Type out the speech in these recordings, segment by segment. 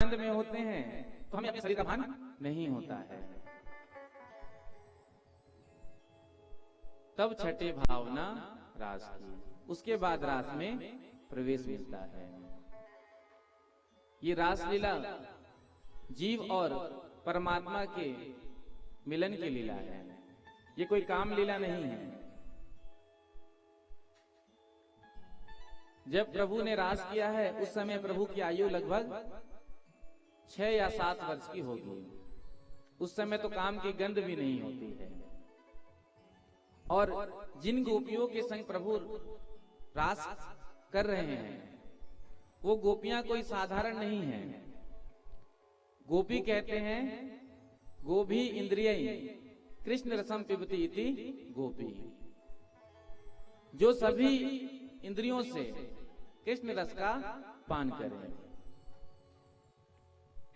आनंद में होते हैं तो हमें अपने शरीर का भान नहीं होता है। तब छठे भावना रास की, उसके बाद रास में प्रवेश मिलता है। ये रासलीला जीव और परमात्मा के मिलन की लीला है, ये कोई काम लीला नहीं है। जब प्रभु ने रास किया है उस समय प्रभु की आयु लगभग 6 या 7 वर्ष की होगी। उस समय तो काम की गंध भी नहीं होती है। और जिन गोपियों के संग प्रभु रास कर रहे हैं वो गोपियां कोई साधारण नहीं है। गोपी कहते हैं गोभी इंद्रिय कृष्ण रसम पिबती इति गोपी, जो सभी इंद्रियों से कृष्ण रस का पान करें।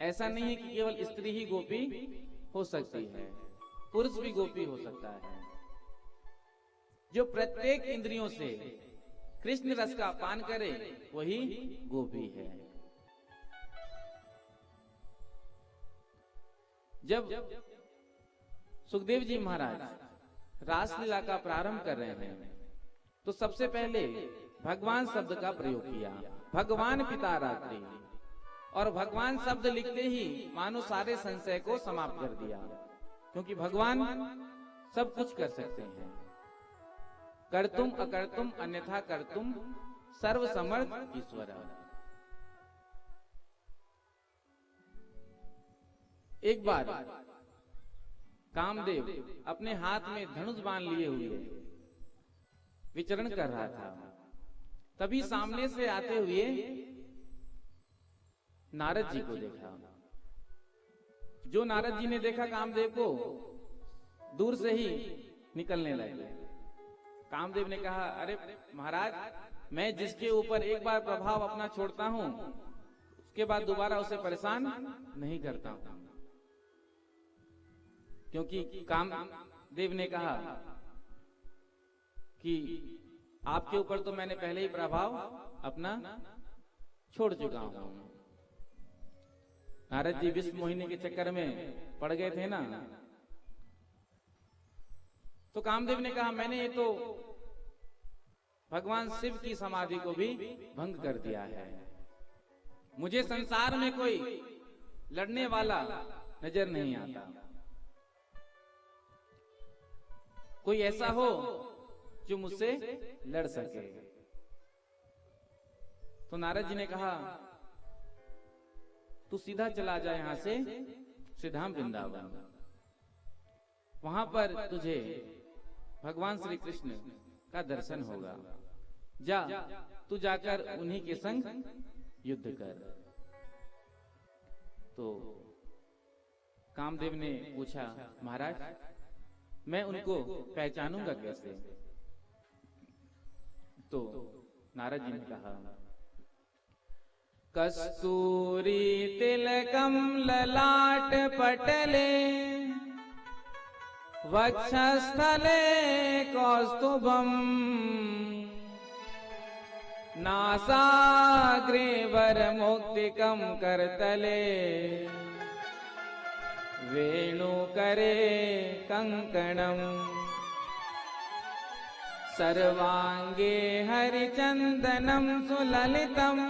ऐसा नहीं है कि केवल स्त्री ही गोपी हो सकती है, पुरुष भी गोपी हो सकता है। जो प्रत्येक इंद्रियों से कृष्ण रस का पान करे वही गोपी है। जब सुखदेव जी महाराज रासलीला का प्रारंभ कर रहे हैं तो सबसे पहले भगवान शब्द का प्रयोग किया, भगवान पिता रात्रि। और भगवान शब्द लिखते ही मानो सारे संशय को समाप्त कर दिया, क्योंकि भगवान सब कुछ कर सकते हैं। कर्तुम अकर्तुम अन्यथा कर्तुम सर्व समर्थ ईश्वर। एक बार कामदेव अपने हाथ में धनुष बाण लिए हुए विचरण कर रहा था। तभी सामने से आते हुए नारद जी को देखा। जो नारद जी ने देखा कामदेव को, दूर से ही निकलने लगे। कामदेव ने कहा, अरे महाराज, मैं जिसके ऊपर एक बार प्रभाव अपना छोड़ता हूं उसके बाद दोबारा उसे परेशान नहीं करता हूं। क्योंकि कामदेव ने कहा कि आपके ऊपर तो मैंने पहले ही प्रभाव अपना छोड़ चुका हूं। नारद जी विश्व मोहिनी के चक्कर में पड़ गए थे ना, तो कामदेव ने कहा, मैंने ये तो भगवान शिव की समाधि को भी भंग कर दिया है। मुझे संसार में कोई लड़ने वाला नजर नहीं आता। कोई ऐसा हो जो मुझसे लड़ सके। तो नारद जी ने कहा, तू सीधा चला जा यहां से श्रीधाम वृंदावन, वहां पर तुझे भगवान श्री कृष्ण का दर्शन होगा। जा, तू जाकर उन्हीं के संग युद्ध कर। तो कामदेव ने पूछा, महाराज मैं उनको पहचानूंगा कैसे? तो नारद जी ने कहा, कस्तूरी तिलकम ललाट पटले वक्षस्थले कौस्तुभम नासाग्रे वरमुक्तिकं करतले वेणुकरे कंकणम् सर्वांगे हरिचंदनं सुललितम्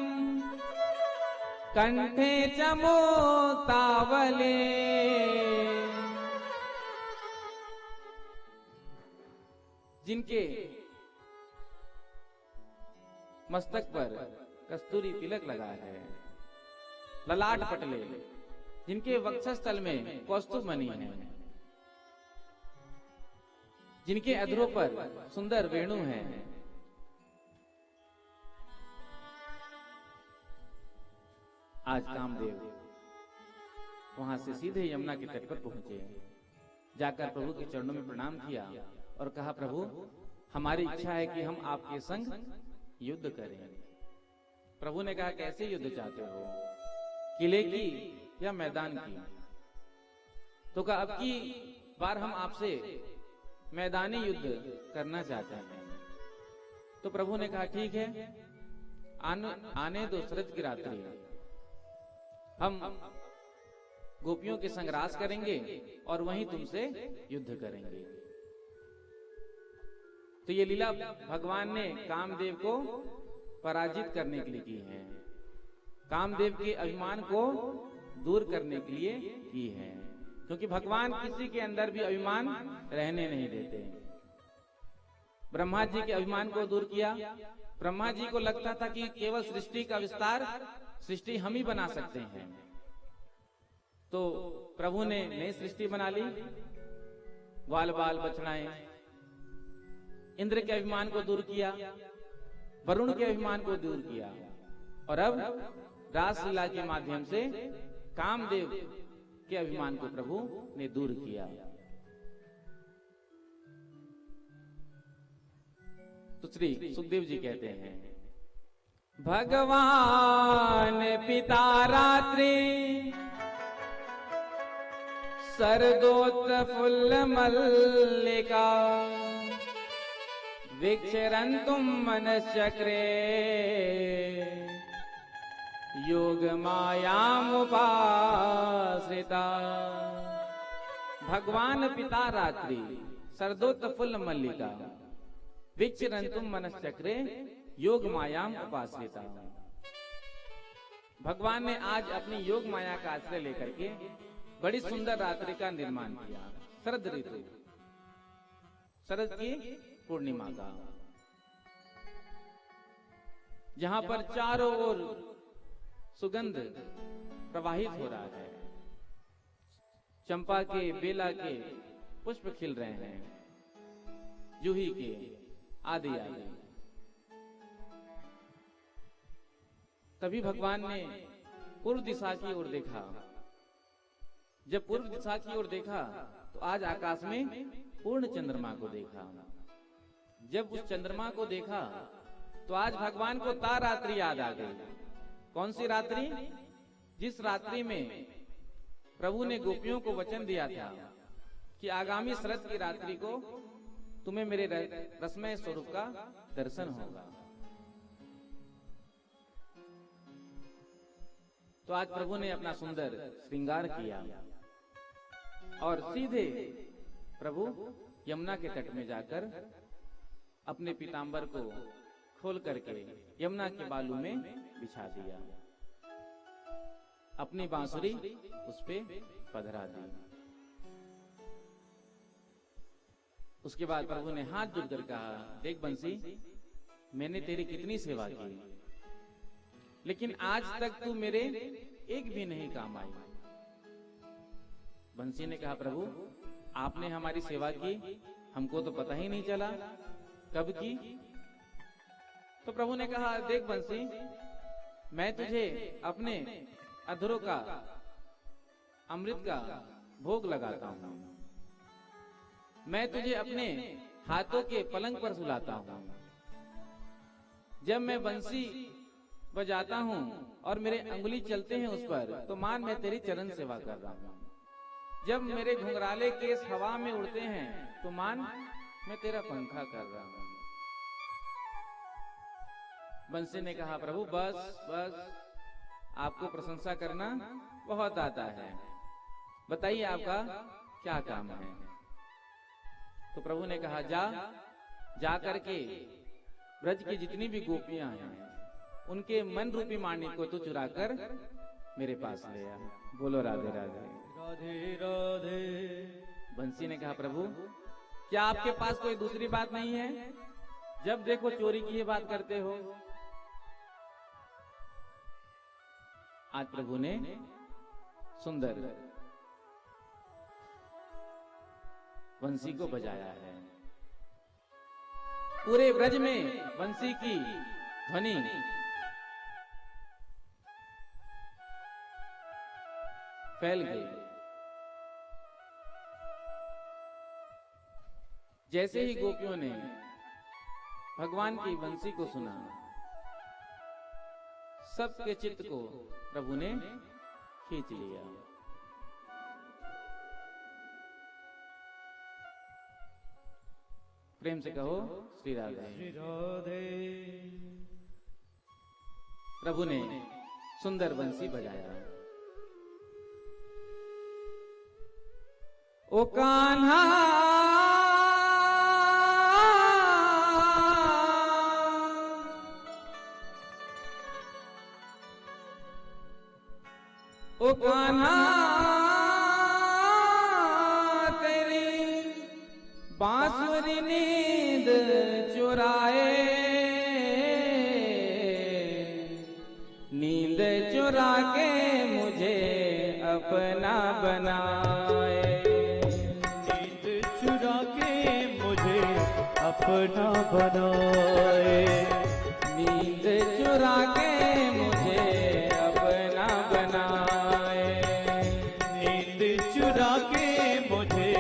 कंठे च मोतावले। जिनके मस्तक पर कस्तूरी तिलक लगा है, ललाट पटले, जिनके वक्षस्थल में कौस्तुभ मणि है, जिनके अधरों पर सुंदर वेणु है, आज कामदेव वहां से सीधे यमुना के तट पर पहुंचे। जाकर प्रभु के चरणों में प्रणाम किया और कहा, प्रभु हमारी इच्छा है कि हम आपके संग युद्ध करें। प्रभु ने कहा, कैसे युद्ध चाहते हो, किले की या मैदान की? तो कहा, अब की बार हम आपसे मैदानी युद्ध करना चाहते हैं। तो प्रभु ने कहा, ठीक है, आने दो शरद की रात्रि, हम गोपियों के संग रास करेंगे और वहीं तुमसे युद्ध करेंगे। तो ये लीला भगवान ने कामदेव को पराजित करने के लिए की है, कामदेव के अभिमान को दूर करने के लिए की है, क्योंकि भगवान किसी के अंदर भी अभिमान रहने नहीं देते। ब्रह्मा जी के अभिमान को दूर किया। ब्रह्मा जी को लगता था कि केवल सृष्टि का विस्तार सृष्टि हम ही बना सकते हैं, तो प्रभु ने नई सृष्टि बना ली, ग्वाल बाल बछड़ाएं। इंद्र के अभिमान को दूर किया, वरुण के अभिमान को दूर किया, और अब रासलीला के माध्यम से कामदेव के अभिमान को प्रभु ने दूर किया। तो श्री सुखदेव जी कहते हैं, भगवान पिता रात्रि सरदोत्र फुल्ल मल्लिका विक्षरन्तुम मनश्चक्रे योग मायामुपाश्रिता। भगवान पिता रात्रि सरदोत्र फुल्ल मल्लिका विक्षरन्तुम मनश्चक्रे योग मायाम उपाश्रिता। भगवान ने आज अपनी योग माया का आश्रय लेकर के बड़ी सुंदर रात्रि का निर्माण किया। शरद ऋतु, शरद की पूर्णिमा का, जहां पर चारों ओर सुगंध प्रवाहित हो रहा है, चंपा के, बेला के पुष्प खिल रहे हैं, जूही के आदि आदि। तभी भगवान ने पूर्व दिशा की ओर देखा। जब पूर्व दिशा की ओर देखा तो आज आकाश में पूर्ण चंद्रमा को देखा। जब उस चंद्रमा को देखा तो आज भगवान को रात्रि याद आ गई। कौन सी रात्रि? जिस रात्रि में प्रभु ने गोपियों को वचन दिया था कि आगामी शरद की रात्रि को तुम्हें मेरे रसमय स्वरूप का दर्शन होगा। तो आज प्रभु ने अपना सुंदर श्रृंगार किया और सीधे प्रभु यमुना के तट में जाकर अपने पीतांबर को खोल करके यमुना के बालू में बिछा दिया, अपनी बांसुरी उस पे पधरा दी। उसके बाद प्रभु ने हाथ जोड़कर कहा, देख बंसी, मैंने तेरी कितनी सेवा की, लेकिन आज तक तू मेरे एक भी नहीं काम आई। बंसी ने कहा, प्रभु आपने हमारी सेवा की, हमको तो पता ही नहीं चला, कब की? तो प्रभु ने कहा, देख बंसी, मैं तुझे अपने अधरों का अमृत का भोग लगाता हूं, मैं तुझे अपने हाथों के पलंग पर सुलाता हूं। जब मैं बंसी बजाता हूं और मेरे अंगुली चलते हैं उस पर, तो मान मैं तेरी चरण सेवा कर रहा हूं। जब मेरे घुंघराले केस हवा में उड़ते हैं तो मान मैं तेरा पंखा कर रहा हूं। बंसी ने कहा, प्रभु बस बस, आपको प्रशंसा करना बहुत आता है, बताइए आपका क्या काम है? तो प्रभु ने कहा, जा करके ब्रज की जितनी भी गोपियां हैं उनके मन रूपी माणिक को तू चुरा कर मेरे पास ले आ। बोलो राधे राधे राधे राधे। बंसी ने कहा, प्रभु क्या आपके पास कोई दूसरी बात नहीं है? जब देखो चोरी की ये बात करते हो। आज प्रभु ने सुंदर बंसी को बजाया है। पूरे ब्रज में बंसी की ध्वनि फैल गई। जैसे ही गोपियों ने भगवान की बंसी को सुना, सबके चित्त को प्रभु ने खींच लिया। प्रेम से कहो श्री राधे श्री राधे। प्रभु ने सुंदर बंसी बजाया। ओ कान्हा ओ कान्हा तेरी बांसुरी नींद चुराए, नींद चुरा के मुझे अपना बनाए, नींद चुरा के मुझे अपना बनाए, नींद चुरा के मुझे अपना बनाए, नींद चुरा के मुझे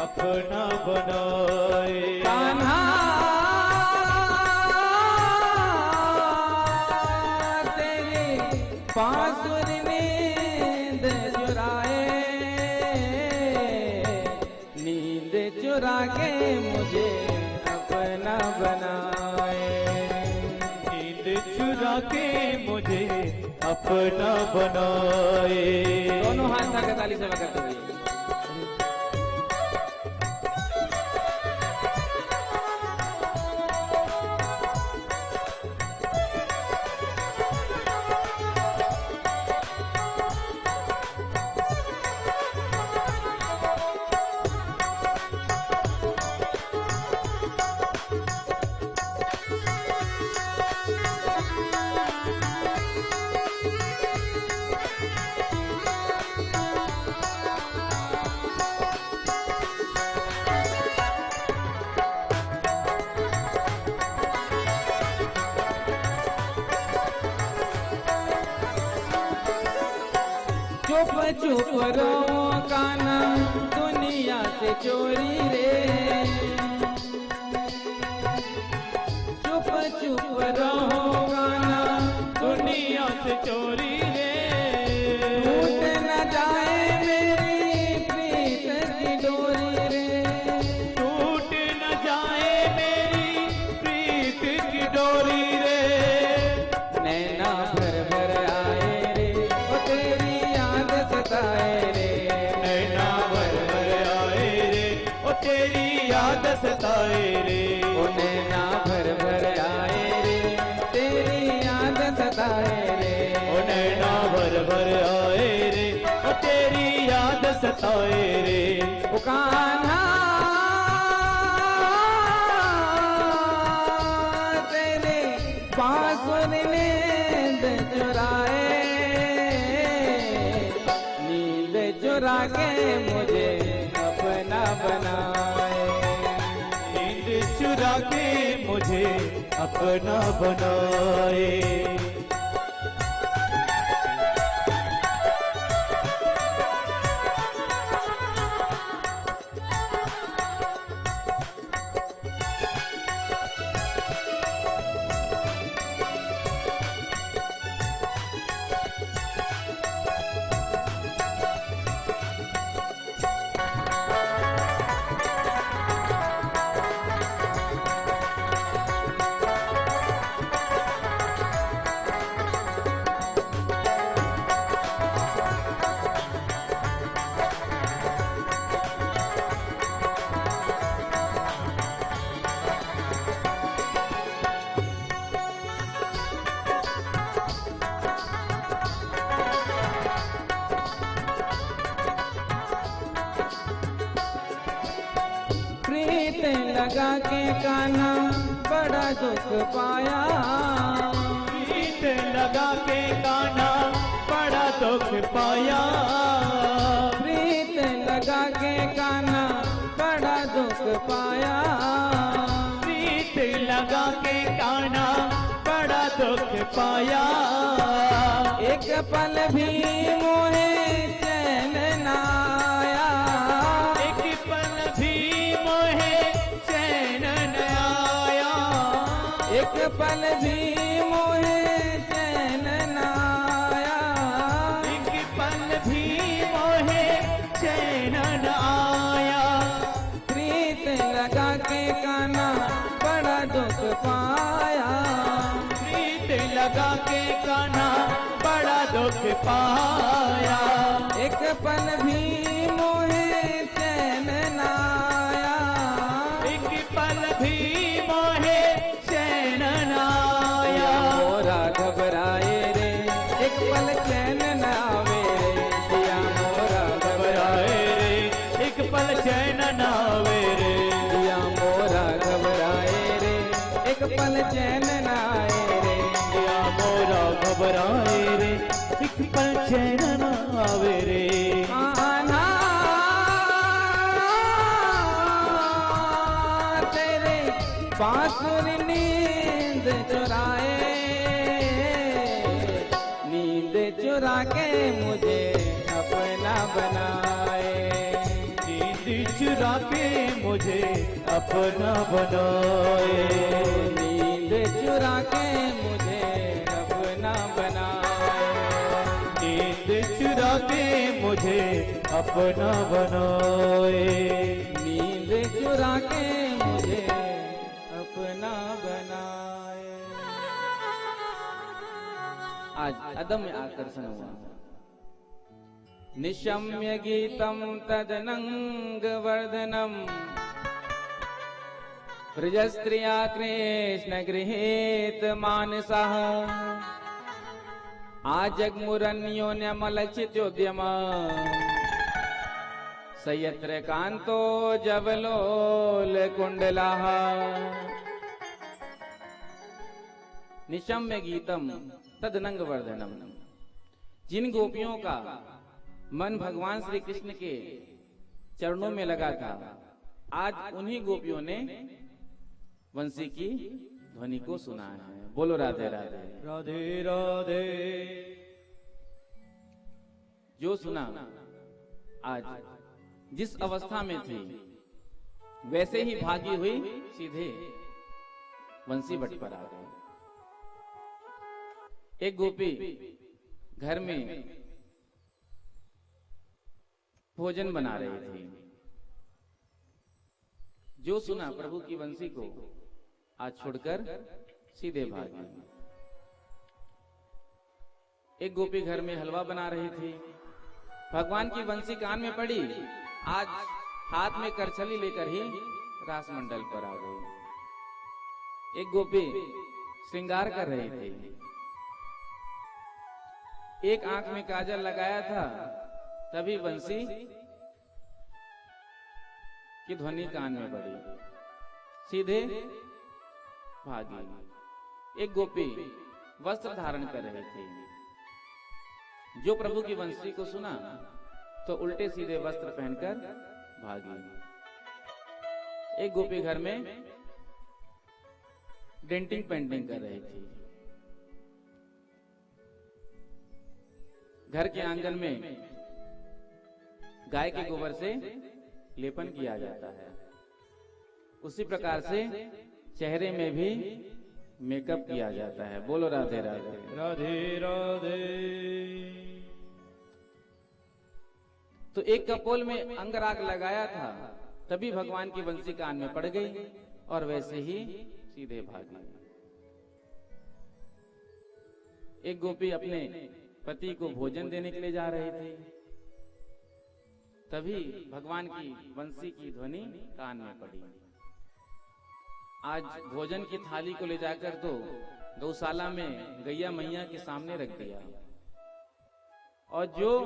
अपना बनाए। कान्हा तेरी बांसुरी नींद चुराए, नींद चुरा के मुझे अपना बनाए, नींद चुरा के मुझे अपना बनाए। दोनों हाथ उठा के ताली सेवा करते हुए चुप चुप रहो कान्हा दुनिया से चोरी रे, चुप चुप रहो कान्हा दुनिया से चोरी रे, टूट न जाए मेरी प्रीत की डोरी रे, टूट न जाए मेरी प्रीत की डोरी रे, नैना भर भर आए रे ओ तेरी याद सताए रे, नैना भर भर आए रे ओ तेरी याद सताए रे, ओ नैना भर भर आए रे तेरी याद सताए रे, ओ नैना भर भर आए रे ओ तेरी याद सताए रे। ओ कान्हा तेरे बांसुरी नींद चुराए, नींद चुरा के मुझे अपना बनाए, नींद चुरा के मुझे अपना बनाए। प्रीत लगा के कान्हा बड़ा दुख पाया, प्रीत लगा के कान्हा बड़ा दुख पाया, प्रीत लगा के कान्हा बड़ा दुख पाया, प्रीत लगा के कान्हा बड़ा दुख पाया, एक पल भी मोहे चैन न आया, एक पल भी मोहे चैन न आया, एक पल भी मोहे चैन न आया, एक पल भी मोहे चैन न आया, प्रीत लगा के कान्हा बड़ा दुख पाया, प्रीत लगा के कान्हा बड़ा दुख पाया, एक पल भी मोहे चैन पल चैन न आए रे, जिया मोरा घबराए रे, एक पल चैन न आवे रे। आना तेरे बांसुरी नींद चुराए, नींद चुरा के मुझे अपना बनाए, नींद चुरा के मुझे अपना बनाए, नींद चुरा के मुझे अपना बनाए, नींद चुरा के मुझे अपना बनाए, नींद चुरा के मुझे अपना बनाए। आज अदम्य आकर्षण हुआ। निशम्य गीतम तदनंग वर्धनम, ब्रजस्त्रिया कृष्ण गृहीत मानसः, आजग्मुरन्योन्यमलचित्योद्यम, सयत्र कांतो जवलोल कुंडलः। निशम्य गीतम तदनंग वर्धनम, जिन गोपियों का मन भगवान श्री कृष्ण के चरणों में लगा था, आज उन्हीं गोपियों ने वंशी की ध्वनि को सुना है। बोलो राधे राधे। राधे राधे। जो सुना आज जिस अवस्था में थी वैसे ही भागी हुई सीधे वंशी भट्ट पर आ गई। एक गोपी घर में भोजन बना रही थी। जो सुना प्रभु की वंशी को आज छोड़कर सीधे भागी। एक गोपी घर में हलवा बना रही थी। भगवान की वंशी कान में पड़ी, आज हाथ में करछली लेकर ही रास मंडल पर आ गई। एक गोपी श्रृंगार कर रही थी। एक आंख में काजल लगाया था, तभी वंशी की ध्वनि कान में पड़ी, सीधे भागी। एक गोपी वस्त्र धारण कर रही थी। जो प्रभु की वंशी को सुना तो उल्टे सीधे वस्त्र पहनकर भागी। एक गोपी घर में डेंटिंग पेंटिंग कर रही थी। घर के आंगन में गाय के गोबर से लेपन किया जाता है। उसी प्रकार से चेहरे में भी मेकअप किया जाता है। बोलो राधे राधे। राधे राधे। तो एक कपोल में अंगराग लगाया था, तभी भगवान की वंशी कान में पड़ गई और वैसे ही सीधे भागी। एक गोपी अपने पति को भोजन देने के लिए जा रही थी, तभी भगवान की वंशी की ध्वनि कान में पड़ी। आज भोजन की थाली को ले जाकर तो गौशाला में गैया मैया के सामने रख दिया, और जो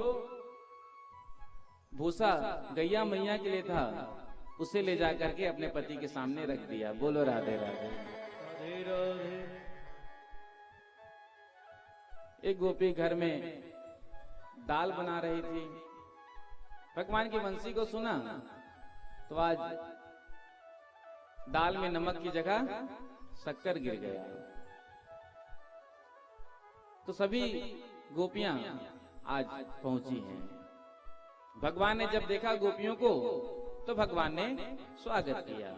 भूसा गैया मैया के लिए था उसे ले जाकर के अपने पति के सामने रख दिया। बोलो राधे राधे। राधे राधे। एक गोपी घर में दाल बना रही थी। भगवान की वंशी को सुना तो आज दाल में नमक की जगह शक्कर गिर गया। तो सभी गोपियां आज पहुंची हैं। भगवान ने जब देखा गोपियों को तो भगवान ने स्वागत किया।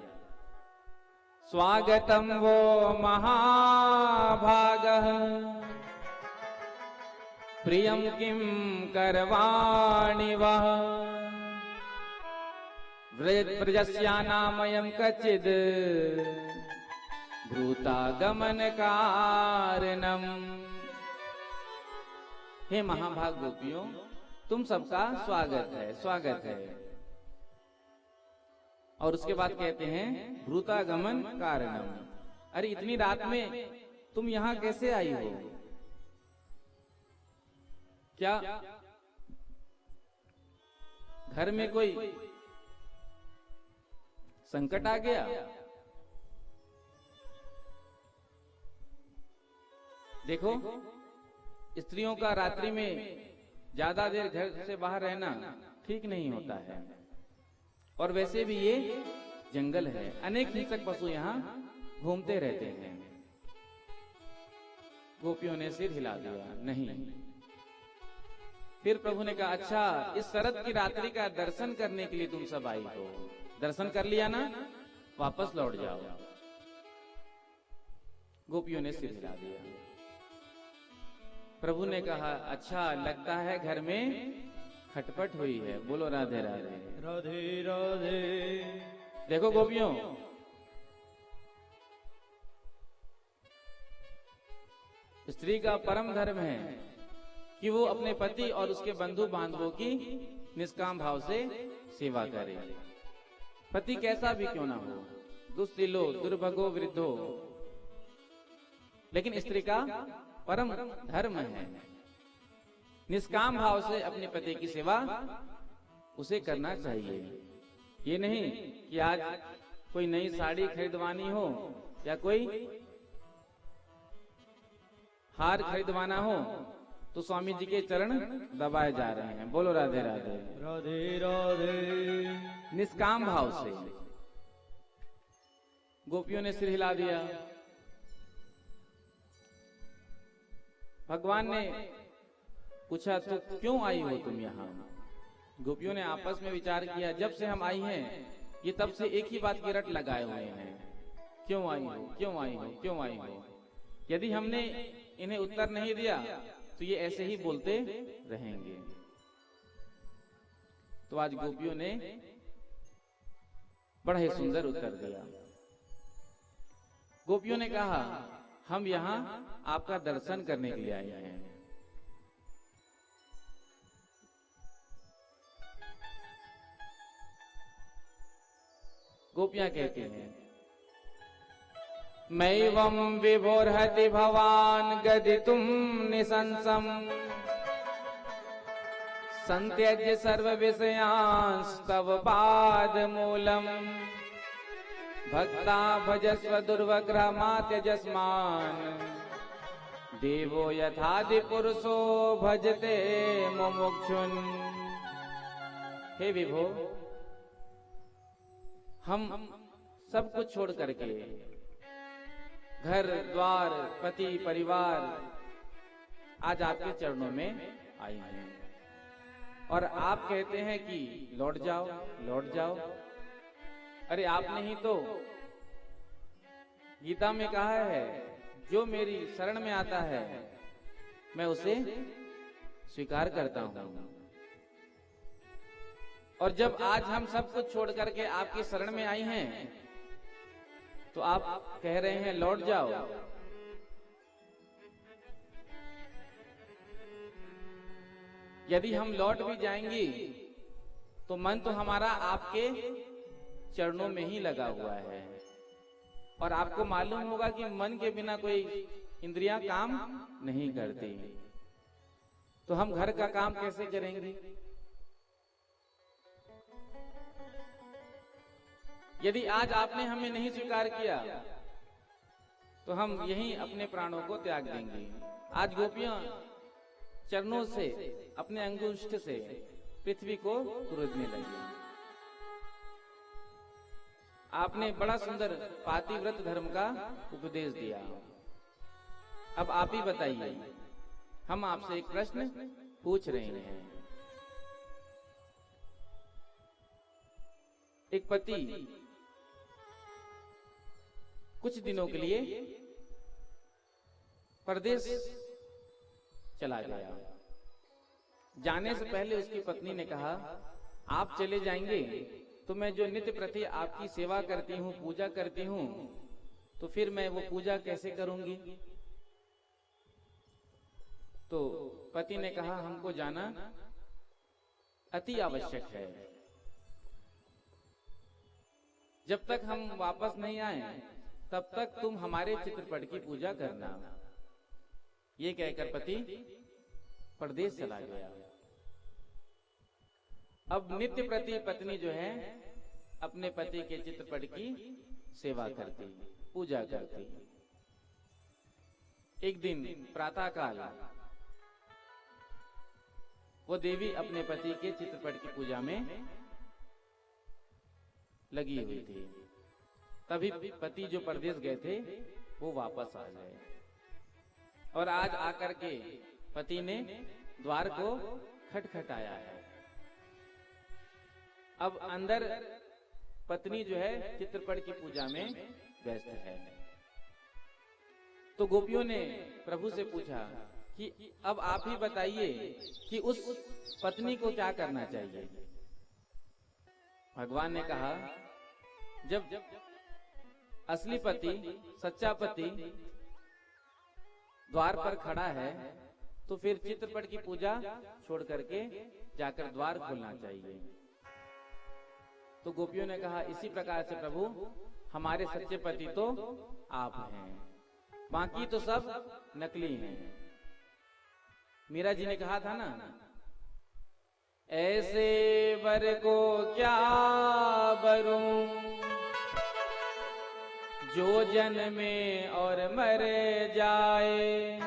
स्वागतम वो महाभागः प्रियम किम करवाणि वः व्रजस्यानामयं कचिद् भूतागमन कारणम। हे महाभाग गोपियों, तुम सबका स्वागत है, स्वागत है। और उसके बाद कहते हैं भूतागमन कारणम। अरे इतनी रात में तुम यहाँ कैसे आई हो? क्या घर में कोई संकट आ गया? देखो, स्त्रियों का रात्रि में ज्यादा देर घर से बाहर रहना ठीक नहीं होता है, और वैसे भी ये जंगल है, अनेक हिंसक पशु यहाँ घूमते रहते हैं। गोपियों ने सिर हिला दिया, नहीं। फिर प्रभु ने कहा, अच्छा, इस शरद की रात्रि का दर्शन करने के लिए तुम सब आई हो, दर्शन कर लिया ना, वापस लौट जाओ। गोपियों ने सिर हिला दिया। प्रभु ने कहा, अच्छा, लगता है घर में खटपट हुई है, बोलो राधे राधे। राधे राधे। देखो गोपियों, स्त्री का परम धर्म है कि वो अपने पति और उसके बंधु बांधवों की निष्काम भाव से सेवा करे, पति कैसा भी क्यों ना हो, दुस्तिलो, दुर्भगो, वृद्धो, लेकिन स्त्री का परम धर्म है निष्काम भाव से अपने पति की सेवा उसे करना चाहिए। ये नहीं कि आज कोई नई साड़ी खरीदवानी हो या कोई हार खरीदवाना हो तो स्वामी जी के चरण दबाए जा रहे हैं, बोलो राधे राधे। राधे राधे। निष्काम भाव से। गोपियों ने सिर हिला दिया। भगवान ने पूछा, तो क्यों आई हो तुम यहाँ? गोपियों ने आपस में विचार किया, जब से हम आई हैं ये तब से एक ही बात की रट लगाए हुए हैं, क्यों आई हो, क्यों आई हो, क्यों आई हो। यदि हमने इन्हें उत्तर नहीं दिया तो ये ऐसे ही बोलते रहेंगे। तो आज गोपियों ने बड़ा ही सुंदर उत्तर दिया। गोपियों ने कहा, हम यहाँ आपका दर्शन करने के लिए आए हैं। गोपियां कहती हैं, मैवं विभोर्हति भवान गदितुम निशंसम संत्यज्य सर्व विषयांस्तव पाद मूलम भक्ता भजस्व दुर्वग्रह मात्यजस्मान देवो यथादि पुरुषो भजते मुमुक्षुन। हे विभो, हम सब कुछ छोड़ करके, घर द्वार, पति परिवार, आज आपके चरणों में आई हैं, और आप कहते हैं कि लौट जाओ, लौट जाओ। अरे आपने ही तो गीता में कहा है, जो मेरी शरण में आता है मैं उसे स्वीकार करता हूं। और जब आज हम सब कुछ छोड़ करके आपकी शरण में आई हैं तो आप कह रहे हैं लौट जाओ। यदि हम लौट भी जाएंगी तो मन तो हमारा आपके चरणों में ही लगा हुआ है, और आपको मालूम होगा कि मन के बिना कोई इंद्रियां काम नहीं करती, तो हम घर का काम कैसे करेंगे? यदि आज आपने हमें नहीं स्वीकार किया तो हम यहीं अपने प्राणों को त्याग देंगे। आज गोपियां चरणों से, अपने अंगुष्ठ से पृथ्वी को कुरेदने लगी। आपने बड़ा सुंदर पातिव्रत धर्म का उपदेश दिया। अब आप ही बताइए, हम आपसे एक प्रश्न पूछ रहे हैं। एक पति कुछ दिनों के लिए परदेश चला गया। जाने से पहले उसकी पत्नी ने कहा, आप चले जाएंगे तो मैं जो नित्य प्रति आपकी सेवा करती हूँ, पूजा करती हूँ, तो फिर मैं वो पूजा कैसे करूंगी? तो पति ने कहा, हमको जाना अति आवश्यक है। जब तक हम वापस नहीं आए तब तक तुम हमारे चित्रपट की पूजा करना। ये कहकर पति परदेश चला गया। अब नित्य प्रति पत्नी जो है अपने पति के चित्रपट की सेवा करती, पूजा करती। एक दिन प्रातःकाल वो देवी अपने पति के चित्रपट की पूजा में लगी हुई थी। तभी पति जो परदेश गए थे वो वापस आ गए और आज आकर के पति ने द्वार को खटखटाया है। अब अंदर पत्नी जो है चित्रपट की पूजा में व्यस्त है। तो गोपियों ने प्रभु से पूछा कि अब आप ही बताइए कि उस पत्नी को क्या करना चाहिए। भगवान ने कहा, जब असली पति, सच्चा पति द्वार पर खड़ा है तो फिर चित्रपट की पूजा छोड़ करके जाकर द्वार खोलना चाहिए। तो गोपियों ने कहा, इसी प्रकार से प्रभु हमारे सच्चे पति तो आप हैं, बाकी तो सब नकली हैं। मीरा जी ने कहा था ना, ऐसे वर को क्या बरूं जो जन्मे और मर जाए,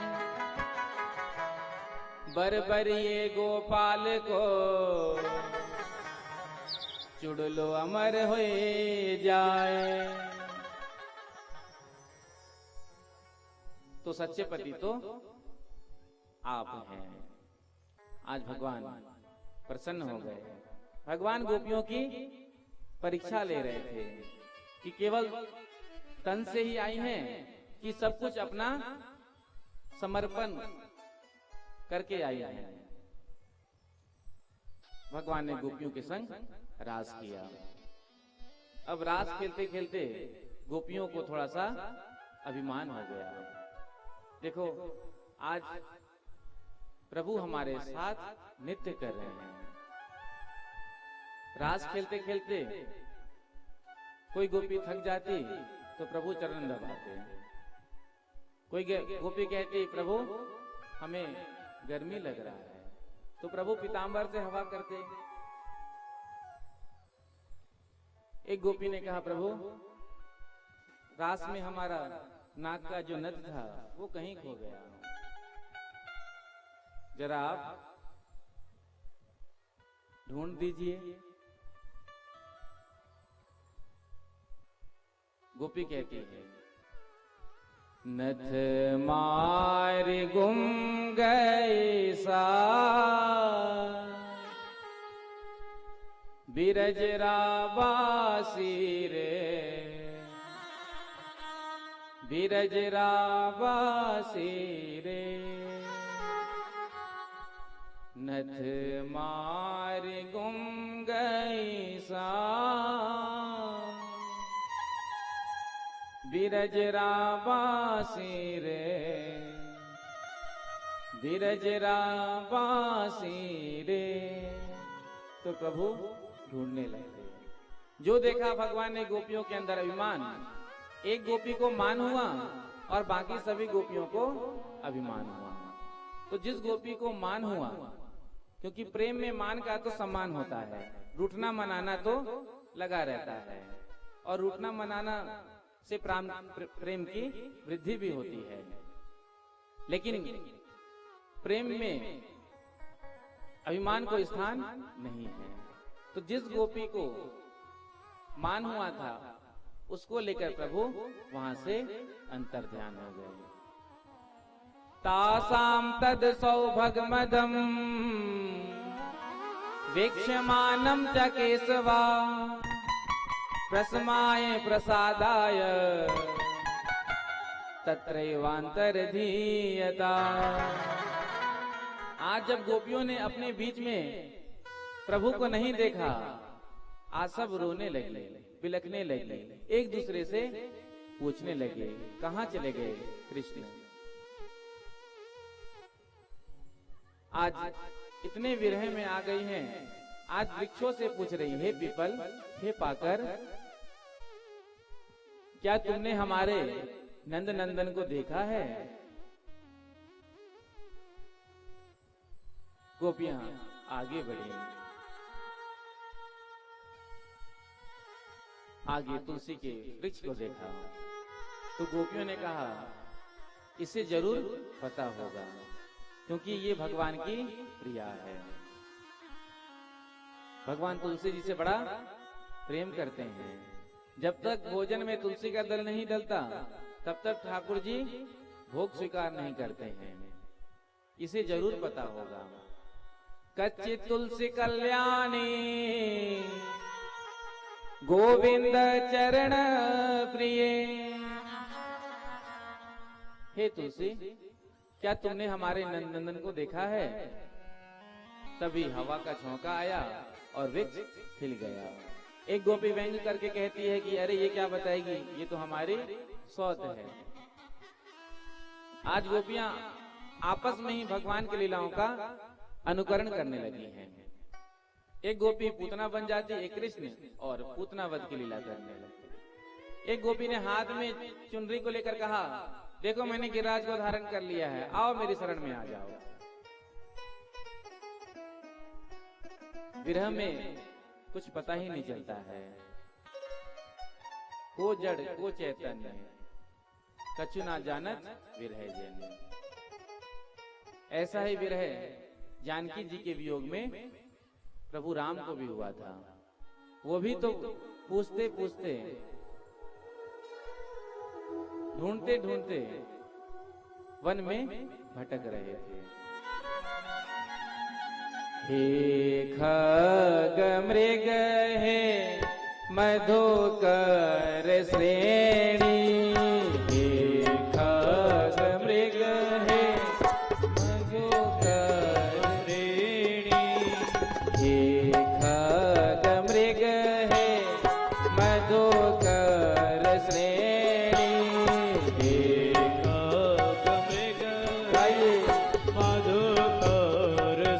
बर ये गोपाल को चुड़लो अमर होए जाए। तो सच्चे पति तो आप हैं। आज भगवान प्रसन्न हो गए। भगवान गोपियों की परीक्षा ले रहे थे कि केवल तन से ही आई हैं कि सब कुछ अपना समर्पण करके आई हैं। भगवान ने गोपियों के संग रास किया। अब रास खेलते खेलते गोपियों को थोड़ा सा अभिमान हो गया। देखो, आज प्रभु हमारे साथ नृत्य कर रहे हैं। रास खेलते खेलते कोई गोपी थक जाती तो प्रभु चरण दबाते, कोई गोपी कहती प्रभु हमें गर्मी लग रहा है, तो प्रभु पीतांबर से हवा करते। एक गोपी ने कहा, प्रभु रास में हमारा नाक का जो नथ था वो कहीं खो गया, जरा आप ढूंढ दीजिए। गोपी कहती है, नथ मार गुम गए सा बिरजरा बासी रे, बिरजरा बासी रे, नथ मार गुम गई सा बिरजरा बासी रे, बिरजरा बासी रे। तो प्रभु ढूंढने लगे। जो देखा भगवान ने गोपियों के अंदर अभिमान, एक गोपी को मान हुआ और बाकी सभी गोपियों को अभिमान हुआ। तो जिस गोपी को मान हुआ, क्योंकि प्रेम में मान का तो सम्मान होता है, रूठना मनाना तो लगा रहता है, और रूठना मनाना से प्रेम की वृद्धि भी होती है। लेकिन प्रेम में अभिमान को स्थान नहीं है। तो जिस गोपी को मान हुआ था उसको लेकर प्रभु वहां से अंतर्ध्यान हो गए। तासाम तद सौभगमदम वीक्षमानम च केशवा प्रसमाय प्रसादाय तत्रैवांतर्धीयता। आज जब गोपियों ने अपने बीच में प्रभु को नहीं देखा, आज सब रोने लगे, बिलखने लगे, एक दूसरे से पूछने लगे, कहाँ चले गए कृष्ण। आज इतने विरह में आ गई हैं, आज वृक्षों से पूछ रही है, पीपल हे पाकर, क्या तुमने हमारे नंद नंदन को देखा है। गोपियां आगे बढ़ी, आगे तुलसी के वृक्ष को देखा। तो गोपियों ने कहा, इसे जरूर पता होगा, क्योंकि ये भगवान की प्रिया है। भगवान तुलसी जी से बड़ा प्रेम करते हैं। जब तक भोजन में तुलसी का दल नहीं डलता तब तक ठाकुर जी भोग स्वीकार नहीं करते हैं। इसे जरूर पता होगा। कच्ची तुलसी कल्याणी गोविंद चरण प्रिय। हे तुलसी, क्या तुमने हमारे नंदनंदन को देखा है? तभी हवा का झोंका आया और वृक्ष खिल गया। एक गोपी व्यंग करके कहती है कि अरे ये क्या बताएगी, ये तो हमारी सौत है। आज गोपियां आपस में ही भगवान की लीलाओं का अनुकरण करने लगी हैं। एक गोपी पूतना बन जाती, एक कृष्ण और पूतना वध की लीला करने लगती। एक गोपी ने हाथ में चुनरी को लेकर कहा, देखो मैंने गिरिराज को धारण कर लिया है, आओ मेरी शरण में आ जाओ। विरह में कुछ पता ही नहीं चलता है, को जड़ को चैतन्य, कछु ना जानत विरह जन। ऐसा ही विरह जानकी जी के वियोग में प्रभु राम को भी हुआ था। वो भी तो पूछते पूछते, ढूंढते ढूंढते वन में भटक रहे थे। हे खग मृग हे मधुकर श्रेणी, हे खग मृग हे मधुकर श्रेणी, हे खग मृग हे मधुकर श्रेणी, हे खग मृग हे मधुकर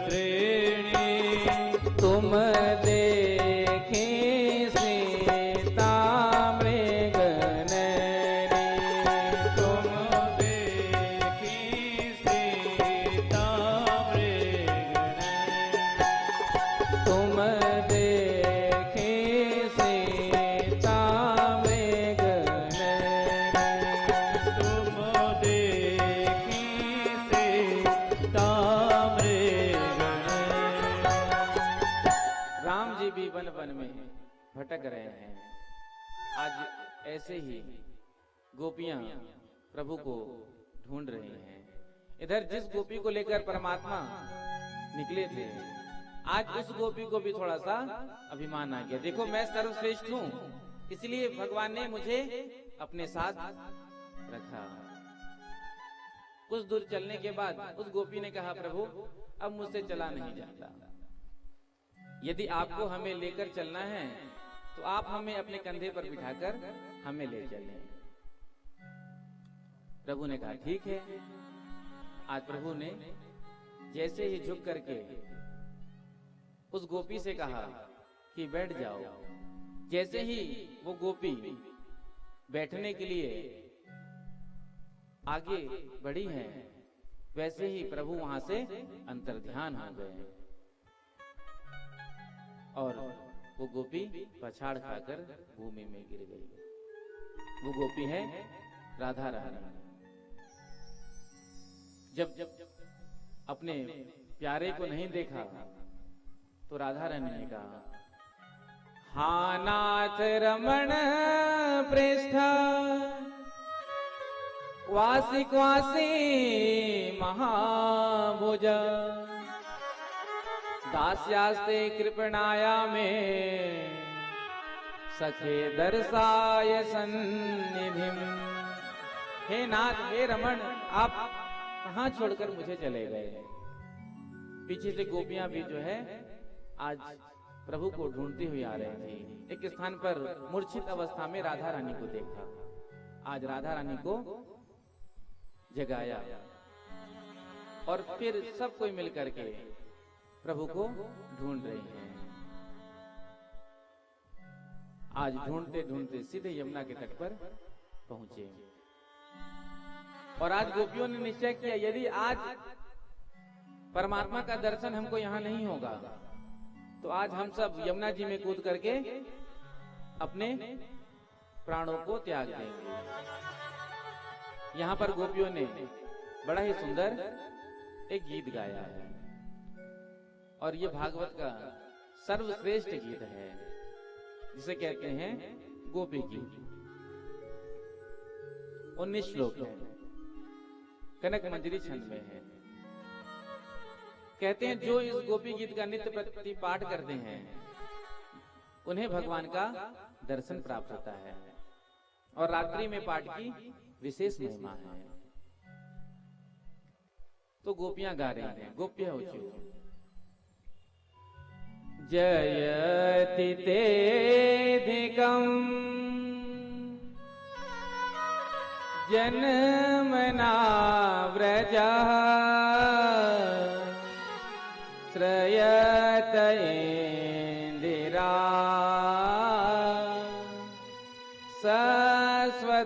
श्रेणी। तुम देखे सीता मृग नैनी, तुम देखी सीता मृग नैनी, तुम देखे सीता मृग नैनी, तुम देखी सीता मृग नैनी। राम जी भी वन वन में भटक रहे हैं। आज ऐसे ही गोपियां प्रभु को ढूंढ रही हैं। इधर जिस गोपी को लेकर परमात्मा निकले थे, आज उस गोपी को भी थोड़ा सा अभिमान आ गया। देखो मैं सर्वश्रेष्ठ हूँ, इसलिए भगवान ने मुझे अपने साथ रखा। कुछ दूर चलने के बाद उस गोपी ने कहा, प्रभु अब मुझसे चला नहीं जाता, यदि आपको हमें लेकर चलना है तो आप हमें अपने कंधे पर बिठाकर हमें ले चलें। प्रभु ने कहा ठीक है। आज प्रभु ने जैसे ही झुक करके उस गोपी से कहा कि बैठ जाओ, जैसे ही वो गोपी बैठने के लिए आगे बढ़ी है, वैसे ही प्रभु वहां से अंतर्ध्यान हो गए और वो गोपी पछाड़ खाकर भूमि में गिर गई। वो गोपी है राधा रानी। जब अपने प्यारे को नहीं देखा तो राधा रानी ने कहा, हा नाथ रमण प्रेष्ठ वासी क्वासी महाभुज, दास्यास्ते कृपणाया में सखे दर्शाय सन्निधिम। हे नाथ, हे रमण, आप कहां छोड़कर मुझे चले गए? पीछे से गोपियां भी जो है आज प्रभु को ढूंढती हुई आ रही थी। एक स्थान पर मूर्छित अवस्था में राधा रानी को देखा। आज राधा रानी को जगाया और फिर सब कोई मिलकर के प्रभु को ढूंढ रही हैं। आज ढूंढते ढूंढते सीधे यमुना के तट पर पहुंचे और आज गोपियों ने निश्चय किया, यदि आज परमात्मा का दर्शन हमको यहाँ नहीं होगा तो आज हम सब यमुना जी में कूद करके अपने प्राणों को त्याग देंगे। यहाँ पर गोपियों ने बड़ा ही सुंदर एक गीत गाया है और ये भागवत का सर्वश्रेष्ठ गीत है जिसे कहते हैं गोपी गीत। 19 श्लोक है, कनक मंजरी छंद में है। कहते हैं जो इस गोपी गीत का नित्य प्रति पाठ करते हैं उन्हें भगवान का दर्शन प्राप्त होता है और रात्रि में पाठ की विशेष महिमा है। तो गोपियां गा रही हैं, गोप्य हो चुकी। जयति तेधिकम् जन्मना व्रजः श्रयत इंदिरा सस्वदत्रहि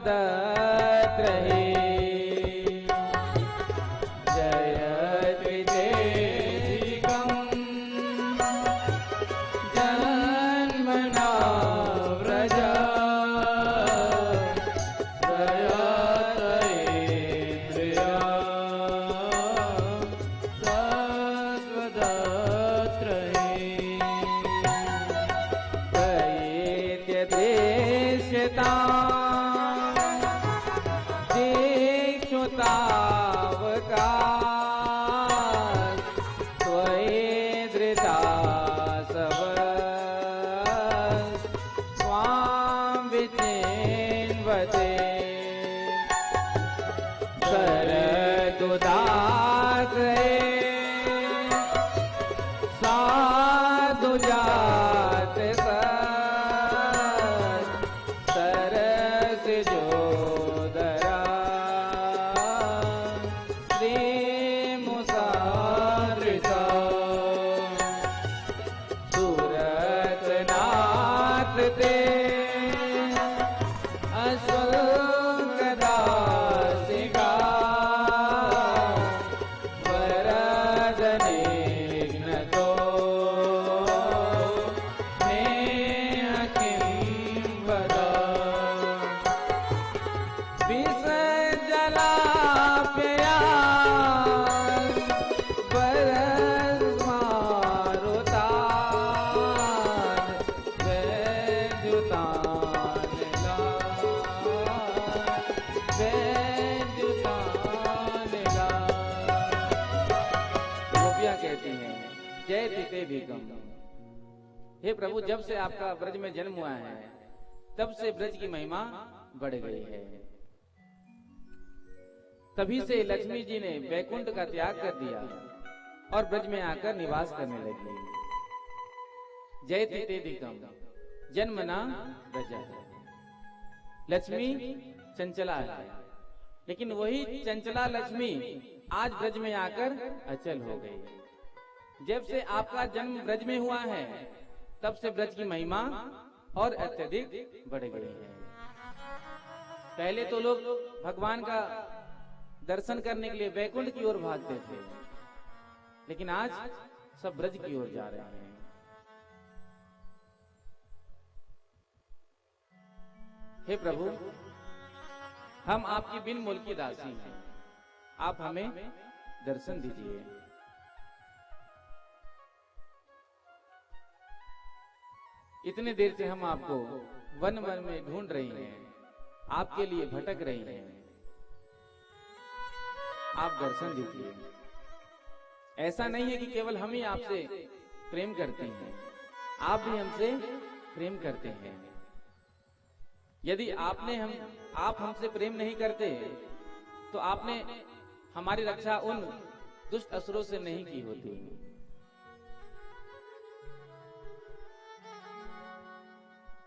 हे प्रभु, जब से आपका ब्रज में जन्म हुआ है तब से ब्रज की महिमा बढ़ गई है। तभी से लक्ष्मी जी ने वैकुंठ का त्याग कर दिया और ब्रज में आकर निवास करने लगी। जयति तेधिकम् जन्मना व्रजः। लक्ष्मी चंचला है, लेकिन वही चंचला लक्ष्मी आज ब्रज में आकर अचल हो गई। जब से आपका जन्म ब्रज में हुआ है तब से ब्रज की महिमा और अत्यधिक बढ़ गई है। पहले तो लोग भगवान का दर्शन करने के लिए वैकुंठ की ओर भागते थे, लेकिन आज सब ब्रज की ओर जा रहे हैं। हे प्रभु, हम आपकी बिन मोल की दासी हैं, आप हमें दर्शन दीजिए। इतने देर से हम आपको वन वन में ढूंढ रही हैं, आपके लिए भटक रही हैं, आप दर्शन दीजिए। ऐसा नहीं है कि केवल हम ही आपसे प्रेम करते हैं, आप भी हमसे प्रेम करते हैं। यदि आप हमसे प्रेम नहीं करते तो आपने हमारी रक्षा उन दुष्ट असुरों से नहीं की होती।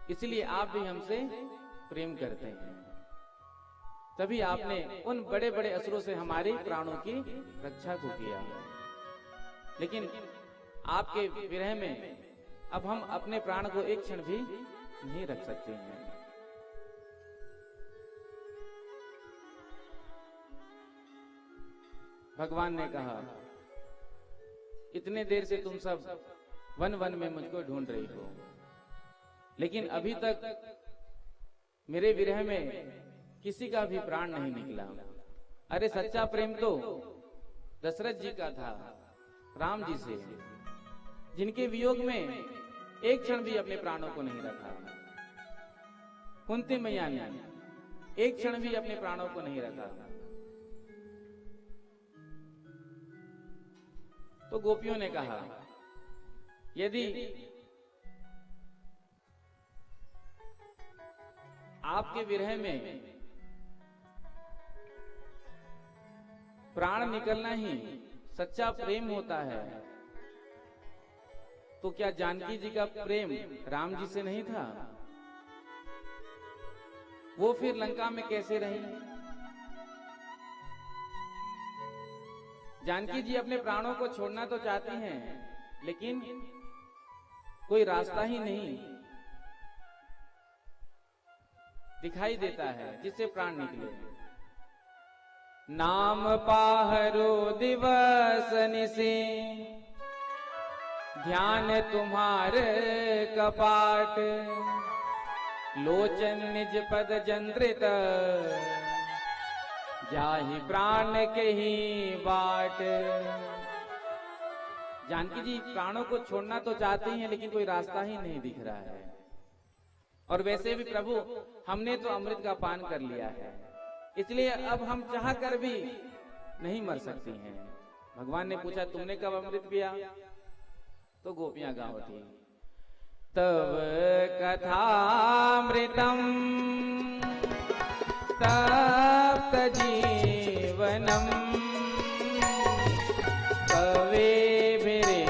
इसलिए आप भी हमसे प्रेम करते हैं, तभी आपने उन बड़े बड़े असुरों से हमारे प्राणों की रक्षा को किया। लेकिन आपके विरह में अब हम अपने प्राण को एक क्षण भी नहीं रख सकते हैं। भगवान ने कहा, इतने देर से तुम सब वन वन में मुझको ढूंढ रही हो, लेकिन अभी तक मेरे विरह में किसी का भी प्राण नहीं निकला। अरे सच्चा प्रेम तो दशरथ जी का था राम जी से, जिनके वियोग में एक क्षण भी अपने प्राणों को नहीं रखा। कुंती मैया ने एक क्षण भी अपने प्राणों को नहीं रखा। तो गोपियों ने कहा, यदि आपके विरह में प्राण निकलना ही सच्चा प्रेम होता है, तो क्या जानकी जी का प्रेम राम जी से नहीं था? वो फिर लंका में कैसे रही? जानकी जी अपने प्राणों को छोड़ना तो चाहती हैं, लेकिन कोई रास्ता ही नहीं दिखाई देता है जिससे प्राण निकले। नाम पाहरो दिवस निसे, ध्यान तुम्हारे कपाट, लोचन निज पद जंद्रित, जाहि प्राण के ही बाट। जानकी जी प्राणों को छोड़ना तो चाहती हैं, लेकिन कोई रास्ता ही नहीं दिख रहा है। और वैसे भी प्रभु, हमने तो अमृत का पान कर लिया है, इसलिए अब हम चाह कर भी नहीं मर सकती हैं। भगवान ने पूछा, तुमने कब अमृत पिया? तो गोपियां गा उठी, तव कथामृतम तप्त जीवनम, कवेभिरीडितम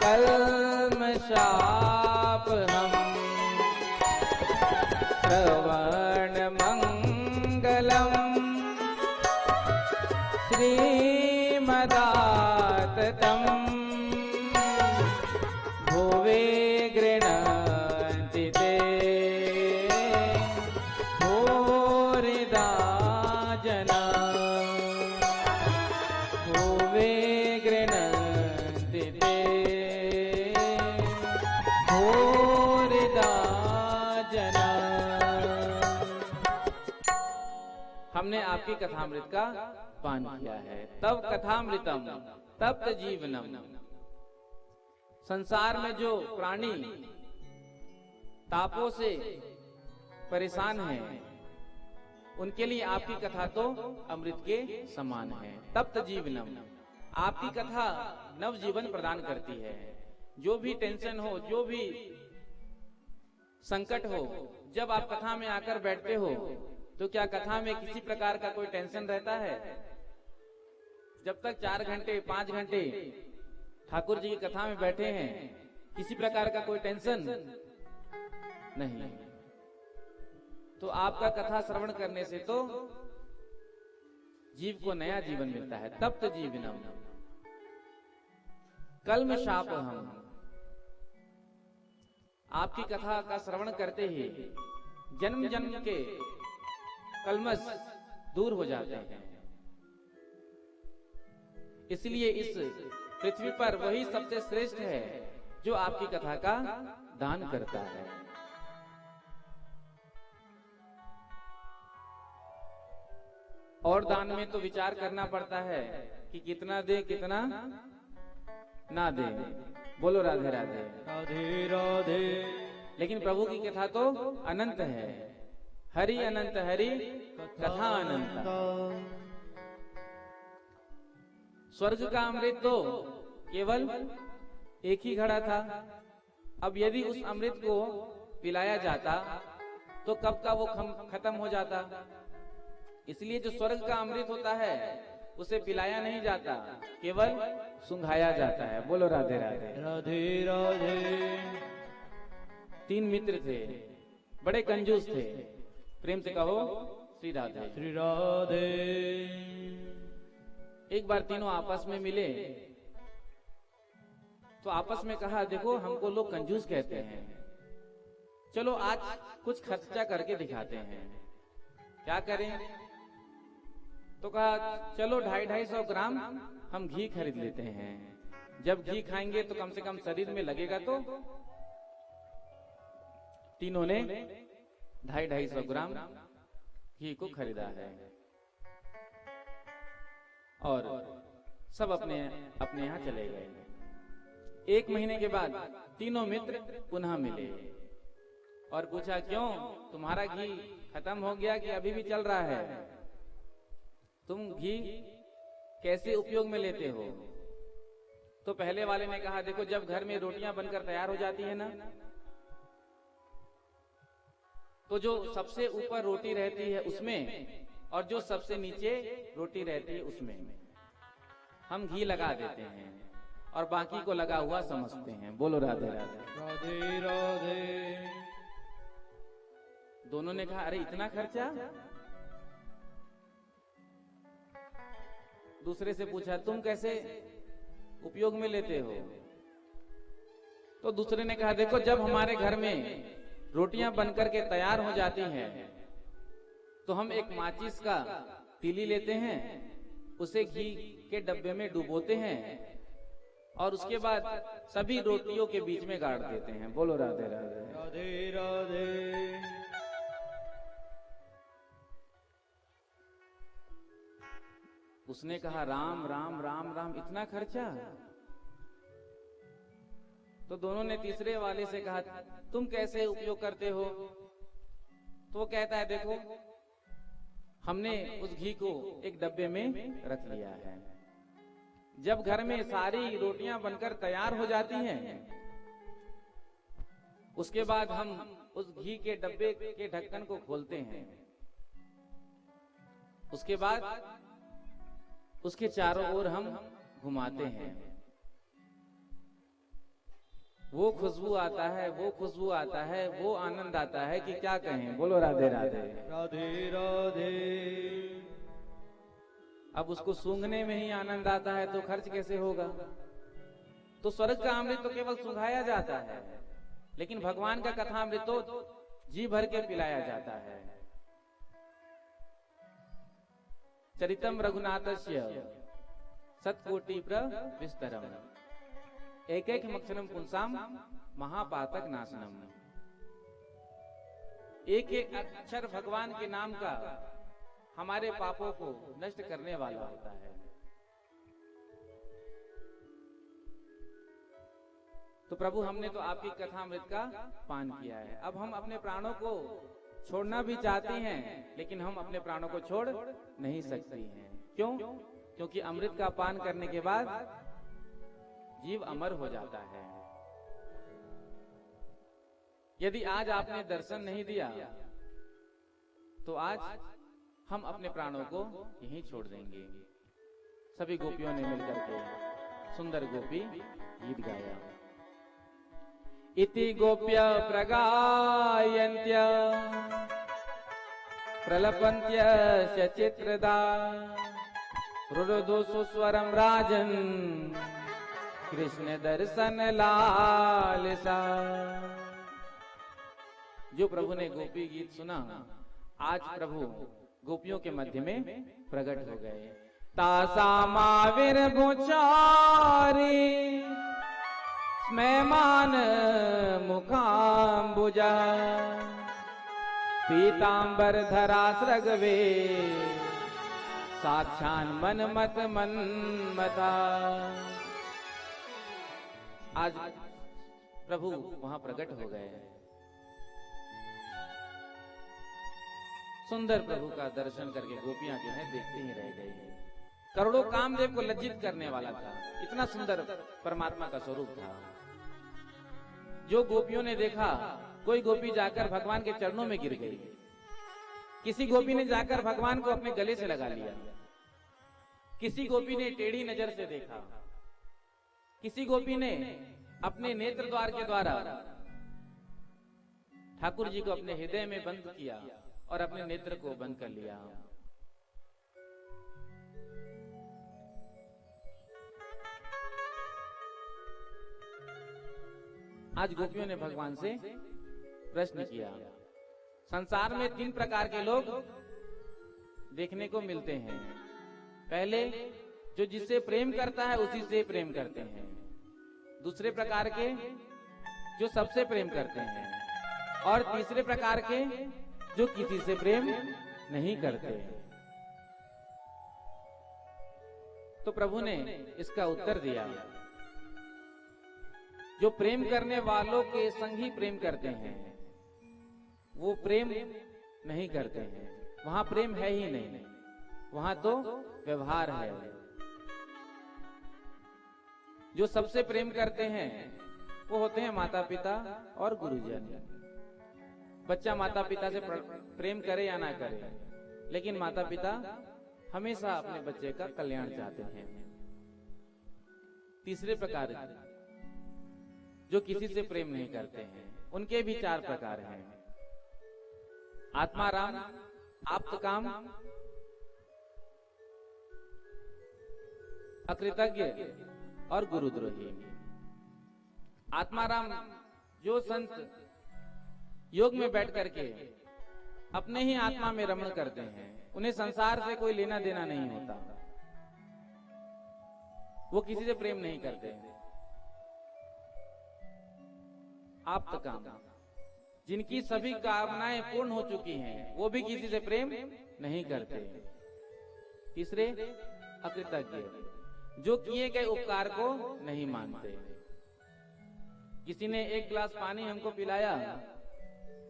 कल्मषापहम्, श्रवण मंगलम श्रीमदाततम, भुवे गृह्णन्ति ते भूरिदा जना, भुवे गृह्णन्ति ते भूरिदा जना। हमने आपकी कथामृत का पान किया है। तब कथामृतम तप्त जीवनम, संसार में जो प्राणी तापों से परेशान हैं, उनके लिए आपकी कथा तो अमृत के समान है। तप्त जीवनम, आपकी कथा नव जीवन प्रदान करती है। जो भी टेंशन हो, जो भी संकट हो, जब आप कथा में आकर बैठते हो, तो क्या कथा में किसी प्रकार का कोई टेंशन रहता है? जब तक 4 घंटे 5 घंटे ठाकुर जी की कथा में बैठे हैं, किसी प्रकार का कोई टेंशन नहीं। तो आपका कथा श्रवण करने से तो जीव को नया जीवन मिलता है। तप्त जीवनम कल्मषापहम्, आपकी कथा का श्रवण करते ही जन्म जन्म के कल्मष दूर हो जाते हैं। इसलिए इस पृथ्वी पर वही सबसे श्रेष्ठ है जो आपकी कथा का दान करता है। और दान में तो विचार करना पड़ता है कि कितना दे कितना ना दे। बोलो राधे राधे। राधे राधे। लेकिन प्रभु की कथा तो अनंत है। हरि अनंत हरि कथा अनंत। स्वर्ग का अमृत तो केवल एक ही घड़ा था। अब यदि उस अमृत को पिलाया जाता तो कब का वो खत्म हो जाता। इसलिए जो स्वर्ग का अमृत होता है उसे पिलाया नहीं जाता, केवल सुंघाया जाता है। बोलो राधे राधे। राधे राधे। 3 मित्र थे, बड़े कंजूस थे। प्रेम से कहो श्री राधे। श्री राधे। एक बार तीनों आपस में मिले तो आपस में कहा, देखो हमको लोग कंजूस कहते हैं, चलो आज कुछ खर्चा करके दिखाते हैं। क्या करें? तो कहा चलो 250-250 ग्राम हम घी खरीद लेते हैं। जब घी खाएंगे तो कम से कम शरीर में लगेगा। तीनों ने 250-250 ग्राम घी को खरीदा है और सब अपने अपने यहाँ चले गए। 1 महीने के बाद तीनों मित्र पुनः मिले और पूछा, क्यों तुम्हारा घी खत्म हो गया कि अभी भी चल रहा है? तुम घी कैसे उपयोग में लेते हो? तो पहले वाले ने कहा, देखो जब घर में रोटियां बनकर तैयार हो जाती है ना, तो जो सबसे ऊपर रोटी रहती है उसमें और जो सबसे नीचे रोटी रहती है उसमें हम घी लगा देते हैं और बाकी को लगा हुआ समझते हैं। बोलो राधे राधे। राधे राधे। दोनों ने कहा, अरे इतना खर्चा? दूसरे से पूछा, तुम कैसे उपयोग में लेते हो? तो दूसरे ने कहा, देखो जब हमारे घर में रोटियां बनकर के तैयार हो जाती हैं तो हम एक माचिस का तीली लेते हैं, उसे घी के डब्बे में डुबोते हैं और उसके बाद सभी रोटियों के बीच में गाड़ देते हैं। बोलो राधे राधे। राधे राधे। उसने कहा, राम राम राम राम, इतना खर्चा? तो दोनों ने तीसरे वाले से कहा, तुम कैसे उपयोग करते हो? तो वो कहता है, देखो हमने उस घी को एक डब्बे में रख लिया है, जब घर में सारी रोटियां बनकर तैयार हो जाती हैं उसके बाद हम उस घी के डब्बे के ढक्कन को खोलते हैं, उसके बाद उसके चारों ओर हम घुमाते हैं, वो खुशबू आता है, वो खुशबू आता है, वो आनंद आता है कि क्या कहें। बोलो राधे राधे। राधे राधे। अब उसको सूंघने में ही आनंद आता है तो खर्च कैसे होगा? तो स्वर्ग का अमृत तो केवल सुंघाया जाता है, लेकिन भगवान का कथामृत तो जी भर के पिलाया जाता है। चरितम रघुनाथस्य सत्कोटि प्रविस्तरम एक एक मक्षरम पुंसाम महापातक नाशनम। एक एक अक्षर भगवान के नाम का हमारे पापों को नष्ट करने वाला होता है। तो प्रभु, हमने तो आपकी कथामृत का पान किया है, अब हम अपने प्राणों को छोड़ना भी चाहते हैं, लेकिन हम अपने प्राणों को छोड़ नहीं सकते हैं। क्यों? क्योंकि अमृत का पान करने के बाद जीव अमर हो जाता है। यदि आज आपने दर्शन नहीं दिया तो आज हम अपने प्राणों को यहीं छोड़ देंगे। सभी गोपियों ने मिलकर के सुंदर गोपी गीत गाया। इति गोप्य प्रगायन्त्य प्रलपन्त्य चित्रदा रुरुदु सुस्वरम राजन कृष्ण दर्शन लालसा। जो प्रभु ने गोपी गीत सुना, आज प्रभु गोपियों के मध्य में प्रकट हो गए। तासा माविर बुचारी स्मयमान मुखाम्बुजा पीतांबर धरा सृगवे साक्षान मनमत मनमता। आज प्रभु वहां प्रकट हो गए। सुंदर प्रभु का दर्शन करके गोपियां जो है देखते ही रह गई। करोड़ों कामदेव को लज्जित करने वाला था, इतना सुंदर परमात्मा का स्वरूप था। जो गोपियों ने देखा, कोई गोपी जाकर भगवान के चरणों में गिर गई, किसी गोपी ने जाकर भगवान को अपने गले से लगा लिया, किसी गोपी ने टेढ़ी नजर से देखा, किसी गोपी ने अपने नेत्र द्वार के द्वारा ठाकुर जी को अपने हृदय में बंद किया और अपने नेत्र को बंद कर लिया। आज गोपियों ने भगवान से प्रश्न किया। संसार में 3 प्रकार के लोग देखने को मिलते हैं। पहले, जो जिससे प्रेम करता है उसी से प्रेम करते हैं। दूसरे प्रकार के, जो सबसे प्रेम करते हैं। और तीसरे प्रकार के जो किसी से प्रेम नहीं करते। तो प्रभु ने इसका उत्तर दिया, जो प्रेम करने वालों के संग ही प्रेम करते हैं वो प्रेम नहीं करते हैं, वहां प्रेम है ही नहीं, वहां तो व्यवहार है। जो सबसे प्रेम करते हैं वो होते हैं माता पिता और गुरुजन। बच्चा माता पिता से प्रेम करे या ना करे, लेकिन माता पिता हमेशा अपने बच्चे का कल्याण चाहते हैं। तीसरे प्रकार जो किसी से प्रेम नहीं करते हैं, उनके भी 4 प्रकार हैं। आत्माराम, आप्तकाम, अकृतज्ञ और गुरुद्रोही। आत्माराम जो संत योग में बैठ करके अपने ही आत्मा में रमण करते हैं, उन्हें संसार से कोई लेना देना नहीं होता, वो किसी से प्रेम नहीं करते हैं। आप्तकाम, जिनकी सभी कामनाएं पूर्ण हो चुकी हैं, वो भी किसी से प्रेम नहीं करते। तीसरे अकृतज्ञ, जो किए गए उपकार को नहीं मानते। किसी ने 1 गिलास पानी हमको पिलाया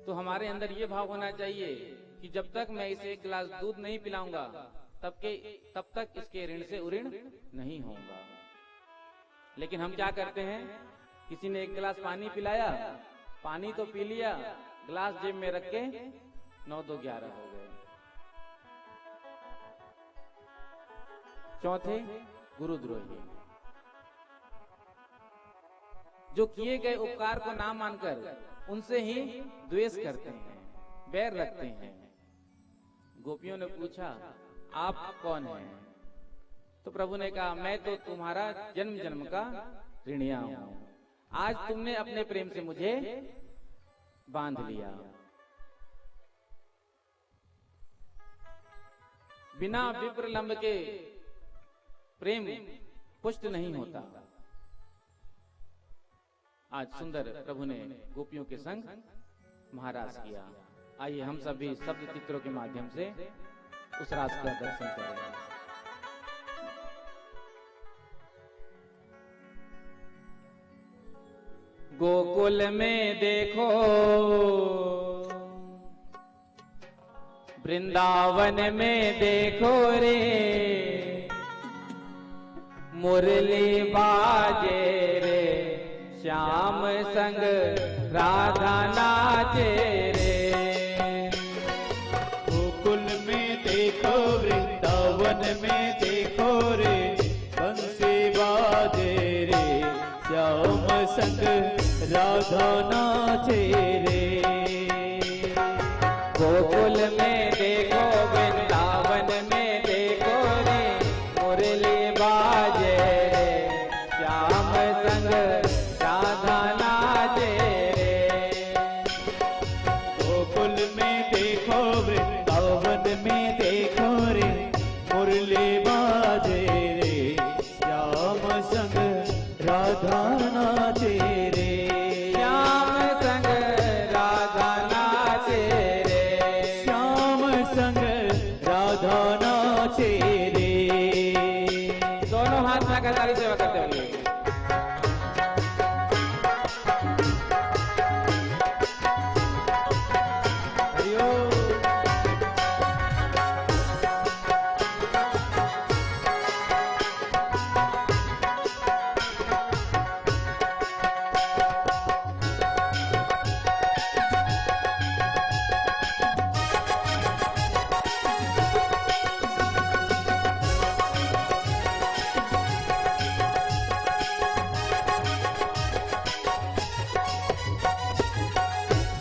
तो हमारे अंदर ये भाव होना चाहिए कि जब तक मैं इसे 1 गिलास दूध नहीं पिलाऊंगा तब तक इसके ऋण से उऋण नहीं होऊंगा। लेकिन हम क्या करते हैं, किसी ने 1 गिलास पानी पिलाया, पानी तो पी लिया, गिलास जेब में रख के 9 2 11 हो गए। चौथे गुरुद्रोही, जो किए गए उपकार को ना मानकर उनसे ही द्वेष करते हैं, बैर रखते हैं। गोपियों ने पूछा, आप कौन हैं? तो प्रभु ने कहा, मैं तो तुम्हारा जन्म जन्म का ऋणिया हूं। आज तुमने अपने प्रेम से मुझे बांध लिया। बिना विप्रलंब के प्रेम पुष्ट नहीं होता। आज सुंदर प्रभु ने गोपियों के संग महाराज किया। आइए हम सभी शब्द चित्रों के माध्यम से उस रास का दर्शन करें। गोकुल में देखो, वृंदावन में देखो रे, मुरली बाजे रे, श्याम संग राधा नाचे रे। गोकुल में देखो, वृंदावन में देखो रे, बंसी बाजे रे, श्याम संग राधा नाचे रे। गोकुल में देखो, वृंदावन में देखो रे, मुरली बाजे रे, श्याम संग राधा नाचे रे। गोकुल में देखो, वृंदावन में देखो रे, मुरली बाजे रे, श्याम संग राधा नाचे रे। श्याम संग राधा नाचे रे, श्याम संग राधा नाचे रे। दोनों हाथ में ताली सेवा करते हुए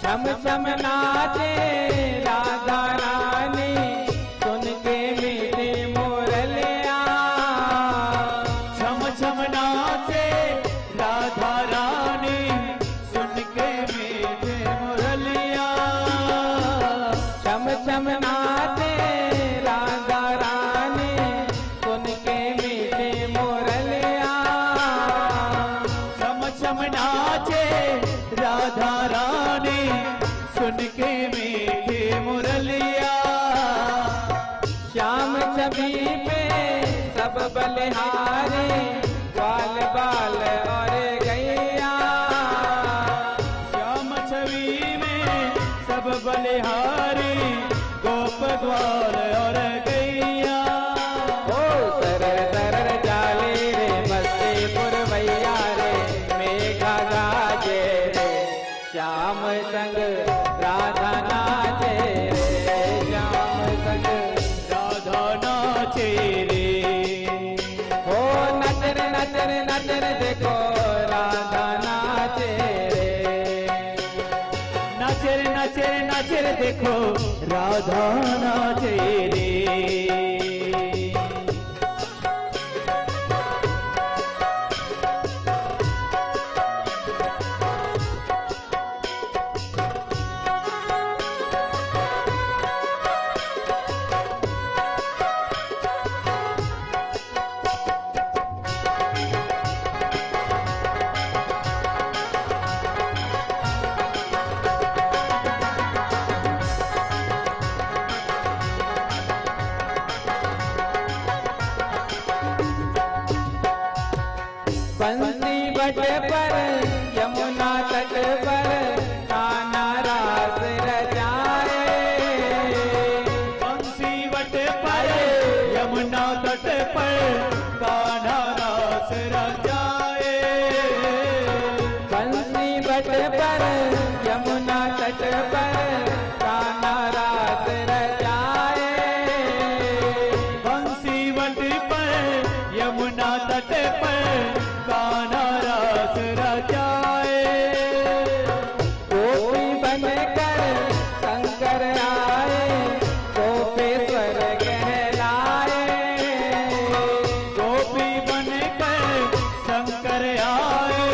छम छम नाचे राधा रानी, सुन के मीठी मुरलिया। छम छम नाचे राधा रानी, सुन के मीठे मुरलिया। छम छम नाचे राधा रानी, सुन के मीठी मुरलिया। छम छम नाचे राधा रानी, श्याम संग राधा नाचे रे, श्याम संग राधा नाचे रे। हो नचर नचर नचर देखो राधा नाचे रे, नाचर नाचर नाचर देखो राधा नाचे रे। बंसी बट पर यमुना तट पर कान्हा रास रचाए, बंसी बट पर यमुना तट पर कान्हा रास रचाए। बंसी बट पर यमुना तट पर कान्हा रास रचाए, बंसी बट पर यमुना तट पर कान्हा रास रचाए। गोपी बनकर शंकर आए, गोपेश्वर कहलाए, गोपी बनकर शंकर आए,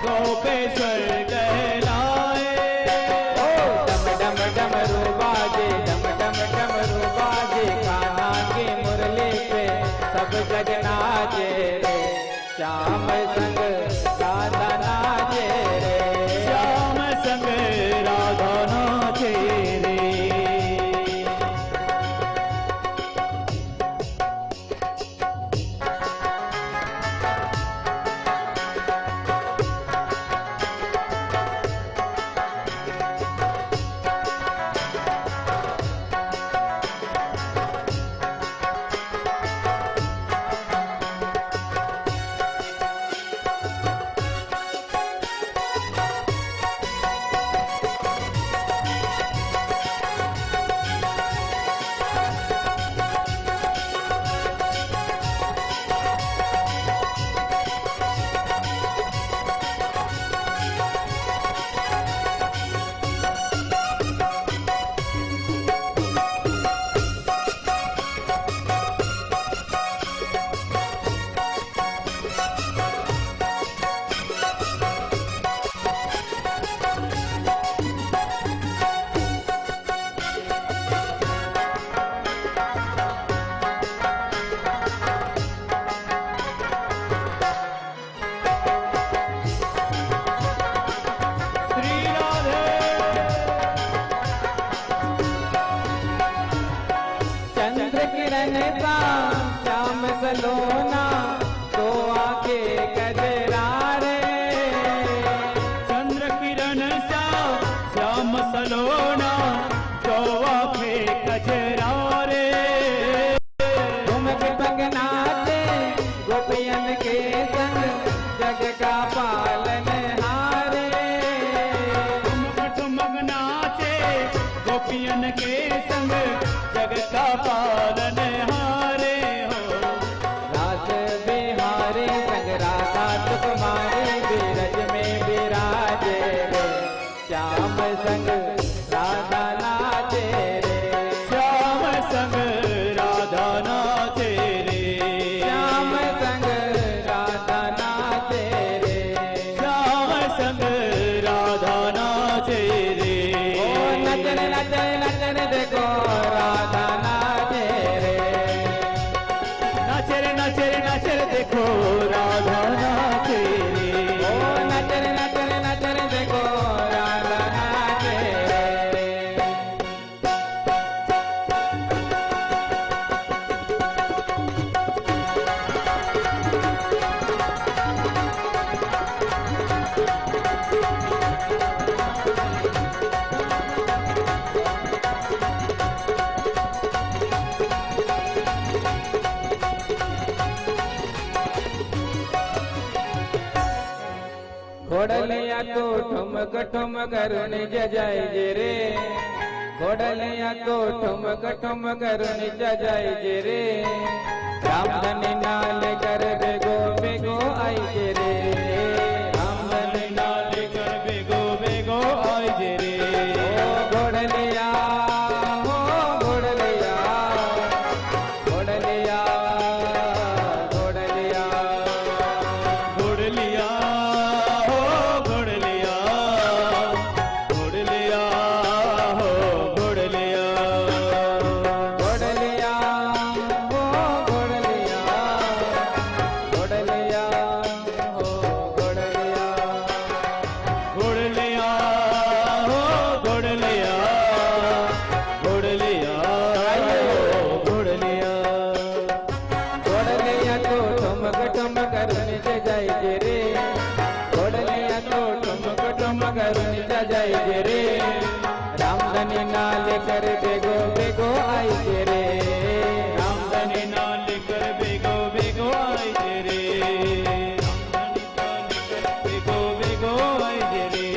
गोपेश्वर कहलाए। ओ डम डम डमरू बाजे, डम डम डमरू बाजे, कान्हा की मुरली पे सब जग नाचे रे, श्याम संग राधा नाचे रे, श्याम संग राधा नाचे रे। श्याम सलोना दो आंखें कजरा रे, चंद्र किरण सा श्याम सलोना दो आंखें कजरा रे। ठुमक नाचे गोपियन के संग जग का पालन हारे, ठुमक नाचे गोपियन के संग जग का पालन हारे हो। रास बिहारी संग राधा तुम्हारे बीरज में विराजे रे, श्याम संग राधा नाचे रे, श्याम संग राधा नाचे रे, श्याम संग राधा नाचे रे, घोड़लिया तो ठुमक ठुमक निज जाय जे रे, घोड़लिया तो ठुमक ठुमक निज जाय जे रे, रामधनी नाल कर बेगो बेगो आई जे रे, रामधनी नाल कर बेगो बेगो आई जे रे। ओ घोड़लिया हो घोड़लिया, घोड़लिया घोड़लिया, घोड़लिया हो घोड़लिया, घोड़लिया हो घोड़लिया, घोड़लिया हो घोड़लिया, घोड़लिया हो घोड़लिया, घोड़लिया हो घोड़लिया, घोड़लिया हो घोड़लिया। घोड़लिया तो ठुमक ठुमक निज जाय जे रे, घोड़लिया तो ठुमक ठुमक निज जाय जे रे, रामधनी नाल कर बेगो बेगो आई जे रे, रामधनी नाल कर बेगो बेगो आई जे रे, रामधनी नाल कर बेगो बेगो आई जे रे।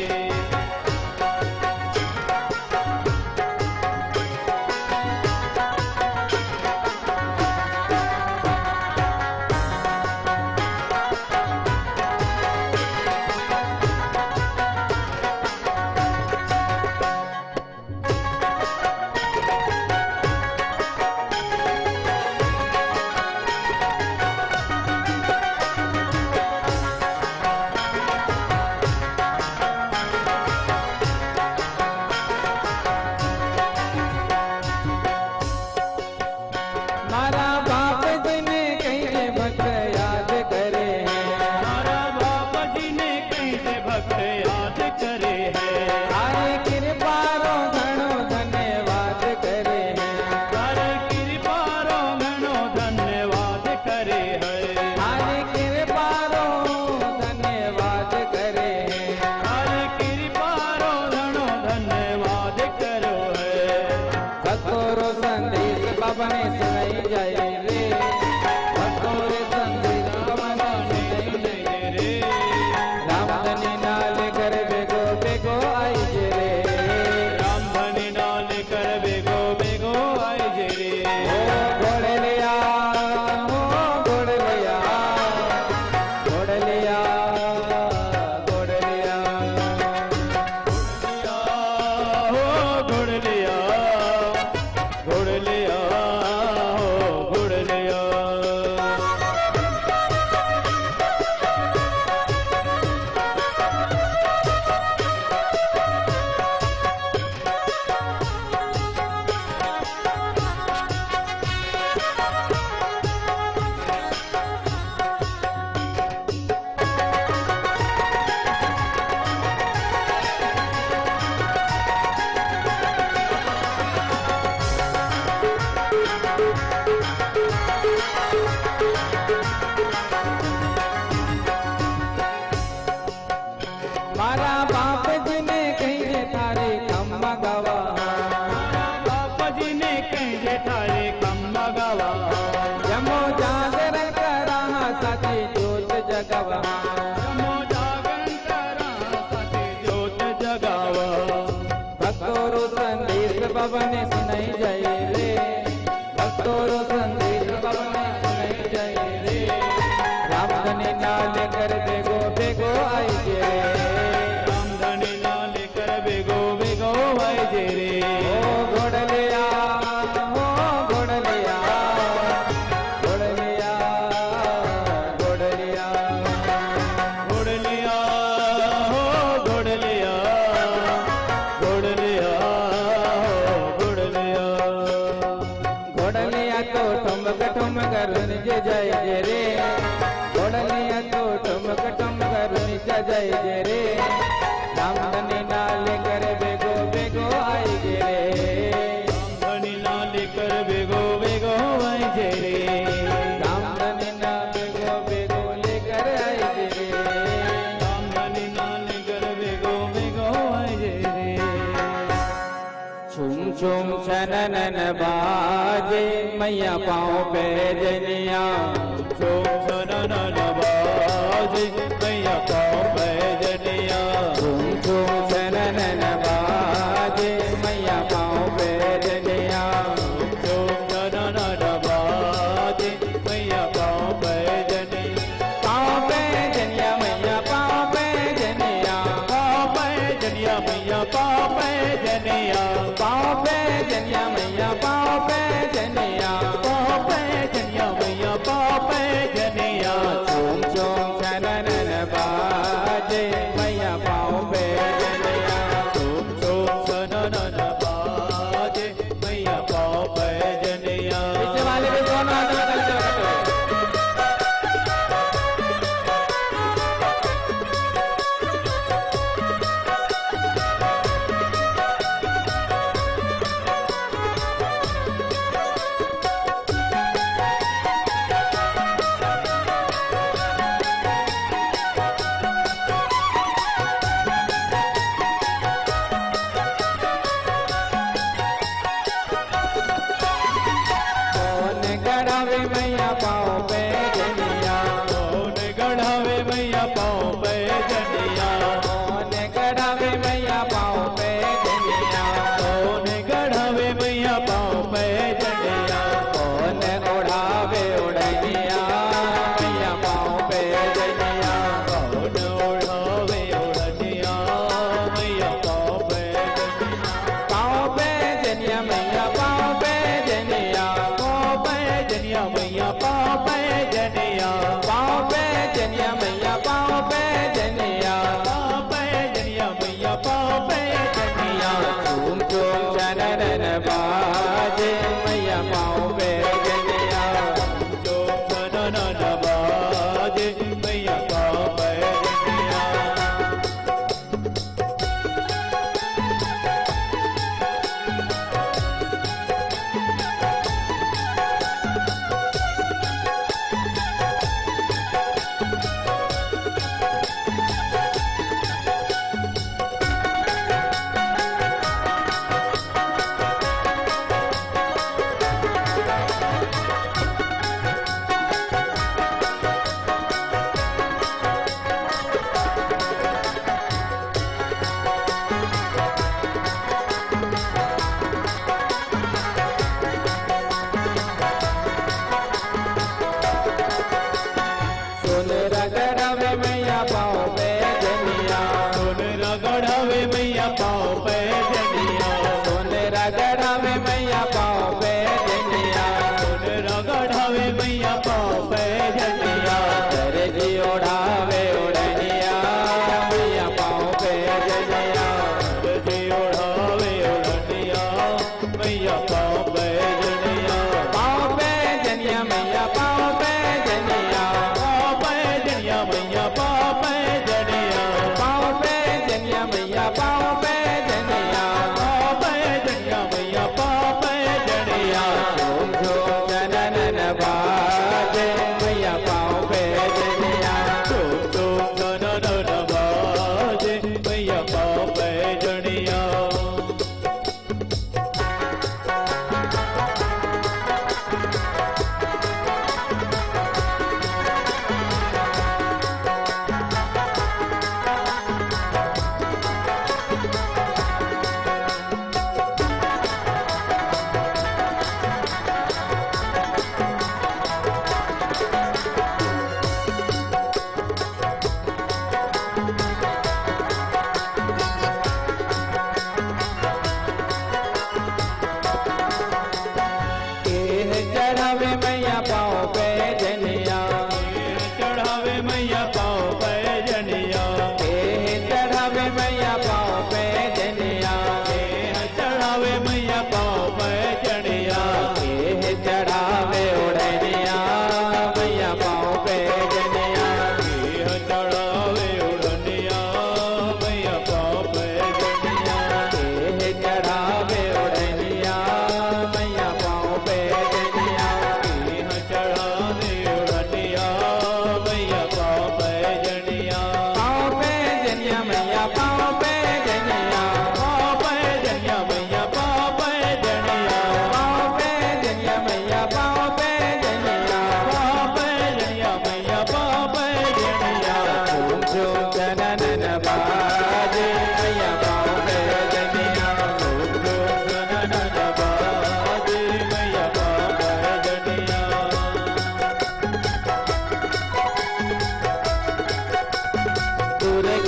मारा बाप जिने कहीं भक्त याद करे हैं, हमारा बाबा जी ने कैसे भक्त याद करे हैं, हरे कृपारो घणो धन्यवाद करे हैं, हर कृपारो घणो धन्यवाद करे हैं, हरे कृपारो धन्यवाद करे हैं, हर कृपारो घणो धन्यवाद करो है। भक्तोरो संदेश बाबा ने सुनाई जाय रे, भक्तोरे संदेश बाबा ने सुनाई जाय रे, रामधनी नाल कर बेगो बेगो आई जे रे, रामधनी नाल कर बेगो बेगो आई जे रे। ओ घोड़लिया हो घोड़लिया, घोड़लिया घोड़लिया, हो घोड़लिया, घोड़लिया हो घोड़लिया। मारा बाप जिने कहीं थारे खम्मा गवा, बाबा जी ने कैसे थारे खम्मा गवा, जमो जागर करा सची जोत जगवा, जमो जागरण करा सती जोत जगावा, भक्तोरो संदेश बाबा ने सुनाई जाय रे, भक्तोरो संदेश बाबा ने सुनाई जाय रे, रामधनी नाल कर बेगो बेगो आई जे रे, रामधनी नाल कर बेगो बेगो आई जे रे। ओ घोड़लिया हो घोड़लिया, घोड़लिया घोड़लिया, घोड़लिया हो घोड़लिया, घोड़लिया हो घोड़लिया, घोड़लिया तो ठुमक ठुमक निज जाय जे रे, घोड़लिया तो ठुमक ठुमक निज जाय जे रे, रामधनी नाल कर बेगो बेगो आई जे रे, रामधनी नाल कर बेगो बेगो आई जे रे, रामधनी नाल बेगो बेगो लेकर आई जे रे, रामधनी नाल कर बेगो बेगो आई जे रे। छुम छुम छननन बाजे मैया पाँव पे जनिया, छुम छननन बाजे मैया पाँव पे जनिया,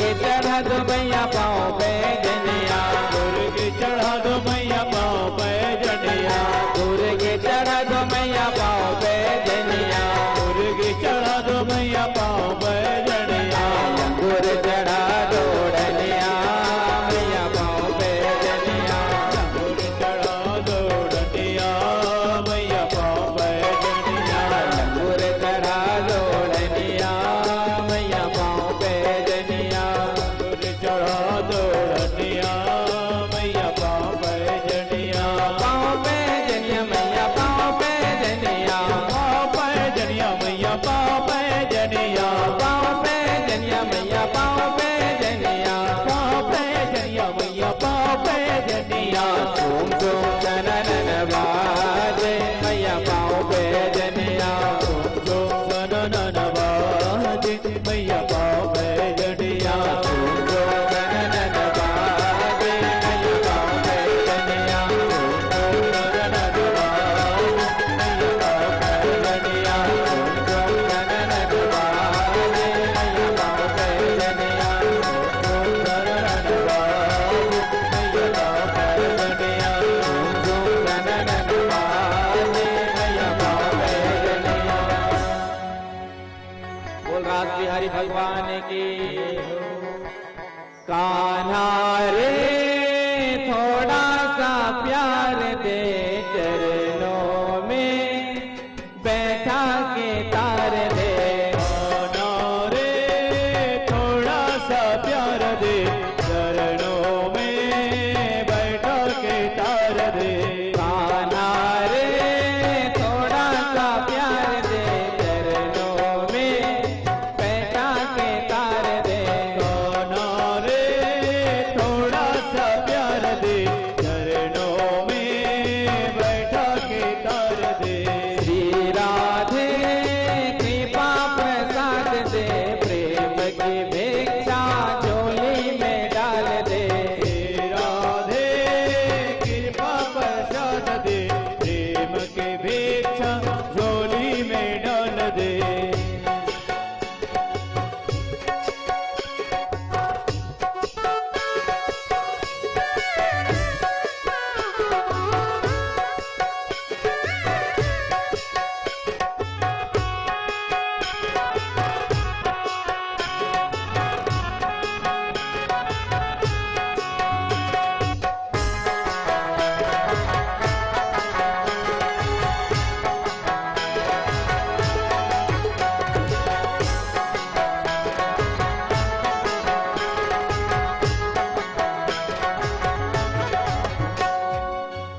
के चढ़ा दो मैया पाँव पे जनिया, गुर के चढ़ा दो मैया पाँव पे जनिया, गुर के चढ़ा दो मैया पाँव पे जनिया, गुर के चढ़ा दो मैया पाँव पे जनिया, गुर चढ़ा दो डनिया मैया पाँव पे जनिया, गुर चढ़ा दो डनिया मैया पाँव पे जनिया, गुर चढ़ा दो डनिया मैया पाँव पे जनिया, गुर चढ़ा दो डनिया मैया पाँव पे जनिया, पाँव पे जनिया मैया पाँव पे जनिया, पाँव पे जनिया मैया पाँव पे जनिया, पाँव पे जनिया मैया पाँव पे जनिया, पाँव पे जनिया मैया पाँव पे जनिया, झूम झूम सनन बाजे मैया पाँव पे जनिया, जो सनन बाजे मैया पाँव पे जनिया, झूम झूम सनन बाजे मैया पाँव पे जनिया, सनन बाजे मैया पाँव पे जनिया, झूम झूम सनन बाजे मैया पाँव पे जनिया, सनन बाजे मैया पाँव पे जनिया, झूम झूम सनन बाजे मैया पाँव पे जनिया। बोल रास बिहारी भगवान की। कान्हा रे थोड़ा सा प्यार दे चरणों में बैठा के तार दे, कान्हा रे थोड़ा सा प्यार दे चरणों में बैठा के तार दे, कान्हा रे थोड़ा सा प्यार दे चरणों में बैठा के तार दे, कान्हा रे थोड़ा सा प्यार दे चरणों में बैठा के तार दे, श्री राधे कृपा प्रसाद दे प्रेम की भिक्षा झोली में डाल दे, हे राधे कृपा प्रसाद दे प्रेम के भिक्षा झोली में डाल दे,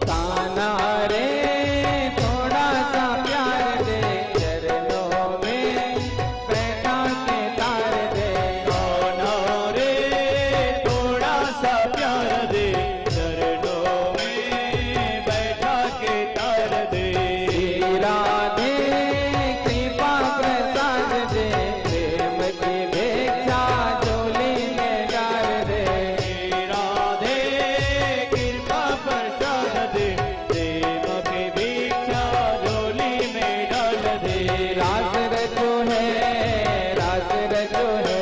कान्हा रे थोड़ा सा प्यार दे चरणों में बैठा के तार दे, कान्हा रे थोड़ा सा प्यार दे चरणों में बैठा के तार दे, श्री राधे कृपा प्रसाद दे प्रेम की भिक्षा झोली में डाल दे, हे राधे कृपा प्रसाद दे प्रेम के भिक्षा झोली में डाल दे, रास रचो है रास रचो है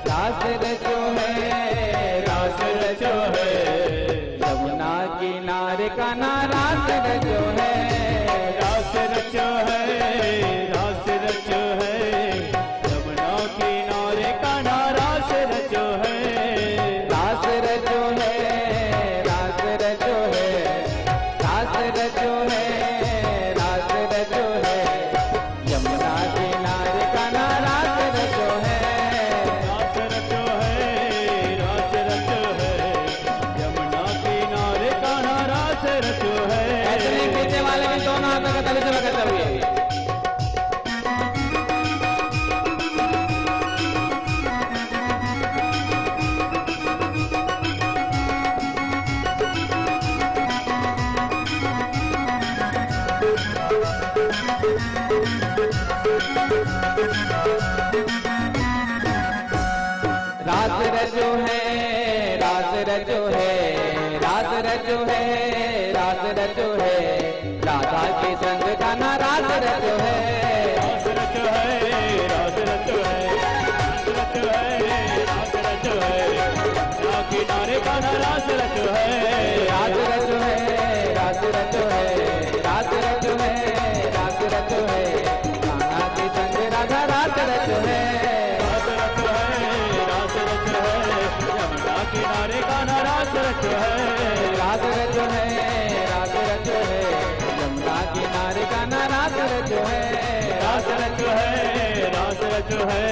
रास रचो है रास रचो है, यमुना किनारे का ना रास रचो है, रास रचो है रास रचो है, यमुना किनारे का ना रास रचो है, रास रचो है रास रचो है रास रचो है रास रचो है, यमुना किनारे का ना रास रचो है, रास रचो है यमुना किनारे का ना रास रचो है, ऐसे नहीं पीछे वाले भी दोनों हाथों का तले से पकड़ते हुए रास रचो है रास रचो है रास रचो है रास रचो है, राधा के संग का ना रास रचो है, रास रचो है रास रचो है रास रचो है रास गाना रास रचो है, रास रचो है, रास रचो है, रास रचो है, रास रचो है, कान्हा के संग राधा रास रचो है, रास रचो है, रास रचो है, यमुना किनारे गाना रास रचो है, रास रचो है, रास रचो है, यमुना किनारे गाना रास रचो है, रास रचो है, रास रचो है,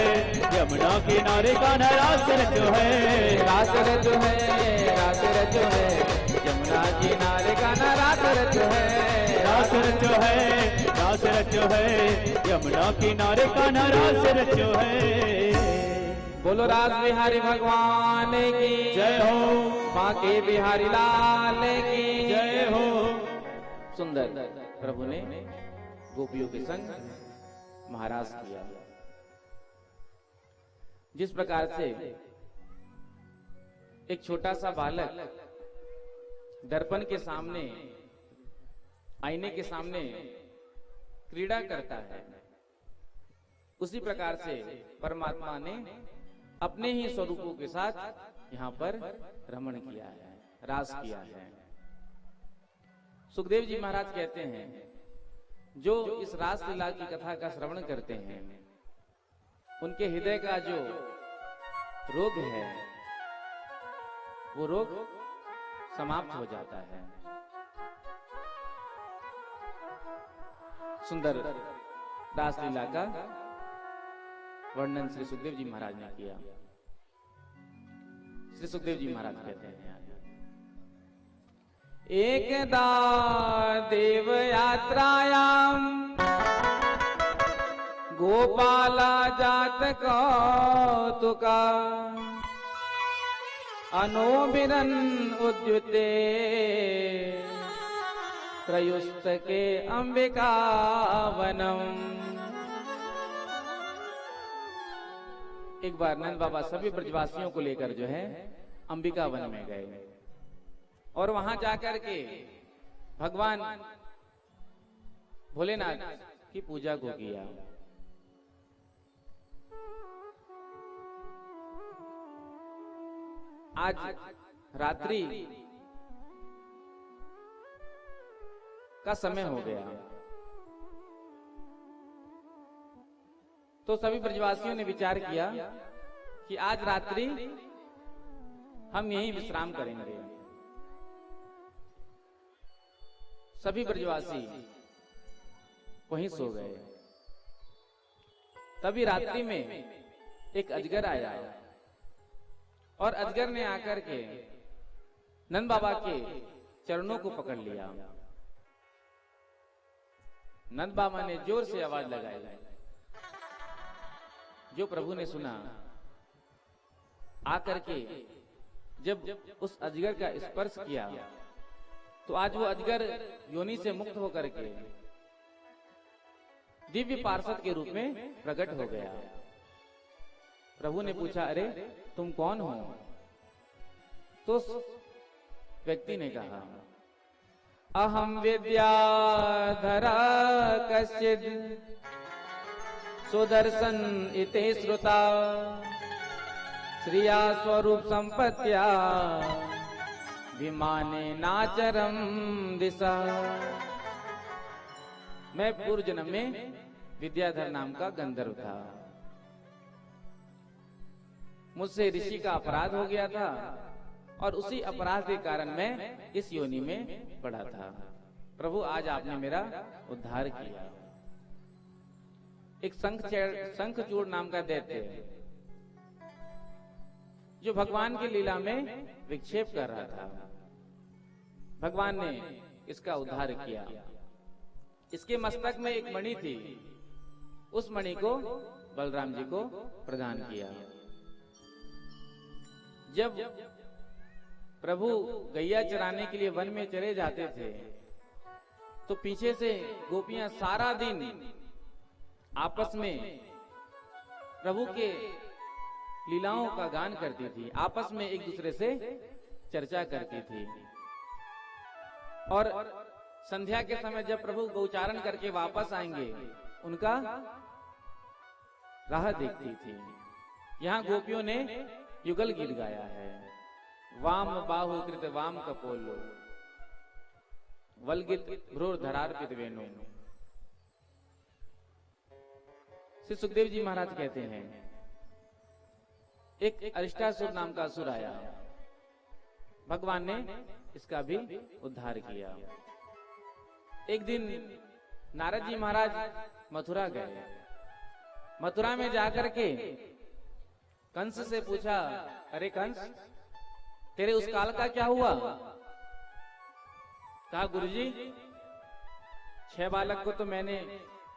यमुना किनारे गाना रास रचो है, रास रचो है, रास रचो है, यमुना किनारे गाना रास रचो है, रास रचो है, रास रचो है, यमुना किनारे गाना रास रचो है। बोलो रास बिहारी भगवान की जय हो, बांके बिहारी लाल की जय हो। सुंदर प्रभु ने गोपियों के संग महाराज किया। जिस प्रकार से एक छोटा सा बालक दर्पण के सामने, आईने के सामने क्रीड़ा करता है, उसी प्रकार से परमात्मा ने अपने ही स्वरूपों के साथ यहाँ पर रमण किया है, रास किया है। सुखदेव जी महाराज कहते हैं, जो इस रास लीला की कथा का श्रवण करते हैं, उनके हृदय का जो रोग है, वो रोग समाप्त हो जाता है। सुंदर रास लीला का वर्णन श्री सुखदेव जी महाराज ने किया। श्री सुखदेव जी महाराज कहते हैं, एकदा देव यात्रायाम गोपाला जात कौतुका अनोबिरन उद्युते त्रयुस्तके अंबिका वनम। एक बार नंद बाबा सभी ब्रजवासियों को लेकर जो है अंबिका वन में गए और वहां जाकर के भगवान भोलेनाथ की पूजा को किया। आज रात्रि का समय हो गया, तो सभी ब्रजवासियों ने विचार किया कि आज रात्रि हम यहीं विश्राम करेंगे। सभी ब्रजवासी वहीं सो गए। तभी रात्रि में एक अजगर आया और अजगर ने आकर के नंद बाबा के चरणों को पकड़ लिया। नंद बाबा ने जोर से आवाज लगाई। जो प्रभु ने सुना, आकर के जब उस अजगर का स्पर्श किया, तो आज वो अजगर योनि से मुक्त होकर के दिव्य पार्षद के रूप में प्रकट हो गया। प्रभु ने पूछा, अरे तुम कौन हो? तो उस व्यक्ति ने कहा, अहम विद्याधरा कश्चिद सुदर्शन इते श्रुता श्रिया स्वरूप संपत्त्या विमाने नाचरम दिशा। मैं पूर्व जन्म में विद्याधर नाम का गंधर्व था। मुझसे ऋषि का अपराध हो गया था और उसी अपराध के कारण मैं इस योनि में पड़ा था। प्रभु आज आपने मेरा उद्धार किया। एक शंखचूड़ नाम का दैत्य जो भगवान की लीला में विक्षेप कर रहा था, भगवान ने इसका उद्धार किया। इसके मस्तक में एक मणि थी, उस मणि को बलराम जी को प्रदान किया। जब प्रभु गैया चराने के लिए वन में चले जाते थे, तो पीछे से गोपियां सारा दिन आपस में प्रभु के लीलाओं का गान करती थी, आपस में एक दूसरे से चर्चा करती थी। और संध्या के समय जब प्रभु गौचारण करके वापस आएंगे, उनका राह देखती थी। यहाँ गोपियों ने युगल गीत गाया है, वाम बाहु कृत वाम कपोलो वल्गित भ्रूर्धरार्पित वेणु। श्री सुखदेव जी महाराज कहते हैं, एक अरिष्टासुर नाम का असुर आया, भगवान ने इसका भी उद्धार किया। एक दिन नारद जी महाराज मथुरा गए। मथुरा में जाकर के कंस से पूछा, अरे कंस, तेरे उस काल का क्या हुआ? कहा, गुरुजी, 6 बालक को तो मैंने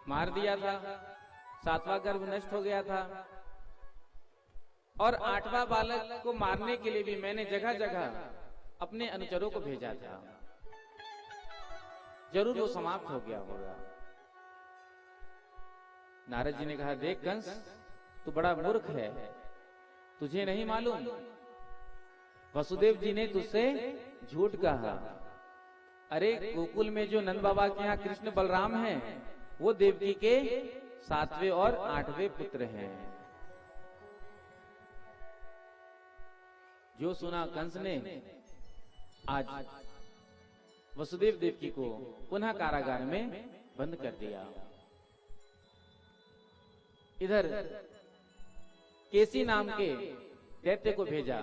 मार दिया था, 7वां गर्भ नष्ट हो गया था, और 8वां बालक को मारने के लिए भी मैंने जगह जगह अपने अनुचरों को भेजा था, जरूर वो समाप्त हो गया होगा। नारद जी ने कहा, देख कंस, तू बड़ा मूर्ख है, तुझे नहीं मालूम वसुदेव जी ने तुझसे झूठ कहा। अरे गोकुल में जो नंद बाबा के यहाँ कृष्ण बलराम हैं, वो देवकी के 7वें और 8वें पुत्र हैं। जो सुना कंस ने आज वसुदेव देवकी को पुनः कारागार में बंद कर दिया। इधर केसी नाम के दैत्य को भेजा,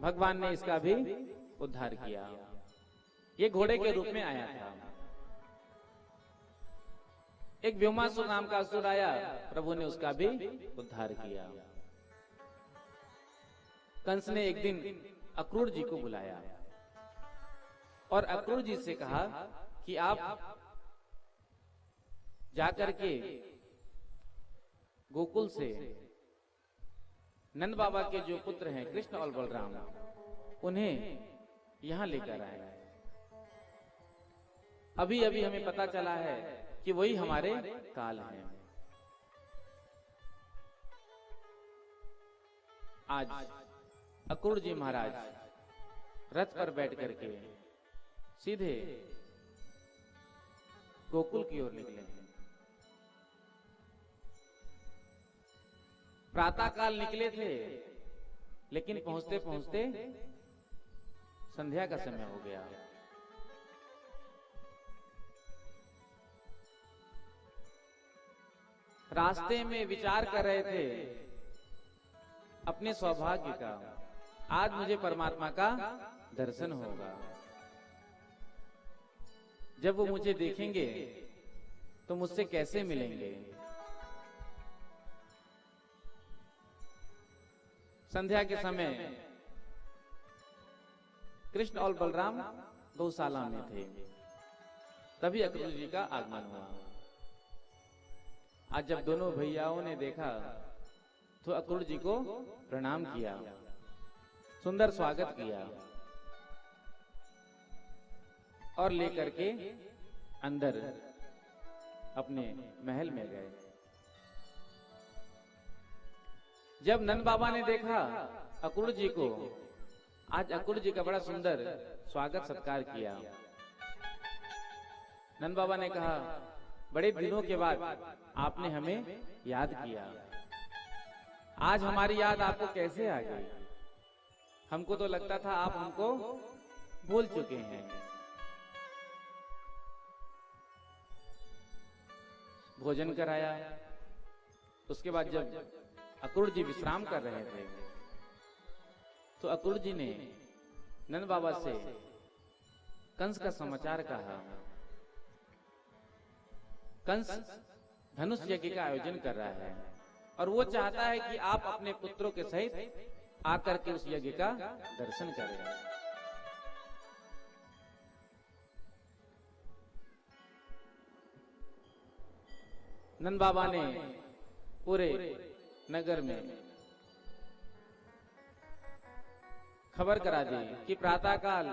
भगवान ने इसका भी उद्धार किया। ये घोड़े के रूप में आया था। एक व्योमासुर नाम का असुर आया, प्रभु ने उसका भी उद्धार किया। कंस ने एक दिन अक्रूर जी को बुलाया और अक्रूर जी से कहा कि आप जाकर के गोकुल से नंद बाबा के जो पुत्र हैं कृष्ण और बलराम, उन्हें यहां लेकर आए। अभी अभी हमें पता चला है कि वही हमारे काल हैं। आज अक्रूर जी महाराज रथ पर बैठ करके सीधे गोकुल की ओर निकले। प्रातः काल निकले थे, लेकिन पहुंचते पहुंचते संध्या का समय हो गया। रास्ते में विचार कर रहे थे अपने सौभाग्य का, आज मुझे परमात्मा का दर्शन होगा। जब वो मुझे देखेंगे तो मुझसे कैसे मिलेंगे। संध्या के समय कृष्ण और बलराम गौशाला में थे, तभी अक्रूर जी का आगमन हुआ। आज जब दोनों भैयाओं ने देखा तो अक्रूर जी को प्रणाम किया, सुंदर स्वागत किया और लेकर के अंदर अपने महल में गए। जब नंद बाबा ने देखा अक्रूर जी को, आज अक्रूर जी का बड़ा सुंदर स्वागत सत्कार किया। नंद बाबा ने कहा, बड़े दिनों के बाद आपने हमें याद किया। आज हमारी याद आपको कैसे आ गई? हमको तो लगता था आप हमको भूल चुके हैं। भोजन कराया। उसके बाद जब अक्रूर जी विश्राम कर रहे थे तो अक्रूर जी ने नंद बाबा से कंस का समाचार कहा। कंस धनुष यज्ञ का आयोजन कर रहा है और वो चाहता है कि आप अपने पुत्रों के सहित आकर के उस यज्ञ का दर्शन करें। नंद बाबा ने पूरे नगर में खबर करा दी कि प्रातःकाल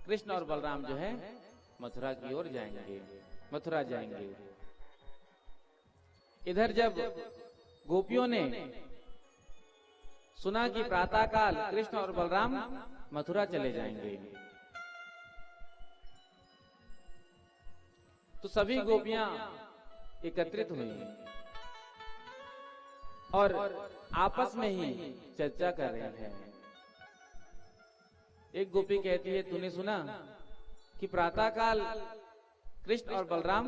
कृष्ण और बलराम जो है मथुरा की ओर जाएंगे, मथुरा जाएंगे। इधर जब गोपियों ने सुना कि प्रातःकाल कृष्ण और बलराम मथुरा चले जाएंगे, तो सभी गोपियां एकत्रित हुई और आपस में ही चर्चा कर रहे हैं एक गोपी कहती है, तूने सुना कि प्रातःकाल कृष्ण और बलराम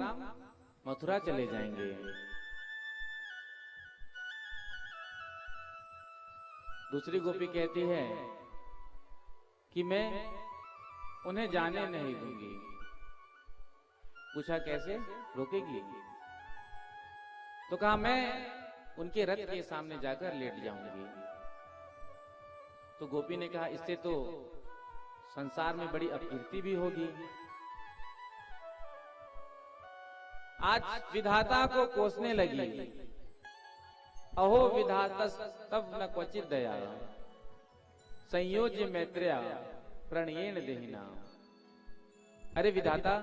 मथुरा चले जाएंगे। दूसरी गोपी कहती है कि मैं उन्हें जाने नहीं दूंगी। पूछा कैसे रोकेगी? तो कहा मैं उनके रथ के सामने जाकर लेट जाऊंगी। तो गोपी ने कहा इससे तो संसार में बड़ी अपकीर्ति भी होगी। आज विधाता को कोसने लगी। अहो विधातस तब न क्वचित दया, संयोज्य मैत्र्या प्रणयेन देहिना। अरे विधाता,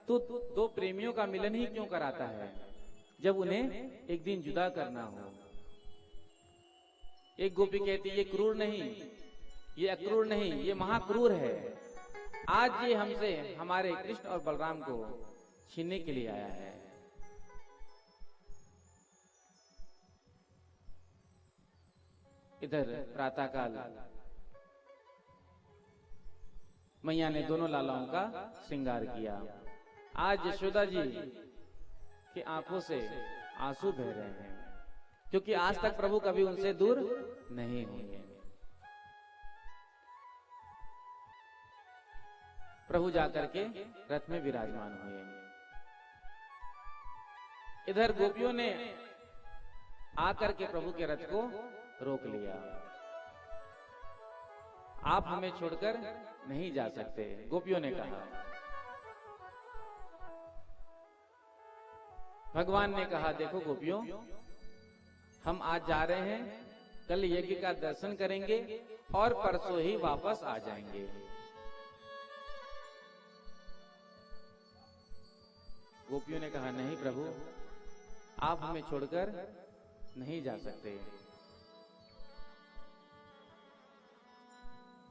तू दो प्रेमियों का मिलन ही क्यों कराता है जब उन्हें एक दिन जुदा करना हो? एक गोपी कहती ये क्रूर नहीं, ये अक्रूर नहीं, ये महाक्रूर है। आज ये हमसे हमारे कृष्ण और बलराम को छीनने के लिए आया है। इधर प्रातःकाल मैया ने दोनों लालाओं का श्रृंगार किया। आज यशोदा जी की आंखों से आंसू बह रहे हैं, क्योंकि आज तक प्रभु कभी उनसे दूर नहीं हुए। प्रभु जाकर के रथ में विराजमान हुए। इधर गोपियों ने आकर के प्रभु के रथ को रोक लिया। आप हमें छोड़कर नहीं जा सकते, गोपियों ने कहा। भगवान ने कहा देखो गोपियों, हम आज जा रहे हैं, कल यज्ञ का दर्शन करेंगे और परसों ही वापस आ जाएंगे। गोपियों ने कहा नहीं प्रभु, आप हमें छोड़कर नहीं जा सकते।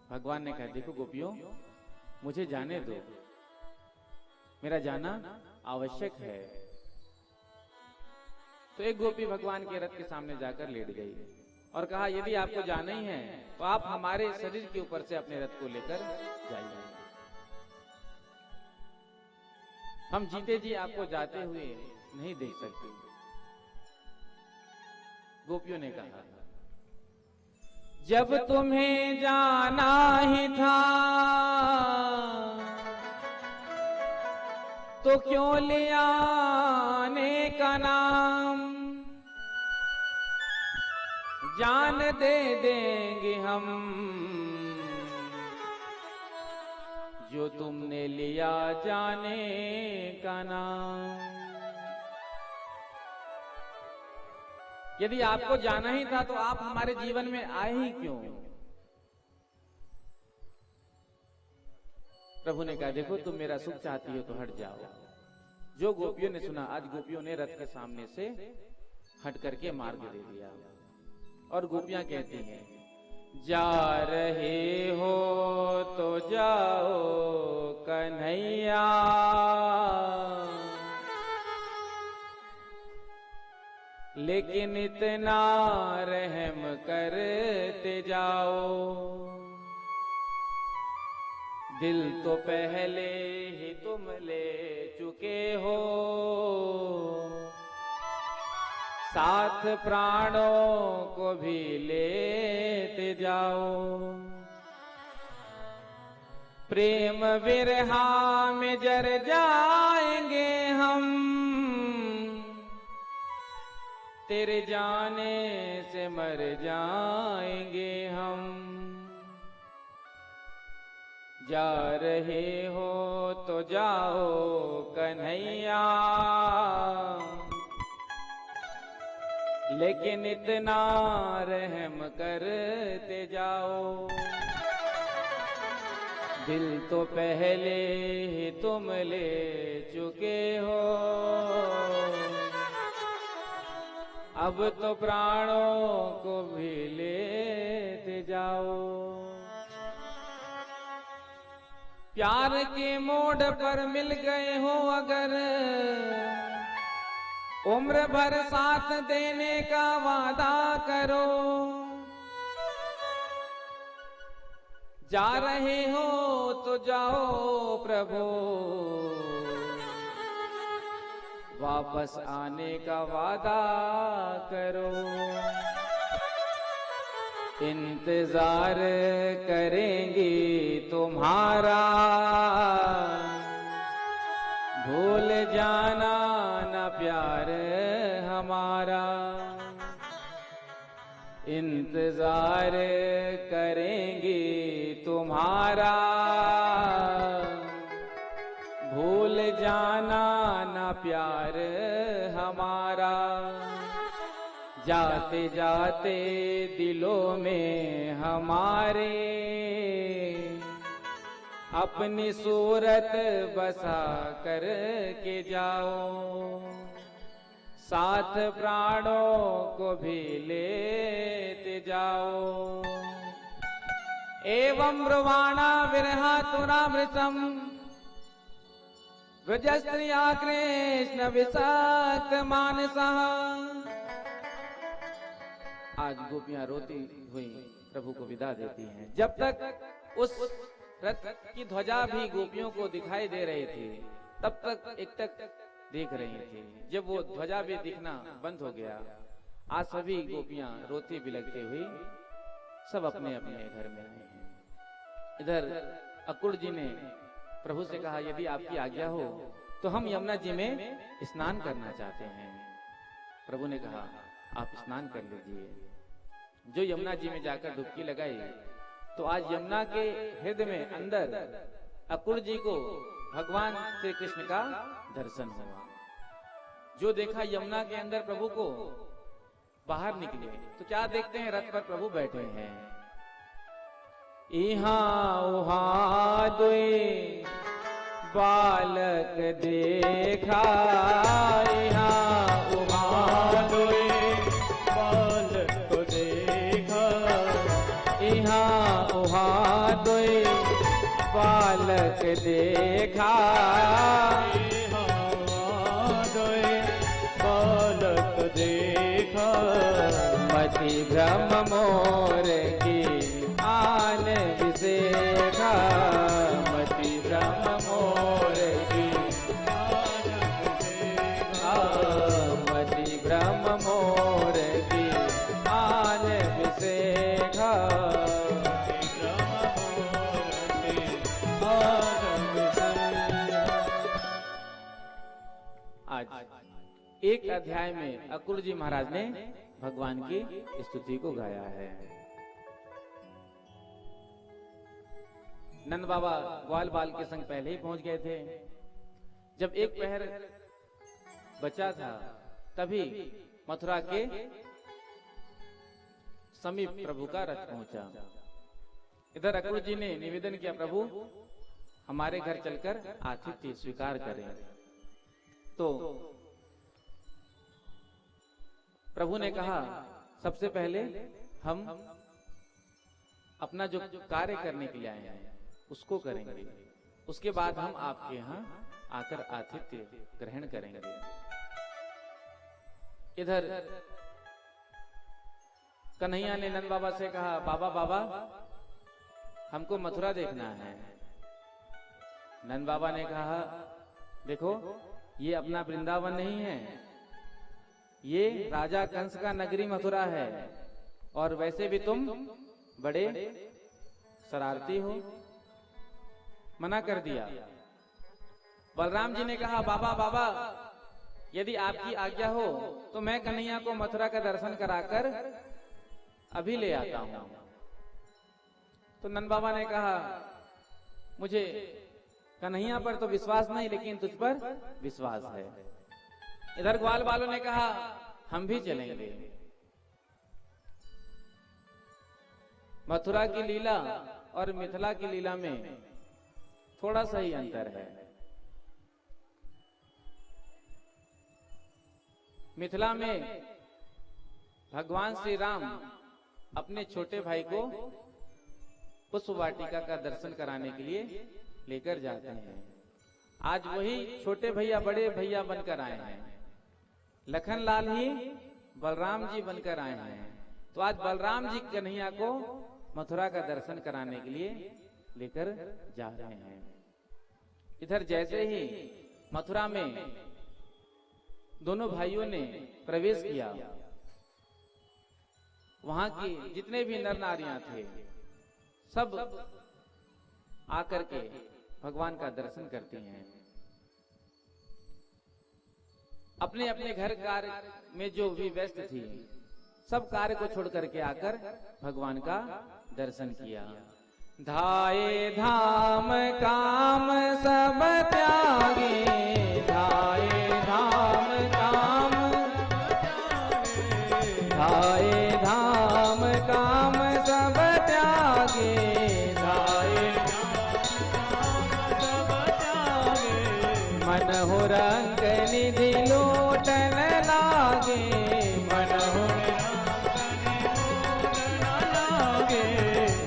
भगवान ने कहा देखो गोपियों, मुझे जाने दो, मेरा जाना आवश्यक है। तो एक गोपी भगवान के रथ के सामने जाकर लेट गई और कहा यदि आपको जाना ही है तो आप हमारे शरीर के ऊपर से अपने रथ को लेकर जाइए। हम जीते जी आपको जाते हुए नहीं देख सकते। गोपियों ने कहा जब तुम्हें जाना ही था तो क्यों ले आने का नाम, जान दे देंगे हम जो तुमने लिया जाने का नाम। यदि आपको जाना ही था तो आप हमारे जीवन में आए ही क्यों? प्रभु ने कहा देखो तुम मेरा सुख चाहती हो तो हट जाओ। जो गोपियों ने सुना, आज गोपियों ने रथ के सामने से हट करके मार्ग दे दिया। और गोपियां कहती हैं जा रहे हो तो जाओ कन्हैया, लेकिन इतना रहम करते जाओ, दिल तो पहले ही तुम ले चुके हो, साथ प्राणों को भी लेते जाओ। प्रेम विरहा में जर जाएंगे हम, तेरे जाने से मर जाएंगे हम। जा रहे हो तो जाओ कन्हैया, लेकिन इतना रहम करते जाओ, दिल तो पहले ही तुम ले चुके हो, अब तो प्राणों को भी लेते जाओ। प्यार के मोड़ पर मिल गए हो अगर, उम्र भर साथ देने का वादा करो, जा रहे हो तो जाओ प्रभु, वापस आने का वादा करो। इंतजार करेंगे तुम्हारा, भूल जाना न प्यार हमारा। इंतजार करेंगे तुम्हारा, भूल जाना न प्यार हमारा। जाते जाते दिलों में हमारे अपनी सूरत बसा कर के जाओ, साथ प्राणों को भी लेते जाओ। एवं ब्रुवाणा विरहातुरामृतम व्रजस्त्रिया कृष्ण विषाक्त मानसः। आज गोपियां रोती हुई प्रभु को विदा देती हैं। जब तक उस रथ की ध्वजा भी गोपियों को दिखाई दे रही थी, तब तक एकटक देख रही थी। जब वो ध्वजा भी दिखना बंद हो गया, आज सभी गोपियां रोती बिलखती हुई सब अपने अपने घर में आई हैं। इधर अक्रूर जी ने प्रभु से कहा, यदि आपकी आज्ञा हो तो हम यमुना जी में स्नान करना चाहते हैं। प्रभु ने कहा, आप स्नान कर लीजिए। जो यमुना जी में जाकर डुबकी लगाई, तो आज यमुना के हृदय में अंदर अक्रूर जी को भगवान श्री कृष्ण का दर्शन हुआ। जो देखा यमुना के अंदर प्रभु को, बाहर निकले तो क्या देखते हैं, रथ पर प्रभु बैठे हैं। इहाँ उहाँ दुई बालक देखा, इहाँ उहाँ दुई बालक को देखा। इहाँ उहाँ दुई बालक देखा, इहाँ उहाँ दुई बालक देखा। मति भ्रम मोर की आन विसेखा, मति भ्रम मोर की आन विसेखा। मति भ्रम मोर की आन विसेखा। आज एक अध्याय में अक्रूर जी महाराज ने भगवान की स्तुति को गाया है। नंद बाबा ग्वाल बाल के संग पहले ही पहुंच गए थे। जब एक पहर बचा था, तभी मथुरा के समीप प्रभु का रथ पहुंचा। इधर अक्रूर जी ने निवेदन किया, प्रभु हमारे घर चलकर आतिथ्य स्वीकार करें। तो प्रभु ने कहा, सबसे पहले हम अपना जो कार्य करने के लिए आए हैं उसको करेंगे, उसके बाद हम आपके यहाँ आकर आतिथ्य ग्रहण करेंगे। इधर कन्हैया ने नंद बाबा से कहा, बाबा बाबा हमको मथुरा देखना है। नंद बाबा ने कहा, देखो ये अपना वृंदावन नहीं है, ये राजा कंस का नगरी मथुरा है, और वैसे भी तुम बड़े शरारती हो। मना कर दिया। बलराम जी ने कहा, बाबा बाबा यदि आपकी आज्ञा हो तो मैं कन्हैया को मथुरा का दर्शन कराकर अभी ले आता हूं। तो नंद बाबा ने कहा, मुझे कन्हैया पर तो विश्वास नहीं, लेकिन तुझ पर विश्वास है। इधर ग्वाल बालों ने कहा, हम भी चलेंगे। मथुरा की लीला और मिथिला की लीला में थोड़ा सा ही अंतर है। मिथिला में भगवान श्री राम अपने छोटे भाई को पुष्प वाटिका का दर्शन कराने के लिए लेकर जाते हैं। आज वही छोटे भैया बड़े भैया बनकर आए हैं। लखनलाल ही बलराम जी बनकर आए हैं। तो आज बलराम जी कन्हैया को मथुरा का दर्शन कराने के लिए लेकर जा रहे हैं। इधर जैसे ही मथुरा में दोनों भाइयों ने प्रवेश किया, वहां की जितने भी नर नारियां थे सब आकर के भगवान का दर्शन करती हैं। अपने अपने घर कार्य में जो भी व्यस्त थी, सब कार्य को छोड़ करके आकर भगवान का दर्शन किया। धाये धाम काम सब त्यागे, धाये धाम काम, धाये धाम काम सब त्यागे, धाये मन हो रंग निधि लोटन लागे, मन हो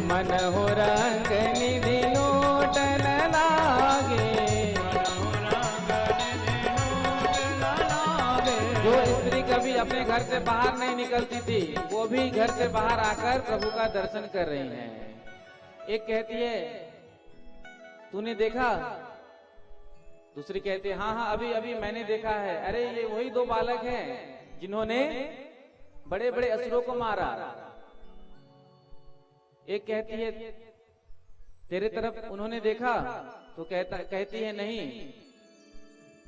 मन हो रंग निधि लोटन लागे। जो स्त्री कभी अपने घर से बाहर नहीं निकलती थी, वो भी घर से बाहर आकर प्रभु का दर्शन कर रही हैं। एक कहती है तूने देखा, दूसरी कहती है हाँ हाँ अभी अभी मैंने देखा है। अरे ये वही दो बालक हैं जिन्होंने बड़े बड़े असुरों को मारा। एक कहती है तेरे तरफ उन्होंने देखा, तो कहती है नहीं।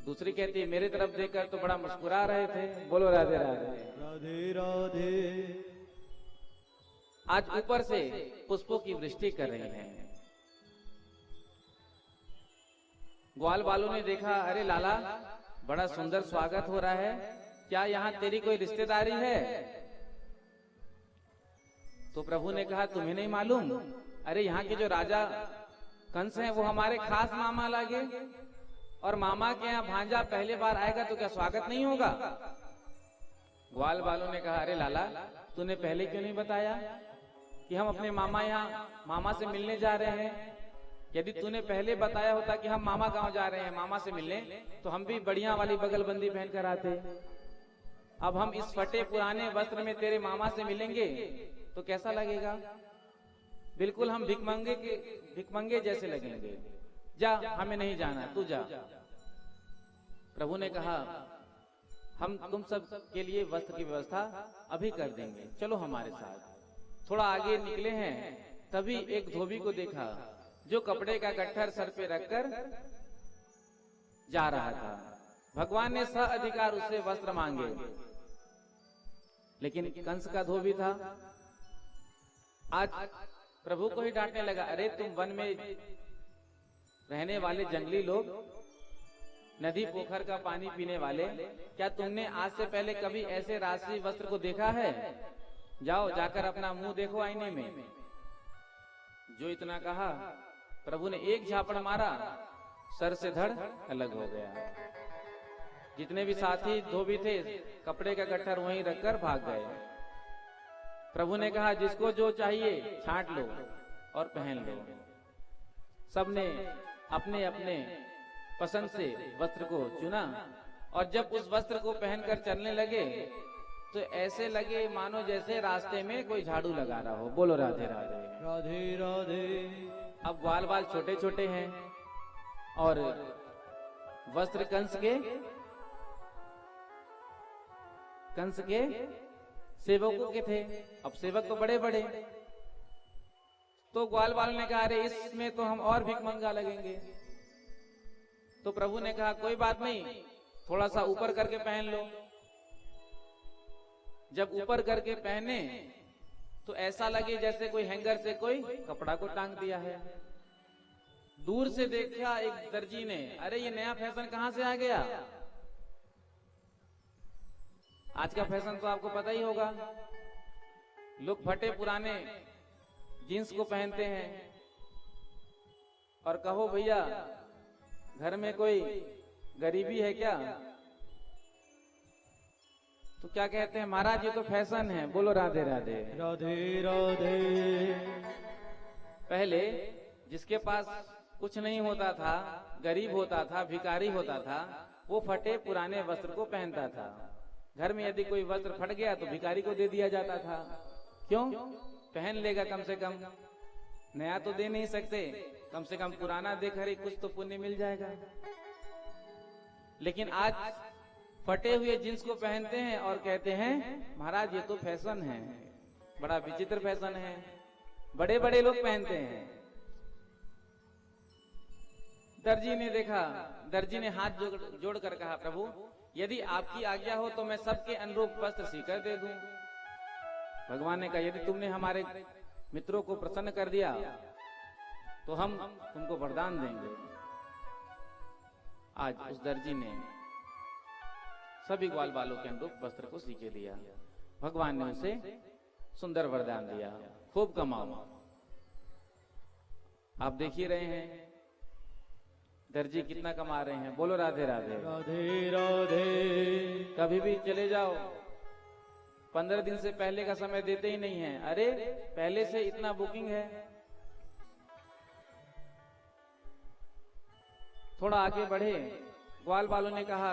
दूसरी कहती है मेरे तरफ देखकर तो बड़ा मुस्कुरा रहे थे। बोलो राधे राधे। राधे राधे। आज ऊपर से पुष्पों की वृष्टि कर रही हैं। ग्वाल वालों ने देखा, अरे लाला बड़ा सुंदर स्वागत हो रहा है, क्या यहाँ तेरी कोई रिश्तेदारी है? तो प्रभु ने कहा तुम्हें नहीं मालूम? अरे यहाँ के जो राजा कंस हैं वो हमारे खास मामा लगे, और मामा के यहाँ भांजा पहले बार आएगा तो क्या स्वागत नहीं होगा? ग्वाल वालों ने कहा अरे लाला तूने पहले क्यों नहीं बताया कि हम अपने मामा यहाँ मामा से मिलने जा रहे हैं? यदि तूने पहले बताया होता कि हम मामा गांव जा रहे हैं मामा से मिलने, तो हम भी बढ़िया वाली बगलबंदी पहन कर आते। अब हम इस फटे पुराने वस्त्र में तेरे मामा से मिलेंगे तो कैसा लगेगा? बिल्कुल हम भिकमंगे जैसे लगेंगे। जा, हमें नहीं जाना, तू जा। प्रभु ने कहा हम तुम सब के लिए वस्त्र की व्यवस्था अभी कर देंगे, चलो हमारे साथ। थोड़ा आगे निकले हैं, तभी एक धोबी को देखा जो कपड़े का गट्ठर सर पे रखकर जा रहा था। भगवान ने अधिकार उससे वस्त्र मांगे, लेकिन कंस का धोबी था। आज प्रभु को ही डांटने लगा, अरे तुम वन में रहने वाले जंगली लोग, नदी पोखर का पानी पीने वाले, क्या तुमने आज से पहले कभी ऐसे राशि वस्त्र को देखा है? जाओ जाकर अपना मुंह देखो आईने में। जो इतना कहा, प्रभु ने एक झापड़ मारा, सर से धड़ अलग हो गया। जितने भी साथी धोबी थे कपड़े का गट्ठर वहीं रखकर भाग गए। प्रभु ने कहा जिसको जो चाहिए छांट लो और पहन लो। सबने अपने अपने पसंद से वस्त्र को चुना, और जब उस वस्त्र को पहनकर चलने लगे तो ऐसे लगे मानो जैसे रास्ते में कोई झाड़ू लगा रहा हो। बोलो राधे राधे। राधे राधे। अब ग्वाल बाल छोटे छोटे हैं और वस्त्र कंस के सेवकों के थे। अब सेवक तो बड़े बड़े, तो ग्वाल बाल ने कहा अरे इसमें तो हम और भिखमंगा लगेंगे। तो प्रभु ने कहा कोई बात नहीं, थोड़ा सा ऊपर करके पहन लो। जब ऊपर करके पहने तो ऐसा लगे जैसे कोई हैंगर से कोई कपड़ा को टांग दिया है। दूर से देखा एक दर्जी ने, अरे ये नया फैशन कहां से आ गया? आज का फैशन तो आपको पता ही होगा, लोग फटे पुराने जींस को पहनते हैं, और कहो भैया घर में कोई गरीबी है क्या, तो क्या कहते हैं महाराज ये तो फैशन है। बोलो राधे राधे। राधे राधे। पहले जिसके पास कुछ नहीं होता था, गरीब होता था, भिखारी होता था, वो फटे पुराने वस्त्र को पहनता था। घर में यदि कोई वस्त्र फट गया तो भिखारी को दे दिया जाता था। क्यों? पहन लेगा, कम से कम नया तो दे नहीं सकते, कम से कम पुराना दे खरी कुछ तो पुण्य मिल जाएगा। लेकिन आज फटे हुए जींस को पहनते हैं और कहते हैं महाराज ये तो फैशन है, बड़ा विचित्र फैशन है, बड़े बड़े लोग पहनते हैं। दर्जी ने देखा, दर्जी ने हाथ जोड़कर कहा प्रभु यदि आपकी आज्ञा हो तो मैं सबके अनुरूप वस्त्र सीकर दे दूं। भगवान ने कहा यदि तुमने हमारे मित्रों को प्रसन्न कर दिया तो हम तुमको वरदान देंगे। आज उस दर्जी ने सभी ग्वाल बालों के अनुरूप वस्त्र को सी के दिया। भगवान ने उसे सुंदर वरदान दिया, खूब कमाओ। आप देख ही रहे हैं दर्जी कितना कमा रहे हैं। बोलो राधे राधे। राधे राधे। कभी भी चले जाओ, 15 दिन से पहले का समय देते ही नहीं है। अरे पहले से इतना बुकिंग है। थोड़ा आगे बढ़े, ग्वाल बालों ने कहा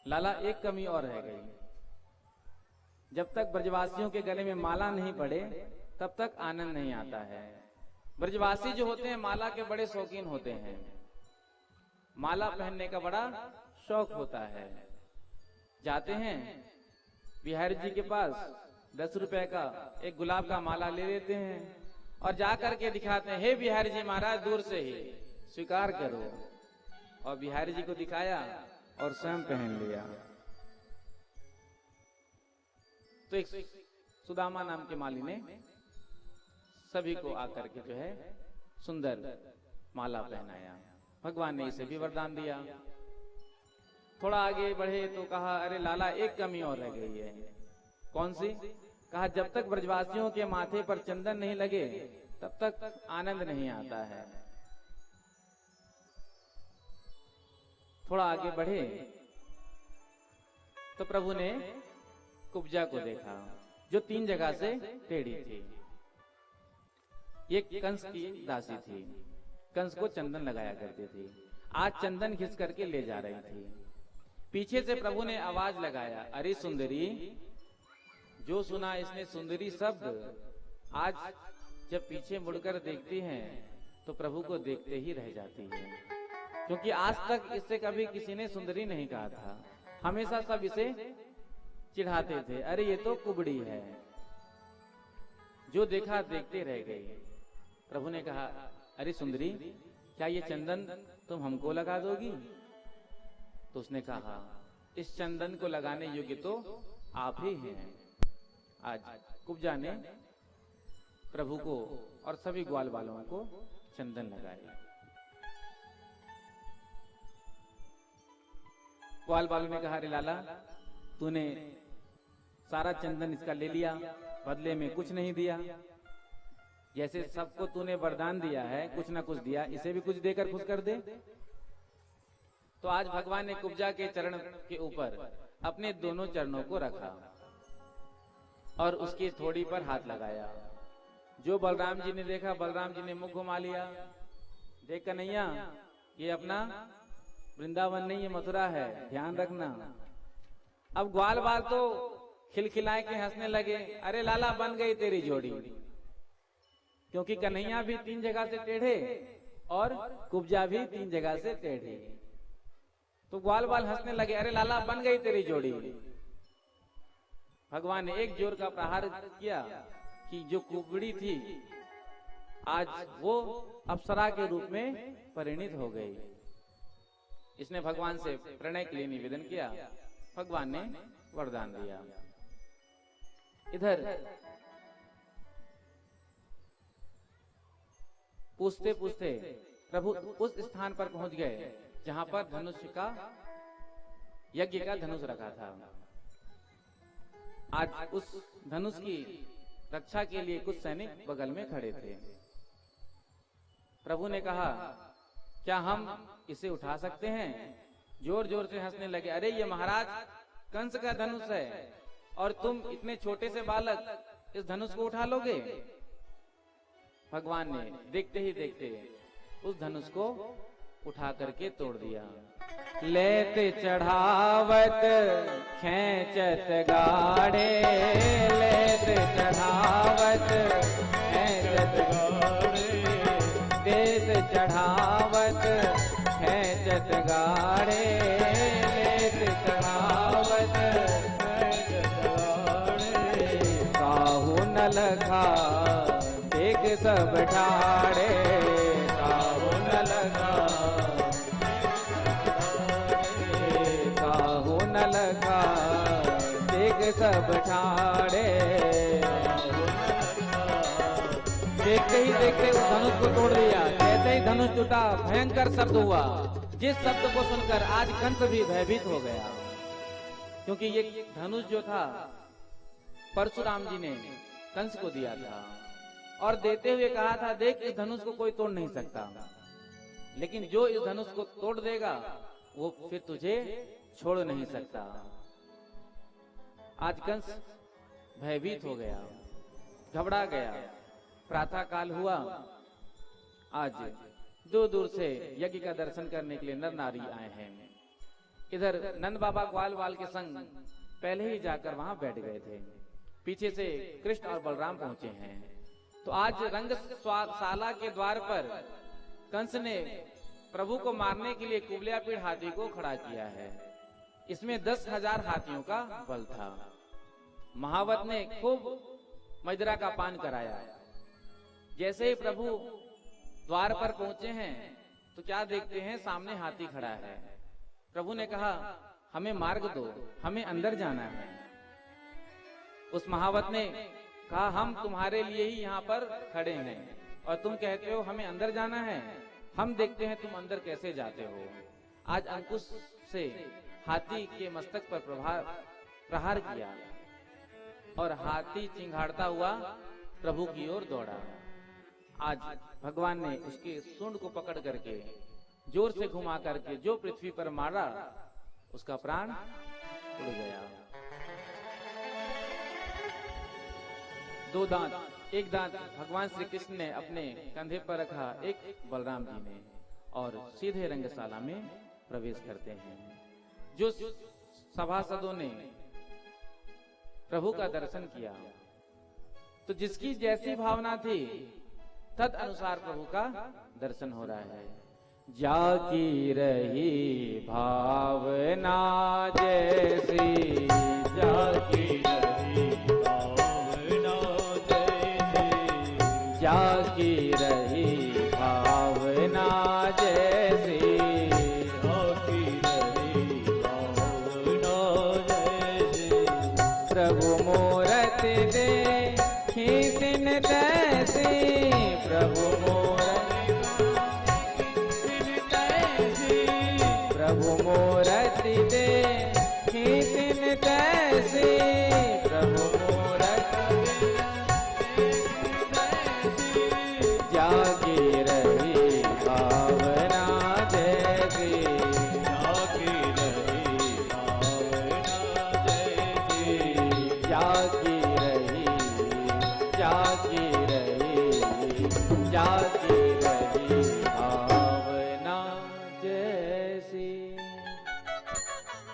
लाला एक कमी और रह गई, जब तक ब्रजवासियों के गले में माला नहीं पड़े तब तक आनंद नहीं आता है। ब्रजवासी जो होते हैं माला के बड़े शौकीन होते हैं, माला पहनने का बड़ा शौक होता है। जाते हैं बिहारी जी के पास, 10 रुपए का एक गुलाब का माला ले लेते हैं और जा करके दिखाते हैं, हे बिहारी जी महाराज दूर से ही स्वीकार करो। और बिहारी जी को दिखाया और स्वयं पहन लिया। तो एक सुदामा नाम के माली ने सभी को आकर के जो है सुंदर माला पहनाया। भगवान ने इसे भी वरदान दिया। थोड़ा आगे बढ़े तो कहा अरे लाला एक कमी और रह गई है। कौन सी? कहा जब तक ब्रजवासियों के माथे पर चंदन नहीं लगे तब तक आनंद नहीं आता है। थोड़ा आगे बढ़े तो प्रभु ने कुब्जा को देखा जो 3 जगह से टेढ़ी थी। ये कंस की दासी थी, कंस को चंदन लगाया करती थी। आज चंदन खिंच करके ले जा रही थी। पीछे से प्रभु ने आवाज लगाया, अरे सुंदरी। जो सुना इसने सुंदरी शब्द, आज जब पीछे मुड़कर देखती हैं तो प्रभु को देखते ही रह जाती है, क्योंकि आज तक इससे कभी किसी ने सुंदरी नहीं कहा था। हमेशा सब इसे चिढ़ाते थे, अरे ये तो कुबड़ी है। जो देखा देखते रह गई। प्रभु ने कहा, अरे सुंदरी, क्या ये चंदन तुम हमको लगा दोगी? तो उसने कहा, इस चंदन को लगाने योग्य तो आप ही हैं। आज कुब्जा ने प्रभु को और सभी ग्वाल वालों को चंदन लगाया। ग्वाल वालों ने कहा, अरे लाला, तूने सारा चंदन इसका ले लिया, बदले में कुछ नहीं दिया। जैसे सबको तूने वरदान दिया है, कुछ ना कुछ दिया, इसे भी कुछ देकर खुश कर दे। तो आज भगवान ने कुब्जा के चरण के ऊपर अपने दोनों चरणों को रखा और उसकी थोड़ी पर हाथ लगाया। जो बलराम जी ने देखा, बलराम जी ने मुख घुमा लिया। देख कन्हैया, ये अपना वृंदावन नहीं, ये मथुरा है, ध्यान रखना। अब ग्वाल बाल तो खिलखिलाए के हंसने लगे, अरे लाला बन गई तेरी जोड़ी, क्योंकि कन्हैया भी 3 जगह से टेढ़े और कुब्जा भी 3 जगह से टेढ़े। तो ग्वाल बाल हंसने लगे, अरे लाला बन गई तेरी जोड़ी। भगवान ने एक जोर का प्रहार किया कि जो कुबड़ी थी आज वो अप्सरा के रूप में परिणित हो गई। इसने भगवान से प्रणय के लिए निवेदन किया, भगवान ने वरदान दिया। इधर पूछते पूछते प्रभु उस स्थान पर पहुंच गए जहां पर धनुष का यज्ञ का धनुष रखा था। आज उस धनुष की रक्षा के लिए कुछ सैनिक बगल में खड़े थे। प्रभु ने कहा, क्या हम इसे उठा सकते हैं? जोर जोर से हंसने लगे, अरे ये महाराज कंस का धनुष है और तुम इतने छोटे से बालक इस धनुष को उठा लोगे? भगवान ने देखते ही देखते उस धनुष को उठा करके तोड़ दिया। लेत चढ़ावत खेचत गाड़े, लेत चढ़ावत खेचत गाड़े, देत चढ़ावत खेचत गाड़े, लेत चढ़ावत खेचत गाड़े, काहू न लखा देख सब ठाड़े, काहू न लखा काहू न लखा देख सब ठाड़े। देखते ही देखते उस धनुष को तोड़ दिया। जैसे ही धनुष टूटा भयंकर शब्द हुआ, जिस शब्द को सुनकर आज कंस भी भयभीत हो गया, क्योंकि ये धनुष जो था परशुराम जी ने कंस को दिया था और देते हुए कहा था, देख इस धनुष को कोई तोड़ नहीं सकता, लेकिन जो इस धनुष को तोड़ देगा वो फिर तुझे छोड़ नहीं सकता। आज कंस भयभीत हो गया, घबरा गया। प्रातः काल हुआ। आज दूर दूर से यज्ञ का दर्शन करने के लिए नर नारी आए हैं। इधर नंद बाबा ग्वाल वाल के संग पहले ही जाकर वहां बैठ गए थे। पीछे से कृष्ण और बलराम पहुंचे हैं। तो आज रंगशाला के द्वार पर कंस ने प्रभु को मारने के लिए कुबलियापीड़ हाथी को खड़ा किया है। इसमें 10,000 हाथियों का बल था। महावत ने खूब मदिरा का पान कराया। जैसे ही प्रभु द्वार पर पहुंचे हैं तो क्या देखते हैं, सामने हाथी खड़ा है। प्रभु ने कहा, हमें मार्ग दो, हमें अंदर जाना है। उस महावत ने कहा, हम तुम्हारे लिए ही यहाँ पर खड़े हैं और तुम कहते हो हमें अंदर जाना है। हम देखते हैं तुम अंदर कैसे जाते हो। आज अंकुश से हाथी के मस्तक पर प्रहार किया और हाथी चिंघाड़ता हुआ प्रभु की ओर दौड़ा। आज भगवान ने उसके सूंड को पकड़ करके जोर से घुमा करके जो पृथ्वी पर मारा, उसका प्राण उड़ गया। 2 दांत, एक दांत भगवान श्री कृष्ण ने अपने कंधे पर रखा, एक बलराम जी ने, और सीधे रंगशाला में प्रवेश करते हैं। जो सभासदों ने प्रभु का दर्शन किया, तो जिसकी जैसी भावना थी तद अनुसार प्रभु का दर्शन हो रहा है। जाकी रही भावना जैसी, जाकी रही भावना जैसी, जाकी रही भावना जैसी, जाकी रही भावना जैसी, प्रभु मूरत दे खींचन तैसी, प्रभु मूरत तैसी, प्रभु मूरत दे खींचन तैसी, प्रभु मूरत तैसी, जागी रही भावना जैसी, जागी रही भावना जैसी, जागी रही, जागी रही, जागी रही भावना जैसी।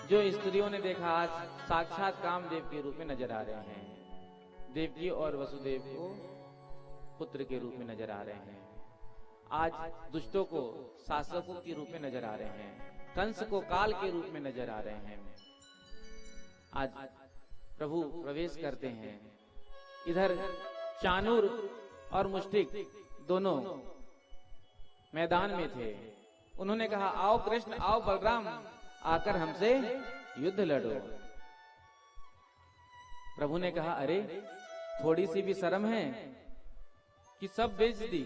जो स्त्रियों ने देखा आज साक्षात कामदेव के रूप में नजर आ रहे हैं। देवकी और वसुदेव को पुत्र के रूप में नजर आ रहे हैं। आज दुष्टों को शासकों के रूप में नजर आ रहे हैं। कंस को काल के रूप में नजर आ रहे हैं। आज प्रभु प्रवेश करते हैं। इधर चाणूर और मुष्टिक दोनों मैदान में थे। उन्होंने कहा, आओ कृष्ण, आओ बलराम, आकर हमसे युद्ध लड़ो। प्रभु ने कहा, अरे थोड़ी सी भी शर्म है कि सब बेच दी?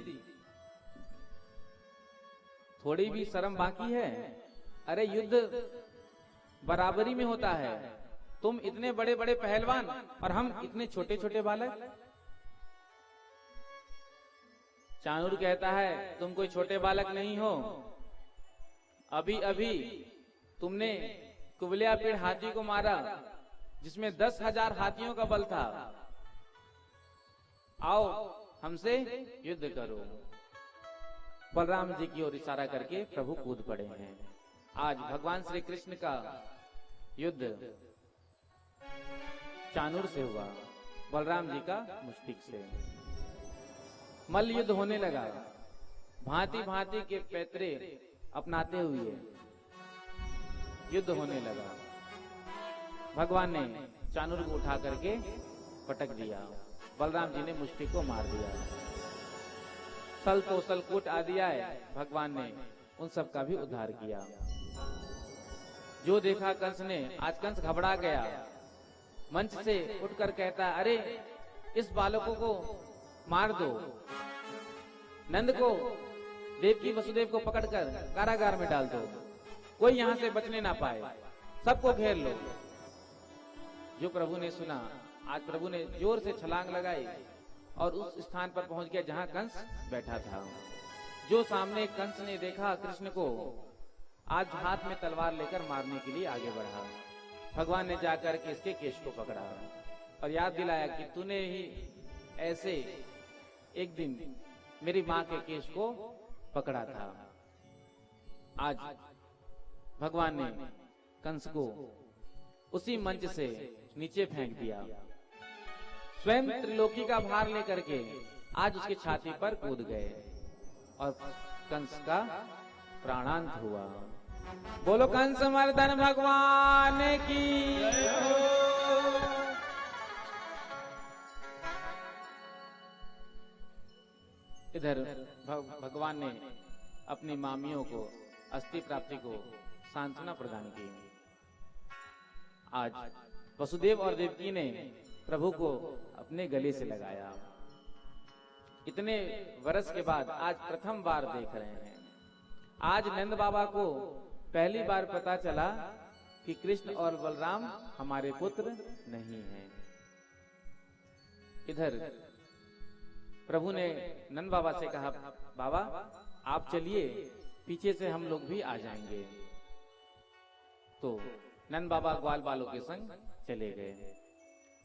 थोड़ी भी शर्म बाकी है? अरे युद्ध बराबरी में होता है। तुम इतने बड़े बड़े पहलवान और हम इतने छोटे छोटे बालक। चाणूर कहता है, तुम कोई छोटे बालक नहीं हो। अभी अभी तुमने कुबलियापीड़ हाथी को मारा जिसमें 10,000 हाथियों का बल था। आओ हमसे युद्ध करो। बलराम जी की ओर इशारा करके प्रभु कूद पड़े हैं। आज भगवान श्री कृष्ण का युद्ध चाणूर से हुआ, बलराम जी का मुष्टिक से। मल्ल युद्ध होने लगा, भांति भांति के पैतरे अपनाते हुए युद्ध होने लगा। भगवान ने चाणूर को उठा करके पटक दिया, बलराम जी ने मुष्टिक को मार दिया। सल तो सलकूट आदि आए, भगवान ने उन सब का भी उद्धार किया। जो देखा कंस ने, आज कंस घबरा गया, मंच से उठकर कहता, अरे इस बालकों को मार दो, नंद को, देवकी वसुदेव को पकड़कर कारागार में डाल दो, कोई यहां से बचने ना पाए, सबको घेर लो। जो प्रभु ने सुना, आज प्रभु ने जोर से छलांग लगाई और उस स्थान पर पहुंच गया जहां कंस बैठा था। जो सामने कंस ने देखा कृष्ण को, आज हाथ में तलवार लेकर मारने के लिए आगे बढ़ा। भगवान ने जाकर के इसके केश को पकड़ा और याद दिलाया कि तूने ही ऐसे एक दिन मेरी मां के केश को पकड़ा था। आज भगवान ने कंस को उसी मंच से नीचे फेंक दिया। स्वयं त्रिलोकी का भार लेकर के आज उसकी छाती पर कूद गए और कंस का प्राणांत हुआ। बोलो कंस मर्दन भगवान की। इधर भगवान ने अपनी मामियों को अस्थि प्राप्ति को सांत्वना प्रदान की। आज वसुदेव और देवकी ने प्रभु को अपने गले से लगाया। इतने वर्ष के बाद आज प्रथम बार देख रहे हैं। आज नंद बाबा को पहली बार पता चला कि कृष्ण और बलराम हमारे पुत्र नहीं हैं। इधर प्रभु ने नंद बाबा से कहा, बाबा आप चलिए, पीछे से हम लोग भी आ जाएंगे। तो नंद बाबा ग्वाल बालों के संग चले गए।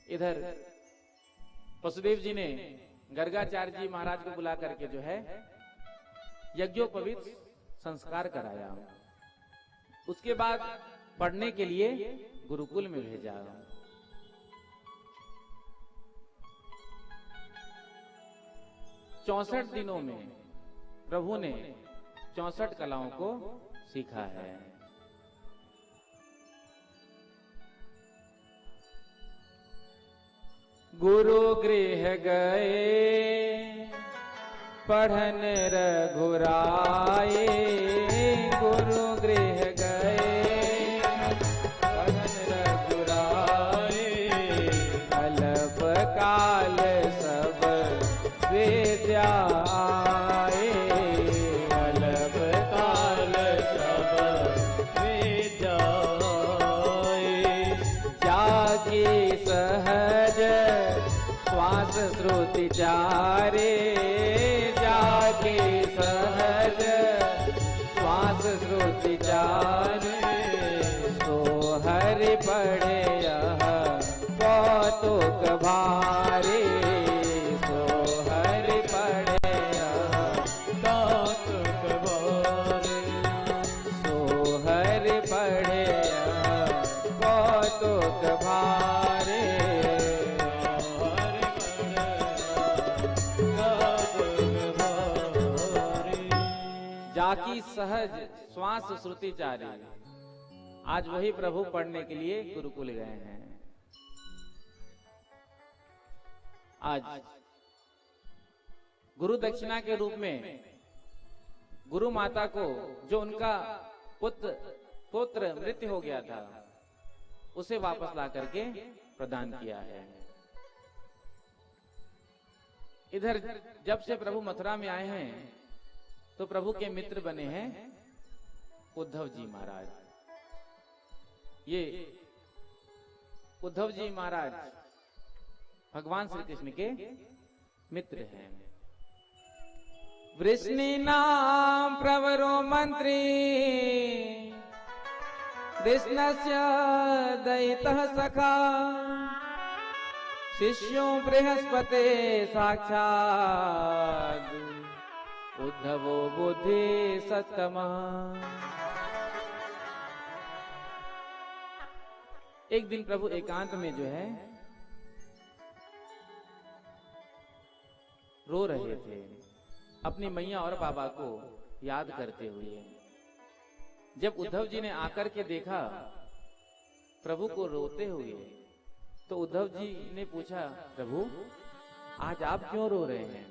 इधर वसुदेव जी ने गर्गाचार्य जी महाराज को बुला करके जो है यज्ञोपवीत संस्कार कराया। उसके बाद पढ़ने के लिए गुरुकुल में भेजा। 64 दिनों में प्रभु ने 64 कलाओं को सीखा है। गुरु गृह गए पढ़न रघुराए, गुरु गृह गए पढ़न रघुराए, अल्प काल सब विद्या आए, अल्प काल सब विद्या आए, जाके सहज श्वास श्रुति चारे, जाके सहज श्वास श्रुति चारे, सो हरि पढ़े यह कौतुक भारे, सो हरि पढ़े यह कौतुक भारे, सो हरि पढ़े यह कौतुक भारे। जाकी सहज श्वास श्रुति चारी, आज वही प्रभु पढ़ने के लिए गुरुकुल गए हैं। आज गुरु दक्षिणा के रूप में गुरु माता को, जो उनका पुत्र मृत्यु हो गया था, उसे वापस ला करके प्रदान किया है। इधर जब से प्रभु मथुरा में आए हैं तो प्रभु के मित्र बने हैं उद्धव जी महाराज। ये उद्धव जी महाराज भगवान श्री कृष्ण के मित्र हैं। वृष्णि नाम प्रवरो मंत्री, कृष्णस्य दयितः सखा, शिष्यो बृहस्पते साक्षात्, उद्धवो बुद्धि सत्तमा। एक दिन प्रभु एकांत में जो है रो रहे थे, अपनी मैया और बाबा को याद करते हुए। जब उद्धव जी ने आकर के देखा प्रभु को रोते हुए, तो उद्धव जी ने पूछा, प्रभु आज आप क्यों रो रहे हैं?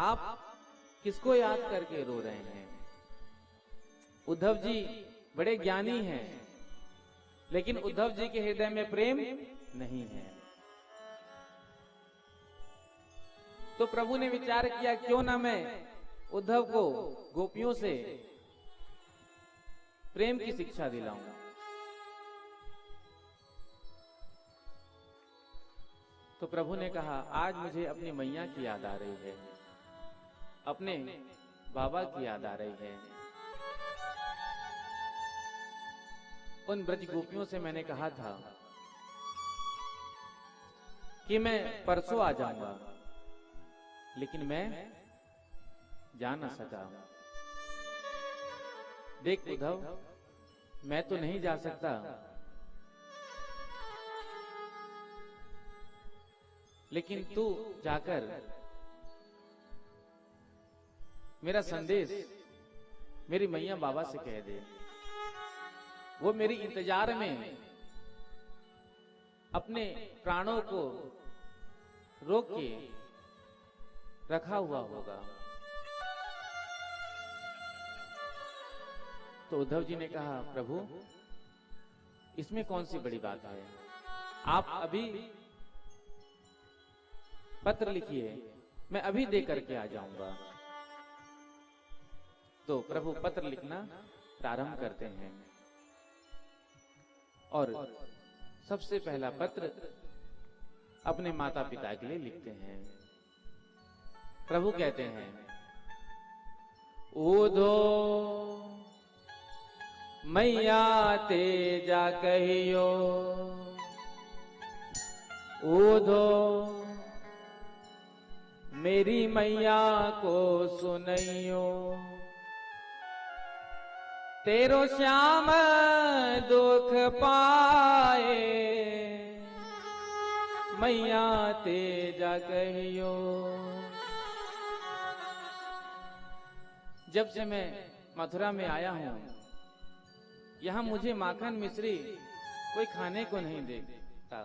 आप किसको याद करके रो रहे हैं? उद्धव जी बड़े ज्ञानी हैं, लेकिन उद्धव जी के हृदय में प्रेम नहीं है। तो प्रभु ने विचार किया, क्यों ना मैं उद्धव को गोपियों से प्रेम की शिक्षा दिलाऊं। तो प्रभु ने कहा, आज मुझे अपनी मैया की याद आ रही है, अपने बाबा की याद आ रही है। उन ब्रज गोपियों से मैंने कहा था कि मैं परसों आ जाऊंगा, लेकिन मैं जा न सका। देख उद्धव, मैं तो नहीं जा सकता, लेकिन तू जाकर मेरा संदेश मेरी मैया बाबा से कह दे। वो मेरी इंतजार में अपने प्राणों को रोक के रखा हुआ होगा। तो उद्धव जी ने कहा, प्रभु इसमें कौन सी बड़ी बात है, आप अभी पत्र लिखिए, मैं अभी दे करके आ जाऊंगा। तो प्रभु पत्र लिखना प्रारंभ करते हैं और सबसे पहला पत्र अपने माता पिता के लिए लिखते हैं। प्रभु कहते हैं, ऊधो मैया तेजा कहियो, ऊधो मेरी मैया को सुनइयो, तेरो श्याम दुख पाए, मैया तेजा कहियो। जब से मैं मथुरा में आया हूं, यहां मुझे माखन मिश्री कोई खाने को नहीं देता।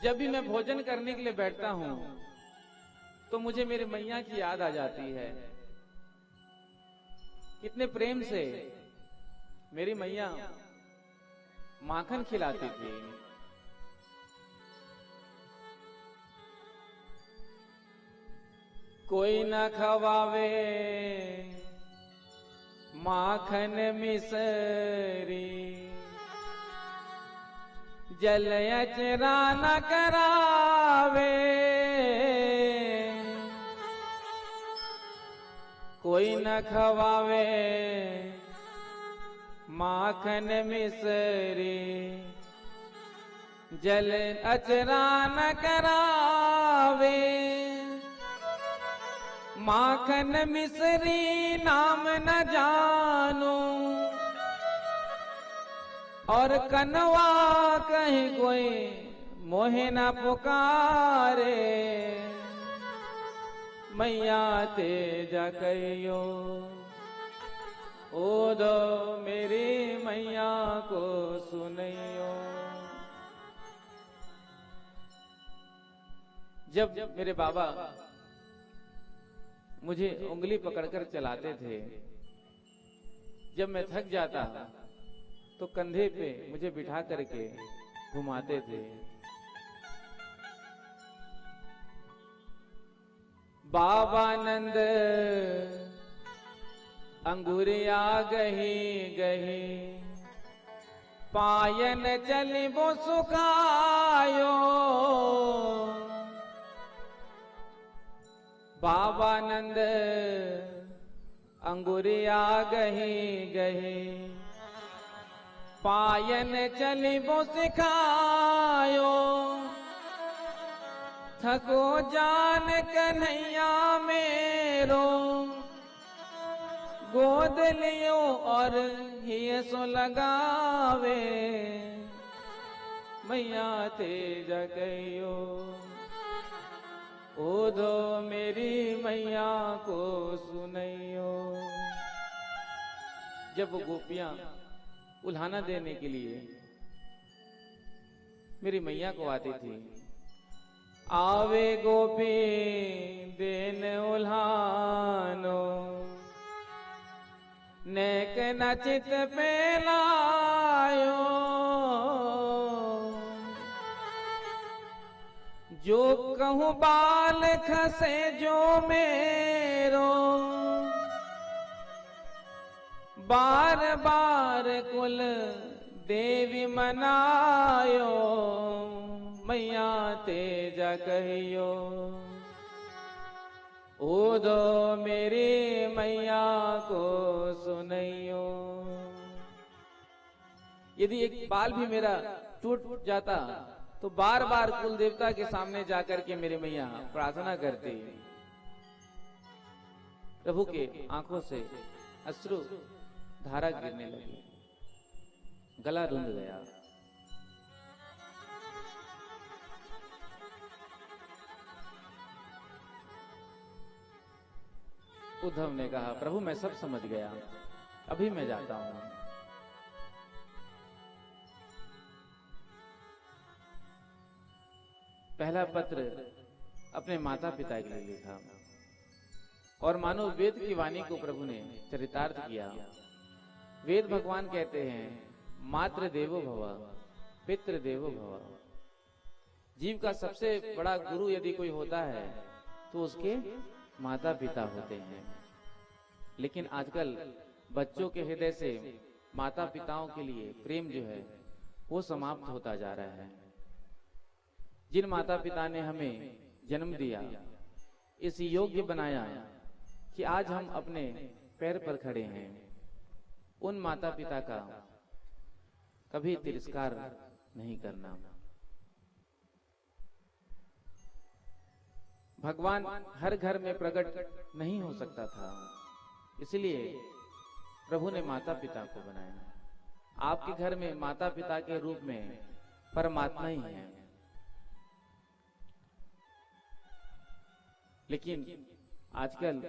जब भी मैं भोजन करने के लिए बैठता हूं, तो मुझे मेरी मैया की याद आ जाती है। कितने प्रेम से मेरी मैया माखन खिलाती थी। कोई न खवावे माखन मिसरी, जल अचरा न करावे, कोई न खवावे माखन मिसरी, जल अचरा न करावे। माखन मिसरी नाम न जानू, और कनवा कहीं कोई मोहे न पुकारे, मैया तेजा कहियो, ऊधो मेरी मैया को सुनियो। जब मेरे बाबा मुझे उंगली पकड़कर चलाते थे, जब मैं थक जाता तो कंधे पे मुझे बिठा करके घुमाते थे। बाबानंद अंगुरिया गही गही, पायन चलिबो सुखायो, बाबानंद अंगुरिया गही गही, पायन चलिबो सिखायो, थको जान कन्हैया मेरो, गोद लियो और हिय सो लगावे, मैया तेज कहियो, ओधो मेरी मैया को सुनैयो। जब वो गोपियां उल्हाना देने के लिए मेरी मैया को आती थी, आवे गोपी देन उल्हानो, नेक नचित पेलायो, जो कहूँ बाल खसे जो मेरो, बार बार कुल देवी मनायो, मैया तेज कहियो, ओदो मेरी मैया को सुनैयो। यदि एक बाल भी मेरा टूट जाता तो बार बार कुल देवता के सामने जाकर के मेरी मैया प्रार्थना करती। प्रभु के आंखों से अश्रु धारा गिरने लगी, गला रुंध गया। उद्धव ने कहा, प्रभु मैं सब समझ गया, अभी मैं जाता हूं। पहला पत्र अपने माता पिता के लिए लिखा और मानो वेद की वाणी को प्रभु ने चरितार्थ किया। वेद भगवान कहते हैं, मातृ देवो भव, पितृ देवो भव। जीव का सबसे बड़ा गुरु यदि कोई होता है तो उसके माता पिता होते हैं। लेकिन आजकल बच्चों के हृदय से माता पिताओं के लिए प्रेम जो है वो समाप्त होता जा रहा है। जिन माता पिता ने हमें जन्म दिया, इस योग्य बनाया कि आज हम अपने पैर पर खड़े हैं, उन माता पिता का कभी तिरस्कार नहीं करना। भगवान हर घर में प्रकट नहीं हो सकता था, इसलिए प्रभु ने माता पिता को बनाया। आपके घर में माता पिता के रूप में परमात्मा ही है। लेकिन आजकल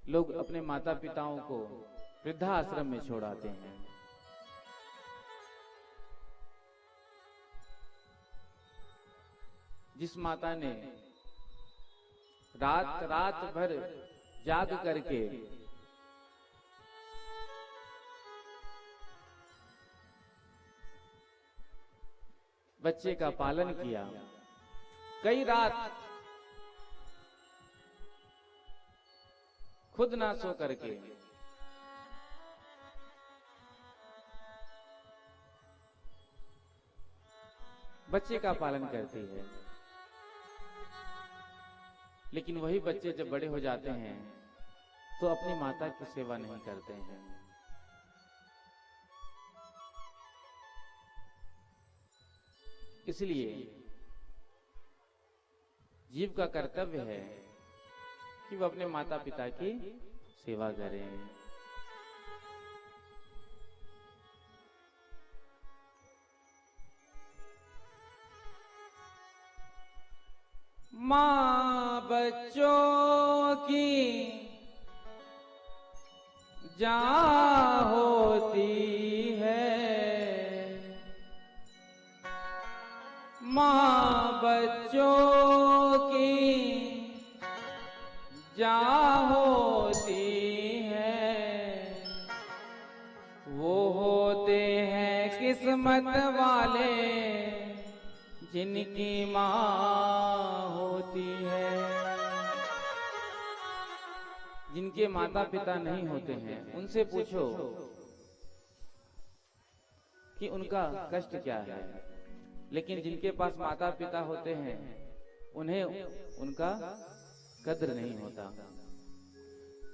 लोग अपने माता पिताओं को वृद्धाश्रम में छोड़ाते हैं। जिस माता ने रात रात भर जाग करके बच्चे का पालन किया, कई रात खुद ना सो करके बच्चे का पालन करती है, लेकिन वही बच्चे जब बड़े हो जाते हैं तो अपनी माता की सेवा नहीं करते हैं। इसलिए जीव का कर्तव्य है कि वह अपने माता पिता की सेवा करें। माँ बच्चों की जान होती है, माँ बच्चों की जान होती है, वो होते हैं किस्मत वाले जिनकी माँ होती है। जिनके माता पिता नहीं होते हैं उनसे पूछो कि उनका कष्ट क्या है, लेकिन जिनके पास माता पिता होते हैं उन्हें उनका कद्र नहीं होता।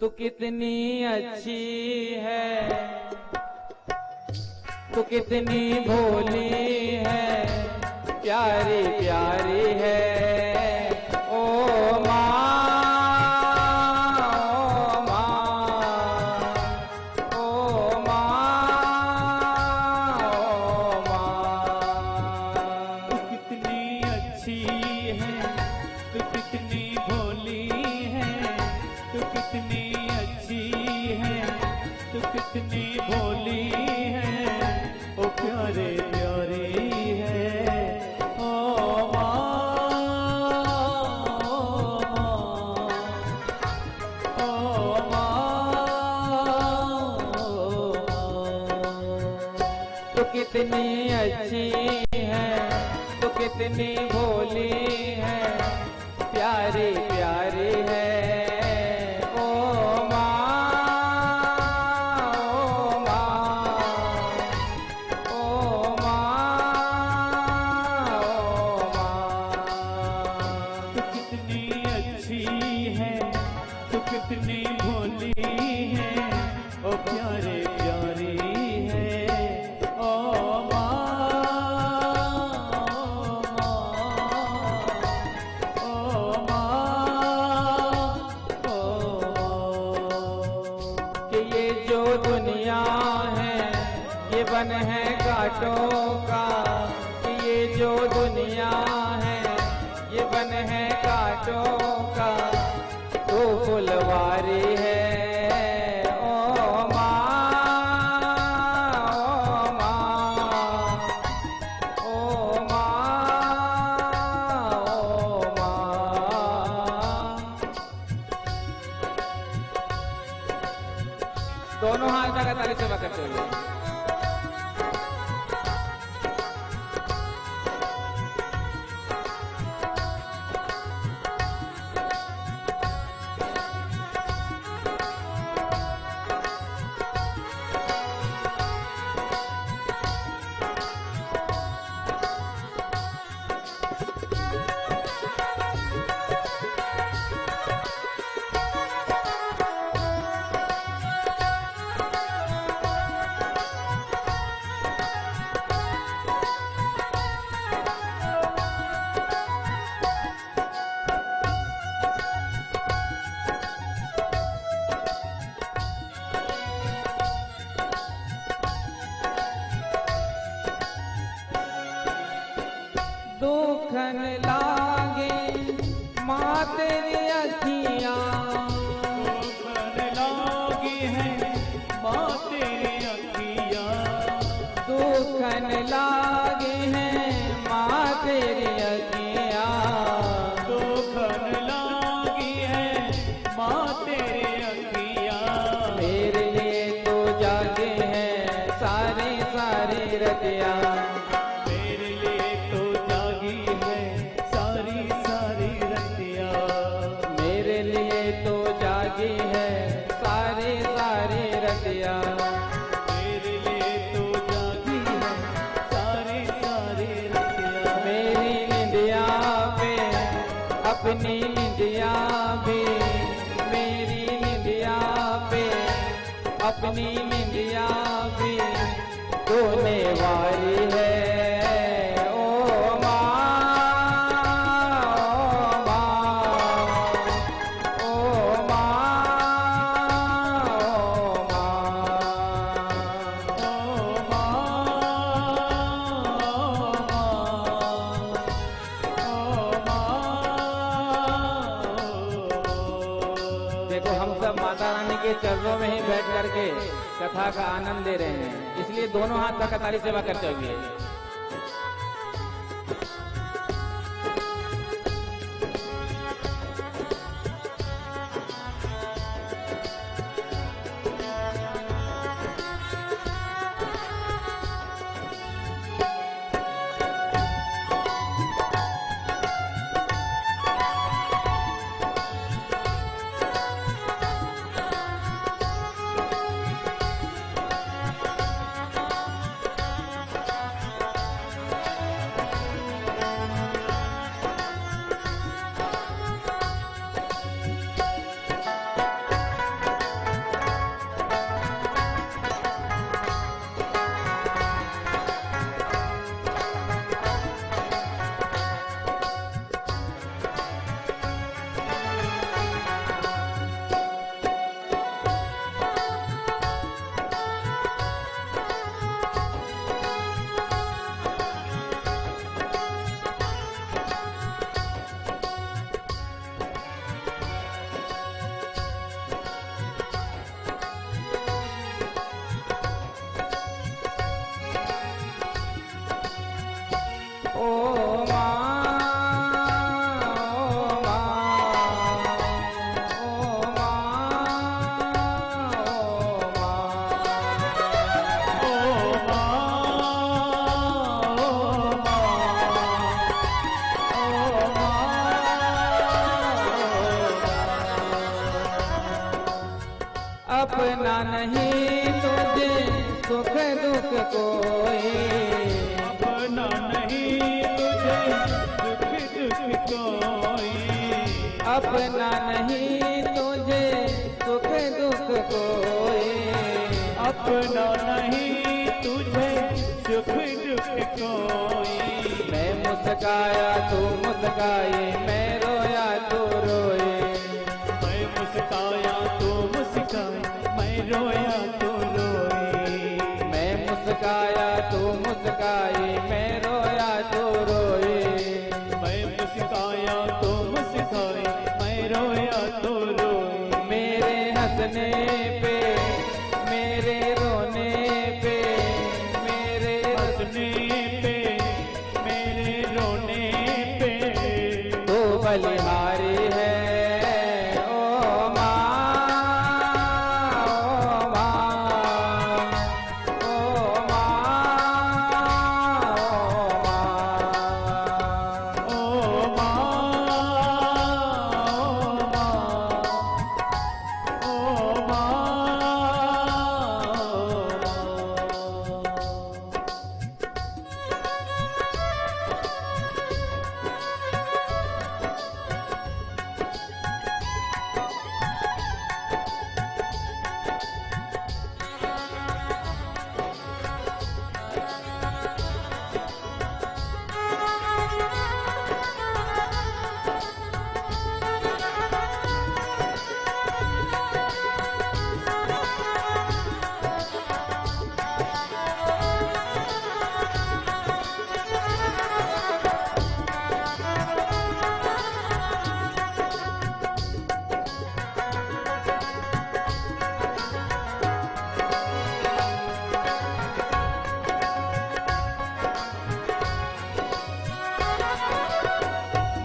तो कितनी अच्छी है तो कितनी भोली है, प्यारी प्यारी है। ओ माँ, ओ माँ, ओ माँ। तू कितनी अच्छी है, तू कितनी भोली है, तू कितनी अच्छी है, तू कितनी भोली है, ओ प्यारे प्यारे है। ओ माँ, ओ माँ, ओ माँ। तो कितनी अच्छी है, तो कितनी भोली है, प्यारी प्यारी है। ओ माँ, ओ माँ, ओ माँ, ओ माँ। तू कितनी अच्छी है, तू कितनी भोली है, ओ प्यारे प्यारी है। ओ माँ, ओ माँ, ओ माँ। कि ये जो दुनिया है, ये वन है कांटों का। कि ये जो दुनिया है, ये वन है कांटों का। तो फुलवारी है। ओ माँ, ओ माँ, ओ माँ, ओ माँ। दोनों हाथ लगा ताली सेवा करते हुए। दुखन लागे माँ तेरी अखियाँ। दुखन लागी है माँ तेरी अखियाँ। दुखन लागे हैं माँ तेरी अखियाँ। दुखन लागी है माँ तेरी अखियाँ। मेरे लिए तो जागे हैं सारी सारी रतिया। मेरे लिए तो जागी है सारी सारी रतिया। मेरे लिए तो जागी है सारी सारी रतिया। मेरे लिए तो जागी है सारी सारी रतिया। मेरी निंदिया पे अपनी निंदिया भी, मेरी निंदिया पे अपनी निंदिया भी सोने वाली है। ओ माँ, ओ माँ, ओ माँ, ओ माँ, ओ माँ। देखो हम सब माता रानी के चरणों में ही बैठ करके कथा का आनंद ले रहे हैं, इसलिए दोनों हाथ का कतारी सेवा करते हुए। ओ माँ, ओ माँ, ओ माँ, अपना नहीं तुझे सुख दुख कोई, अपना नहीं तुझे दुख दुख कोई, अपना नहीं तुझे सुख दुख कोई, अपना नहीं तुझे सुख दुख कोई। मैं मुस्काया तू मुस्काए, मैं रोया तू रोए, मैं मुस्काया तो मुस्काए, मैं रोया तो रोए, मैं मुस्काया तू मुस्काए, मैं रोया तू रोए, मैं मुस्काया तो मुस्काए, मैं रोया तो रोए। मेरे हंसने पे, मेरे रोने पे, मेरे हंसने पे, मेरे रोने पे, तो बलिहारी है। ओ माँ, ओ माँ, ओ माँ, ओ माँ, ओ माँ,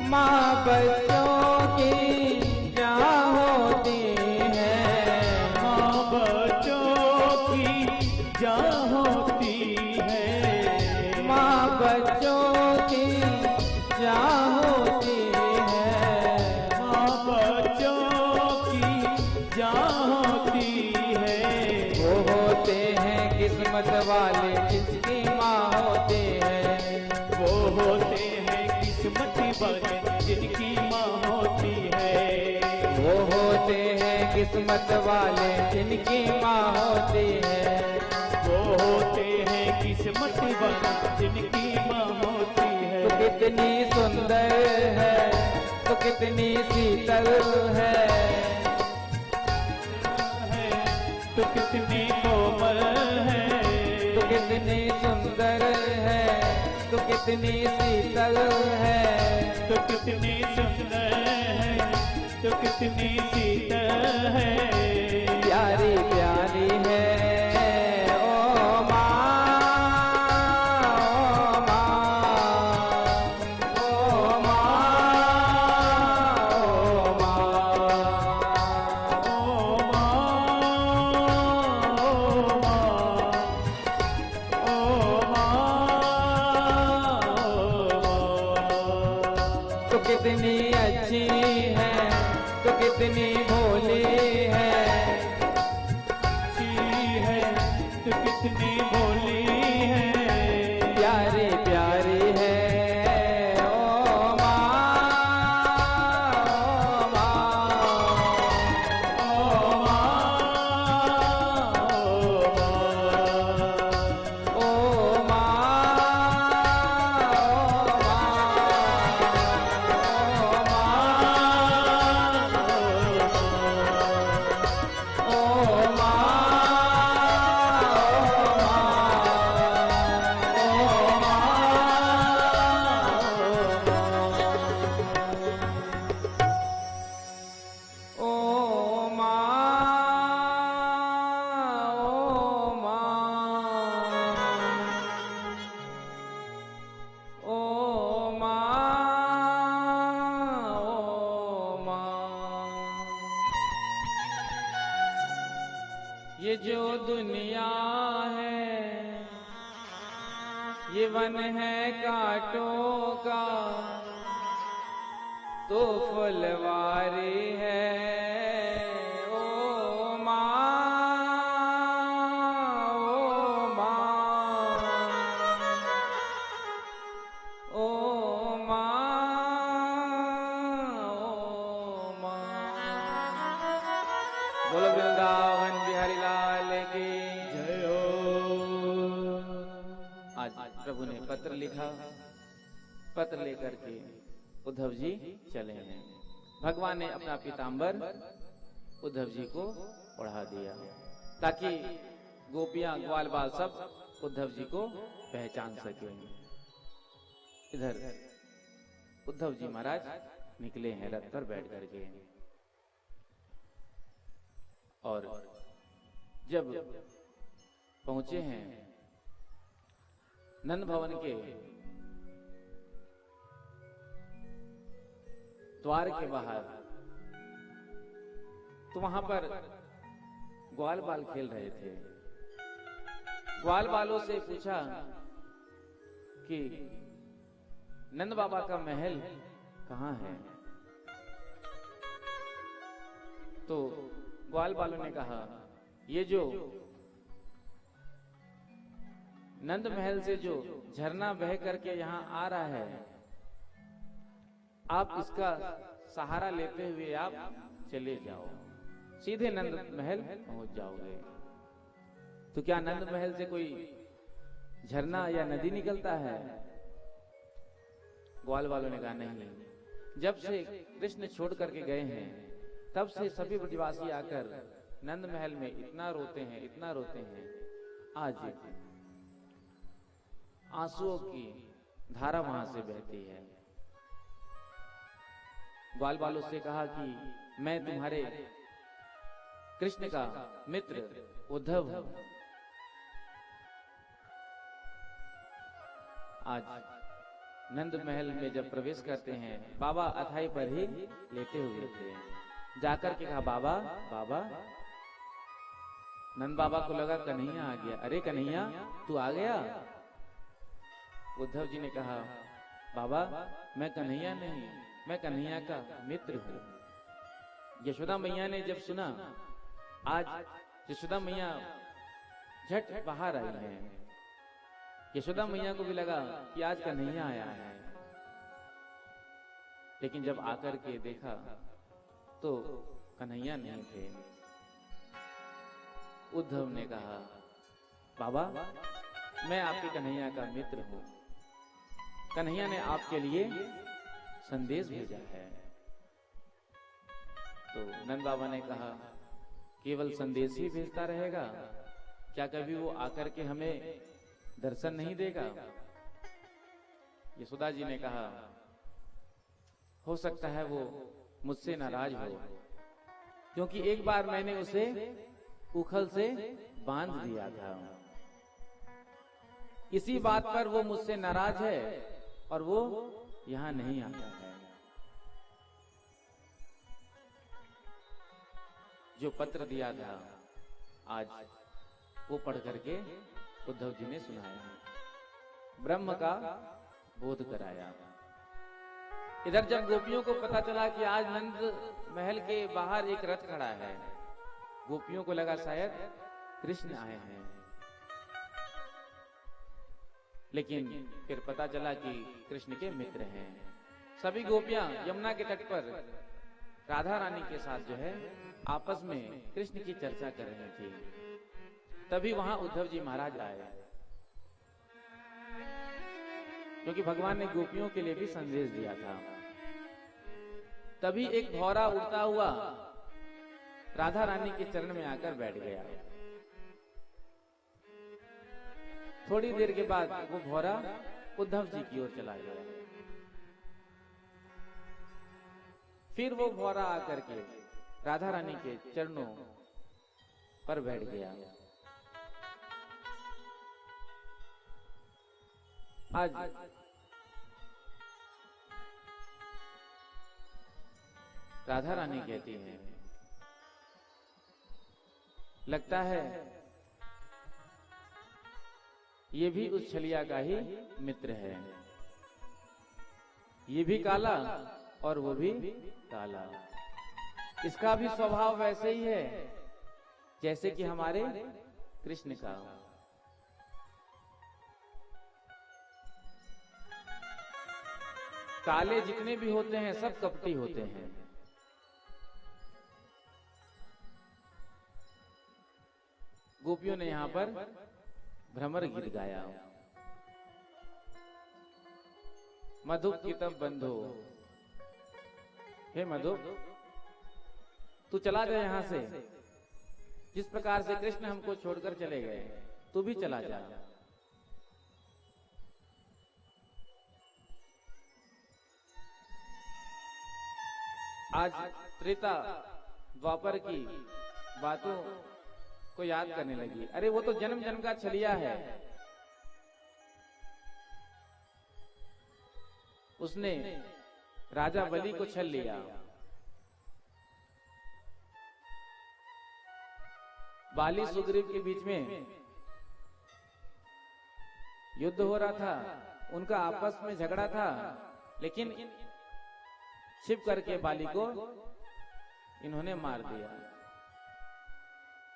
माँ बच्चों की क्या होती है, माँ बच्चों की जान होती है, माँ बच्चों की क्या होती है, माँ बच्चों की जान होती है। वो होते हैं किस्मत वाले जिसकी माँ होती है, वो होते हैं किस्मती वाले जिनकी माँ होती है, वो होते हैं किस्मत वाले जिनकी माँ होती है, वो होते हैं किस्मती वाले जिनकी माँ होती है। तो कितनी सुंदर है, तो कितनी शीतल है, तो कितनी कोमल है, तो कितनी सुंदर है, तो कितनी शीतल है, तो कितनी सुंदर है, तो कितनी शीतल है। प्यारी प्यारी है। ओ माँ, ओ माँ, ओ माँ, ओ माँ, ओ माँ, ओ माँ। तो कितनी अच्छी है, तो कितनी भोली है, अच्छी है तो कितनी भोली है, प्यारी प्यारी है। ओ माँ, ओ माँ, ओ माँ, ओ माँ, ये जो दुनिया है ये वन है कांटों का, तो फुलवारी है ओ माँ, ओ माँ, ओ माँ, ओ माँ। बोलो वृंदावन बिहारी लाल की जय हो। आज प्रभु ने पत्र लिखा, पत्र लेकर के उद्धव जी चले हैं। भगवान ने अपना पीतांबर उद्धव जी को ओढ़ा दिया ताकि गोपियां ग्वाल बाल सब उद्धव जी को पहचान सके। इधर उद्धव जी महाराज निकले हैं रथ पर बैठ करके, और जब पहुंचे हैं नंद भवन के द्वार के बाहर, तो वहां पर ग्वाल बाल खेल रहे थे। ग्वाल बालों से पूछा कि नंद बाबा का महल कहाँ है? तो ग्वाल बालों ने कहा, ये जो नंद महल से जो झरना बह करके यहाँ आ रहा है, आप इसका सहारा लेते हुए आप चले जाओ, सीधे नंद महल पहुंच जाओगे। तो क्या नंद महल से कोई झरना या नदी निकलता है? ग्वाल वालों ने कहा नहीं, जब से कृष्ण छोड़ करके गए हैं तब से सभी ब्रजवासी आकर नंद महल में इतना रोते हैं, इतना रोते हैं, आज आंसुओं की धारा वहां से बहती है। ग्वाल बालों से कहा कि मैं तुम्हारे कृष्ण का मित्र उद्धव हूं। आज नंद महल में जब प्रवेश करते हैं, बाबा अथाई पर ही लेटे हुए थे। जाकर के कहा, बाबा बाबा। नंद बाबा को लगा कन्हैया आ गया। अरे कन्हैया तू आ गया? उद्धव जी ने कहा, बाबा मैं कन्हैया नहीं, मैं कन्हैया का मित्र हूं। यशोदा मैया ने जब सुना, आज यशोदा मैया झट बाहर आई हैं। यशोदा मैया को भी लगा कि आज कन्हैया आया है, लेकिन जब आकर के देखा तो कन्हैया नहीं थे। उद्धव ने कहा, बाबा मैं आपके कन्हैया का मित्र हूं, कन्हैया ने आपके लिए संदेश भेजा है। तो नंद बाबा ने कहा, केवल संदेश ही भेजता रहेगा? क्या कभी वो आकर के हमें दर्शन नहीं देगा? यशोदा जी ने कहा, हो सकता है वो मुझसे नाराज हो, क्योंकि एक बार मैंने उसे उखल से बांध दिया था। इसी बात पर वो मुझसे नाराज है और वो यहां नहीं आता है। जो पत्र दिया था आज वो पढ़ करके उद्धव जी ने सुनाया, ब्रह्म का बोध कराया। इधर जब गोपियों को पता चला कि आज नंद महल के बाहर एक रथ खड़ा है, गोपियों को लगा शायद कृष्ण आए हैं, लेकिन फिर पता चला कि कृष्ण के मित्र हैं। सभी गोपियां यमुना के तट पर राधा रानी के साथ जो है आपस में कृष्ण की चर्चा कर रही थी। तभी वहां उद्धव जी महाराज आए, क्योंकि भगवान ने गोपियों के लिए भी संदेश दिया था। तभी एक भौरा उड़ता हुआ राधा रानी के चरण में आकर बैठ गया। थोड़ी देर के बाद वो भौरा उद्धव जी की ओर चला गया। फिर वो भौरा आकर के राधा रानी के चरणों पर बैठ गया। आज राधा रानी कहती हैं, लगता है ये भी उस छलिया का ही मित्र है। ये भी काला और वो भी काला। इसका भी स्वभाव वैसे ही है जैसे कि हमारे कृष्ण का। काले जितने भी होते हैं सब कपटी होते हैं। गोपियों ने यहां पर भ्रमर गीत गाया। मधुप की तब बंधो, हे मधुप तू चला जा यहां से। जिस प्रकार से कृष्ण हमको छोड़कर चले गए तू भी चला जा। आज त्रेता द्वापर की बातों को याद करने लगी। अरे वो तो जन्म जन्म का छलिया है। उसने राजा बलि को छल लिया। बाली सुग्रीव के बीच में युद्ध हो रहा था, उनका आपस में झगड़ा था, लेकिन छिप करके बाली को इन्होंने मार दिया।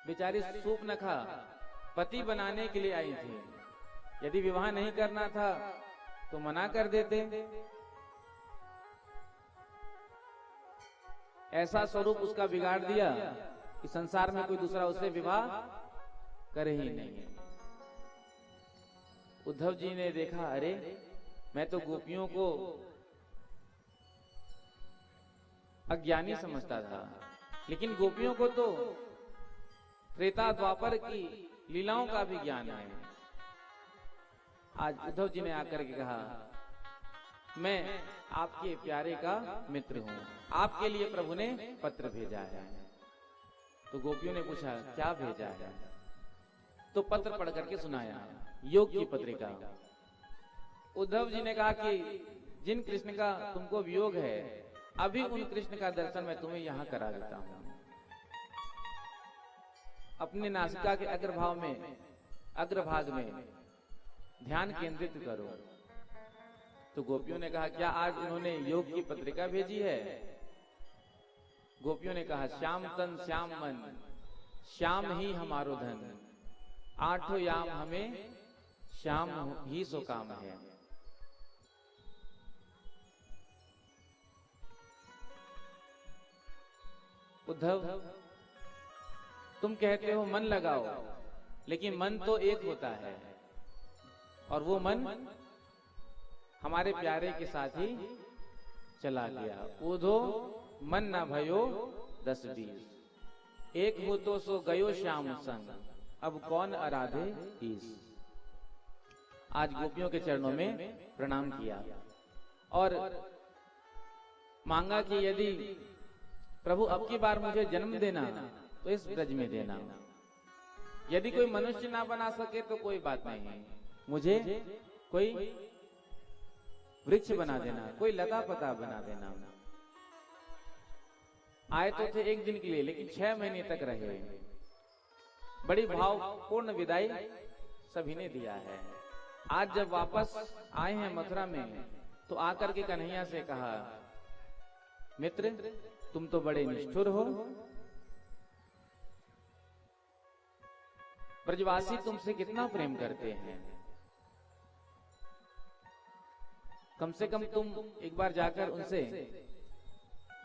बेचारी सूर्पनखा पति बनाने के लिए आई थी। यदि विवाह नहीं करना था तो मना कर देते। ऐसा स्वरूप उसका बिगाड़ दिया कि संसार में कोई दूसरा उससे विवाह करे ही नहीं। उद्धव जी ने देखा, अरे मैं तो गोपियों को अज्ञानी समझता था, लेकिन गोपियों को तो त्रेता द्वापर की लीलाओं का भी ज्ञान है। आज उद्धव जी ने आकर के कहा, मैं आपके प्यारे का मित्र हूं, आपके लिए प्रभु ने पत्र भेजा है। तो गोपियों ने पूछा, क्या भेजा है? तो पत्र पढ़ करके सुनाया, योग की पत्रिका। उद्धव जी ने कहा कि जिन कृष्ण का तुमको वियोग है, अभी उन कृष्ण का दर्शन मैं तुम्हें यहां करा देता हूं। अपने नासिका के अग्रभाग में ध्यान केंद्रित करो। तो गोपियों ने कहा, क्या आज इन्होंने योग की पत्रिका भेजी है? गोपियों ने कहा, श्याम तन श्याम मन, श्याम ही हमारो धन, आठों याम हमें श्याम ही सो काम है। उद्धव, तुम कहते हो मन लगाओ, लेकिन मन तो एक होता है, और वो मन हमारे प्यारे के साथ ही चला गया। ओधो मन ना भयो 10-20, एक हो तो सो गयो श्याम संग, अब कौन आराधे ईश। आज गोपियों के चरणों में प्रणाम किया और मांगा कि यदि प्रभु अब की बार मुझे जन्म देना तो इस ब्रज में देना। यदि कोई मनुष्य ना बना सके तो कोई बात नहीं, मुझे कोई वृक्ष बना देना, कोई लता पता बना देना। आए तो थे एक दिन के लिए, लेकिन 6 महीने तक रहे। बड़ी भावपूर्ण विदाई सभी ने दिया है। आज जब वापस आए हैं मथुरा में, तो आकर के कन्हैया से कहा, मित्र तुम तो बड़े निष्ठुर हो, ब्रजवासी तुमसे कितना प्रेम करते हैं, कम से कम तुम एक बार जाकर उनसे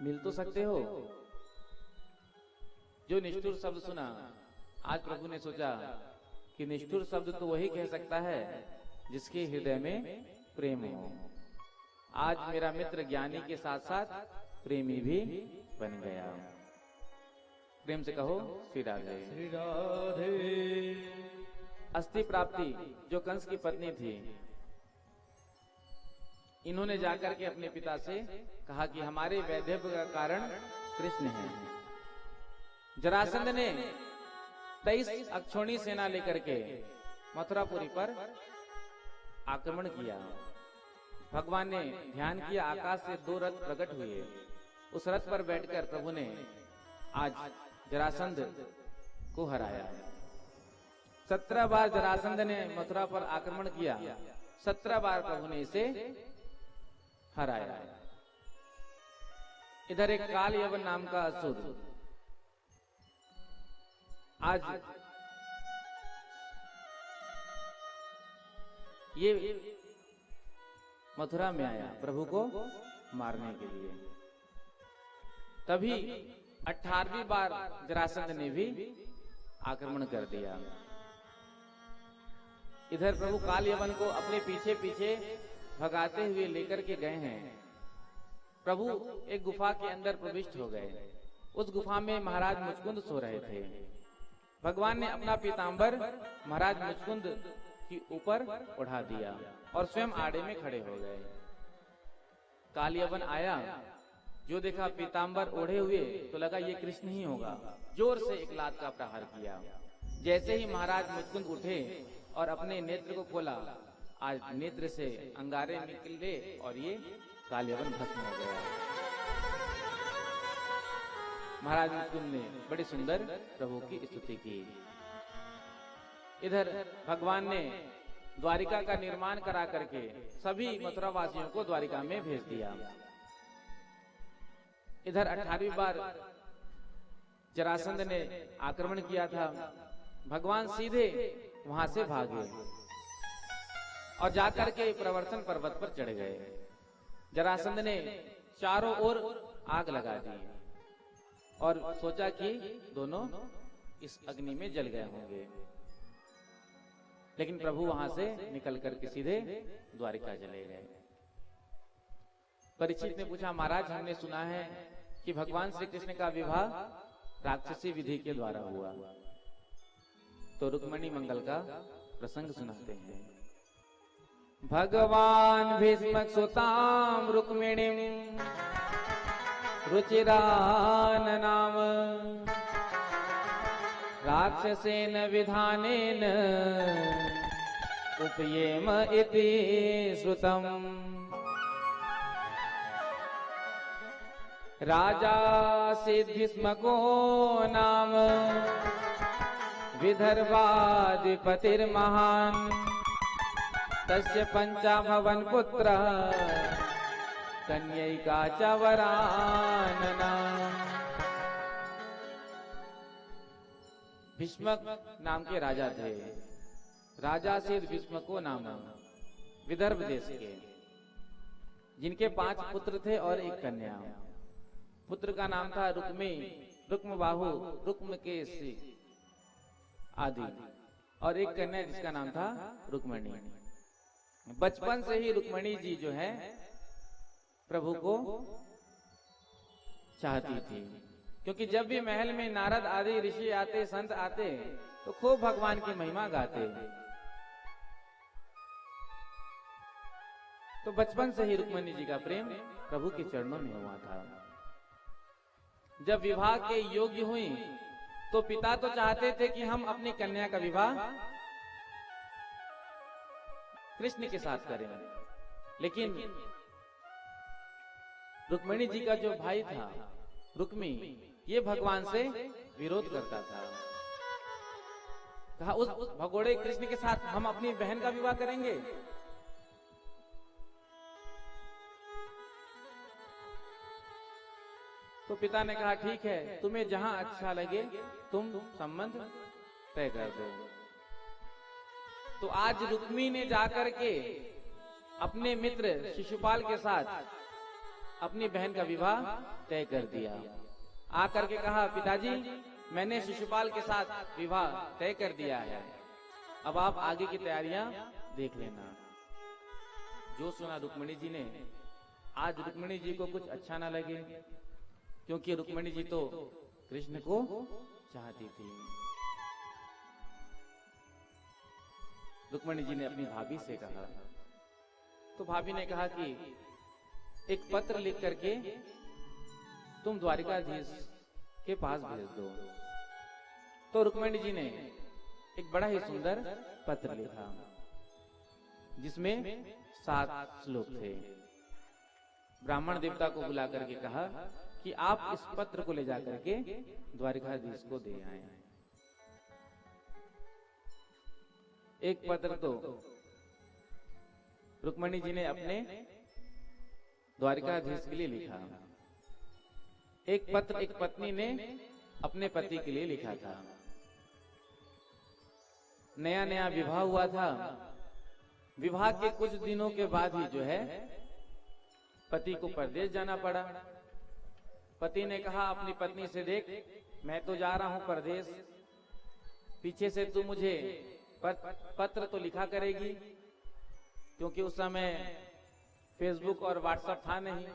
मिल तो सकते हो। जो निष्ठुर शब्द सुना, आज प्रभु ने सोचा कि निष्ठुर शब्द तो वही कह सकता है जिसके हृदय में प्रेम हो। आज मेरा मित्र ज्ञानी के साथ साथ प्रेमी भी बन गया। प्रेम से कहो श्री राधे। श्री राधे। अस्थि प्राप्ति जो कंस की पत्नी थी, इन्होंने जाकर के अपने पिता से कहा कि हमारे वैधव्य का कारण कृष्ण है। जरासंध ने 23 अक्षौणी सेना लेकर के मथुरापुरी पर आक्रमण किया। भगवान ने ध्यान किया, आकाश से 2 रथ प्रकट हुए। उस रथ पर बैठकर प्रभु ने आज जरासंध को हराया। 17 बार जरासंध ने मथुरा पर आक्रमण किया, 17 बार प्रभु ने इसे हराया। इधर एक काल यवन नाम का असुर आज ये मथुरा में आया प्रभु को मारने के लिए। तभी 18वीं बार जरासंध ने भी आक्रमण कर दिया। इधर प्रभु काल यवन को अपने पीछे पीछे भगाते हुए लेकर के गए हैं। प्रभु एक गुफा के अंदर प्रविष्ट हो गए। उस गुफा में महाराज मुचकुंद सो रहे थे। भगवान ने अपना पीतांबर महाराज मुचकुंद के ऊपर उठा दिया और स्वयं आड़े में खड़े हो गए। काल यवन आया, जो देखा पीतांबर ओढ़े हुए तो लगा ये कृष्ण ही होगा। जोर से एक लात का प्रहार किया। जैसे ही महाराज मुचकुंद उठे और अपने नेत्र को खोला, आज नेत्र से अंगारे निकले और ये काल यवन भस्म हो गया। महाराज मुचकुंद ने बड़ी सुंदर प्रभु की स्तुति की। इधर भगवान ने द्वारिका का निर्माण करा करके सभी मथुरा वासियों को द्वारिका में भेज दिया। इधर 18वीं बार जरासंध ने आक्रमण किया था। भगवान सीधे वहां से भागे और जाकर के प्रवर्तन पर्वत पर चढ़ गए। जरासंध ने चारों ओर आग लगा दी और सोचा कि दोनों इस अग्नि में जल गए होंगे, लेकिन प्रभु वहां से निकल करके सीधे द्वारिका चले गए। परीक्षित ने पूछा, महाराज हमने सुना है कि भगवान श्री कृष्ण का विवाह राक्षसी विधि के द्वारा हुआ, तो रुक्मणी मंगल का प्रसंग सुनाते हैं। भगवान भीष्म सुताम रुक्मिणीम रुचिरान नाम राक्षसेन विधानेन उपयेम इति श्रुतम्। राजा सिद्धिस्मको नाम विदर्भाधिपतिर्महान् तस्य पंचाभवन पुत्र कन्यैका च वरानना। भीष्मक नाम के राजा थे। राजा सिद्ध भीष्मको नाम विदर्भ देश के, जिनके 5 पुत्र थे और एक कन्या। पुत्र का नाम था रुक्मी, रुक्मबाहु, रुक्मकेशी आदि, और एक कन्या जिसका नाम था रुक्मणी। बचपन से ही रुक्मणी जी जो है प्रभु को चाहती थी, क्योंकि जब भी महल में नारद आदि ऋषि आते, संत आते, तो खूब भगवान की महिमा गाते। तो बचपन से ही रुक्मणी जी का प्रेम प्रभु के चरणों में हुआ था। जब विवाह के योग्य हुई तो पिता तो चाहते थे कि हम अपनी कन्या का विवाह कृष्ण के साथ करें, लेकिन रुक्मिणी जी का जो भाई था रुक्मी, ये भगवान से विरोध करता था। कहा उस भगोड़े कृष्ण के साथ हम अपनी बहन का विवाह करेंगे। तो पिता ने कहा ठीक है, तुम्हें जहां अच्छा लगे तुम संबंध तय कर दो। तो आज रुक्मी ने जाकर के अपने मित्र शिशुपाल के साथ अपनी बहन का विवाह तय कर दिया। आकर के कहा, पिताजी मैंने शिशुपाल के साथ विवाह तय कर दिया है, अब आप आगे की तैयारियां देख लेना। जो सुना रुक्मिणी जी ने, आज रुक्मिणी जी को कुछ अच्छा ना लगे, क्योंकि रुक्मिणी जी तो कृष्ण को चाहती थी। रुक्मिणी जी ने अपनी भाभी से कहा, तो भाभी ने कहा कि एक पत्र लिख करके तुम द्वारिकाधीश के पास भेज दो। तो रुक्मिणी जी ने एक बड़ा ही सुंदर पत्र लिखा, जिसमें 7 श्लोक थे। ब्राह्मण देवता को बुला करके कहा कि आप इस पत्र को ले जाकर के द्वारिकाधीश को दे आए। एक पत्र तो रुक्मणी जी ने अपने द्वारिकाधीश के लिए लिखा, एक पत्र एक पत्नी ने अपने पति के लिए लिखा था। नया नया विवाह हुआ था। विवाह के कुछ दिनों के बाद ही जो है पति को परदेश जाना पड़ा। पति ने कहा अपनी पत्नी से, देख मैं तो जा रहा हूं परदेश, पीछे से तू मुझे पत्र तो लिखा करेगी, क्योंकि उस समय फेसबुक और व्हाट्सएप था नहीं,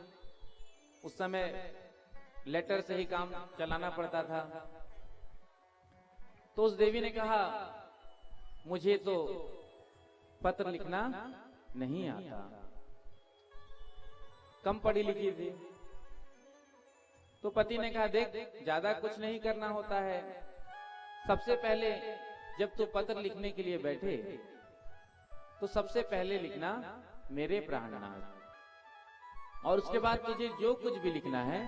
उस समय लेटर से ही काम चलाना पड़ता था। तो उस देवी ने कहा मुझे तो पत्र लिखना नहीं आता, कम पढ़ी लिखी थी। तो पति ने कहा देख ज्यादा कुछ नहीं करना होता है, सबसे पहले जब तू पत्र लिखने के लिए बैठे तो सबसे पहले लिखना मेरे प्राणनाथ, और उसके बाद तुझे जो कुछ भी लिखना है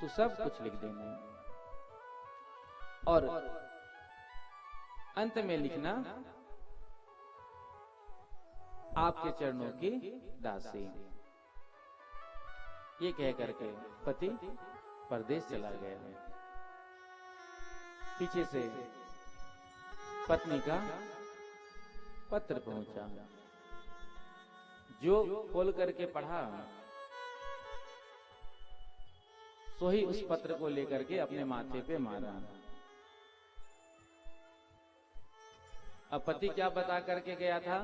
तू सब कुछ लिख देना, और अंत में लिखना आपके चरणों की दासी। ये कह करके पति परदेश चला गया। पीछे से पत्नी का पत्र पहुंचा, जो खोल करके पढ़ा सो ही उस पत्र को लेकर के अपने माथे पे मारा। अब पति क्या बता करके गया था,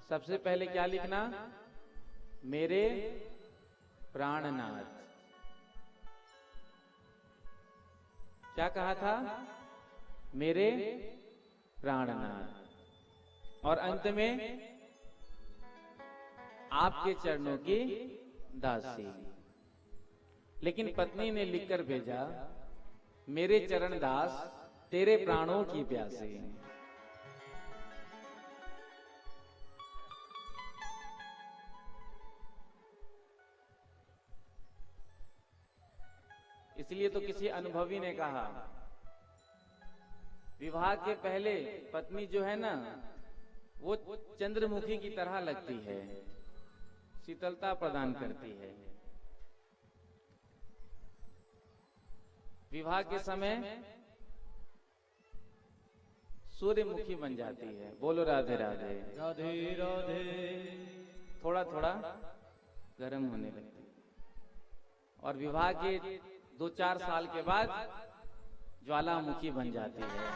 सबसे पहले क्या लिखना, मेरे प्राणनाथ। क्या कहा था, मेरे प्राणनाथ, और अंत में आपके चरणों की दासी। लेकिन पत्नी ने लिखकर भेजा, मेरे चरण दास तेरे प्राणों की प्यासे। इसलिए तो किसी अनुभवी ने कहा, विवाह के पहले पत्नी जो है ना वो चंद्रमुखी की तरह लगती है, शीतलता प्रदान करती है। विवाह के समय सूर्यमुखी बन जाती है। बोलो राधे राधे। राधे राधे। थोड़ा थोड़ा गर्म होने लगती है, और विवाह के 2-4 साल के बाद ज्वालामुखी बन जाती है।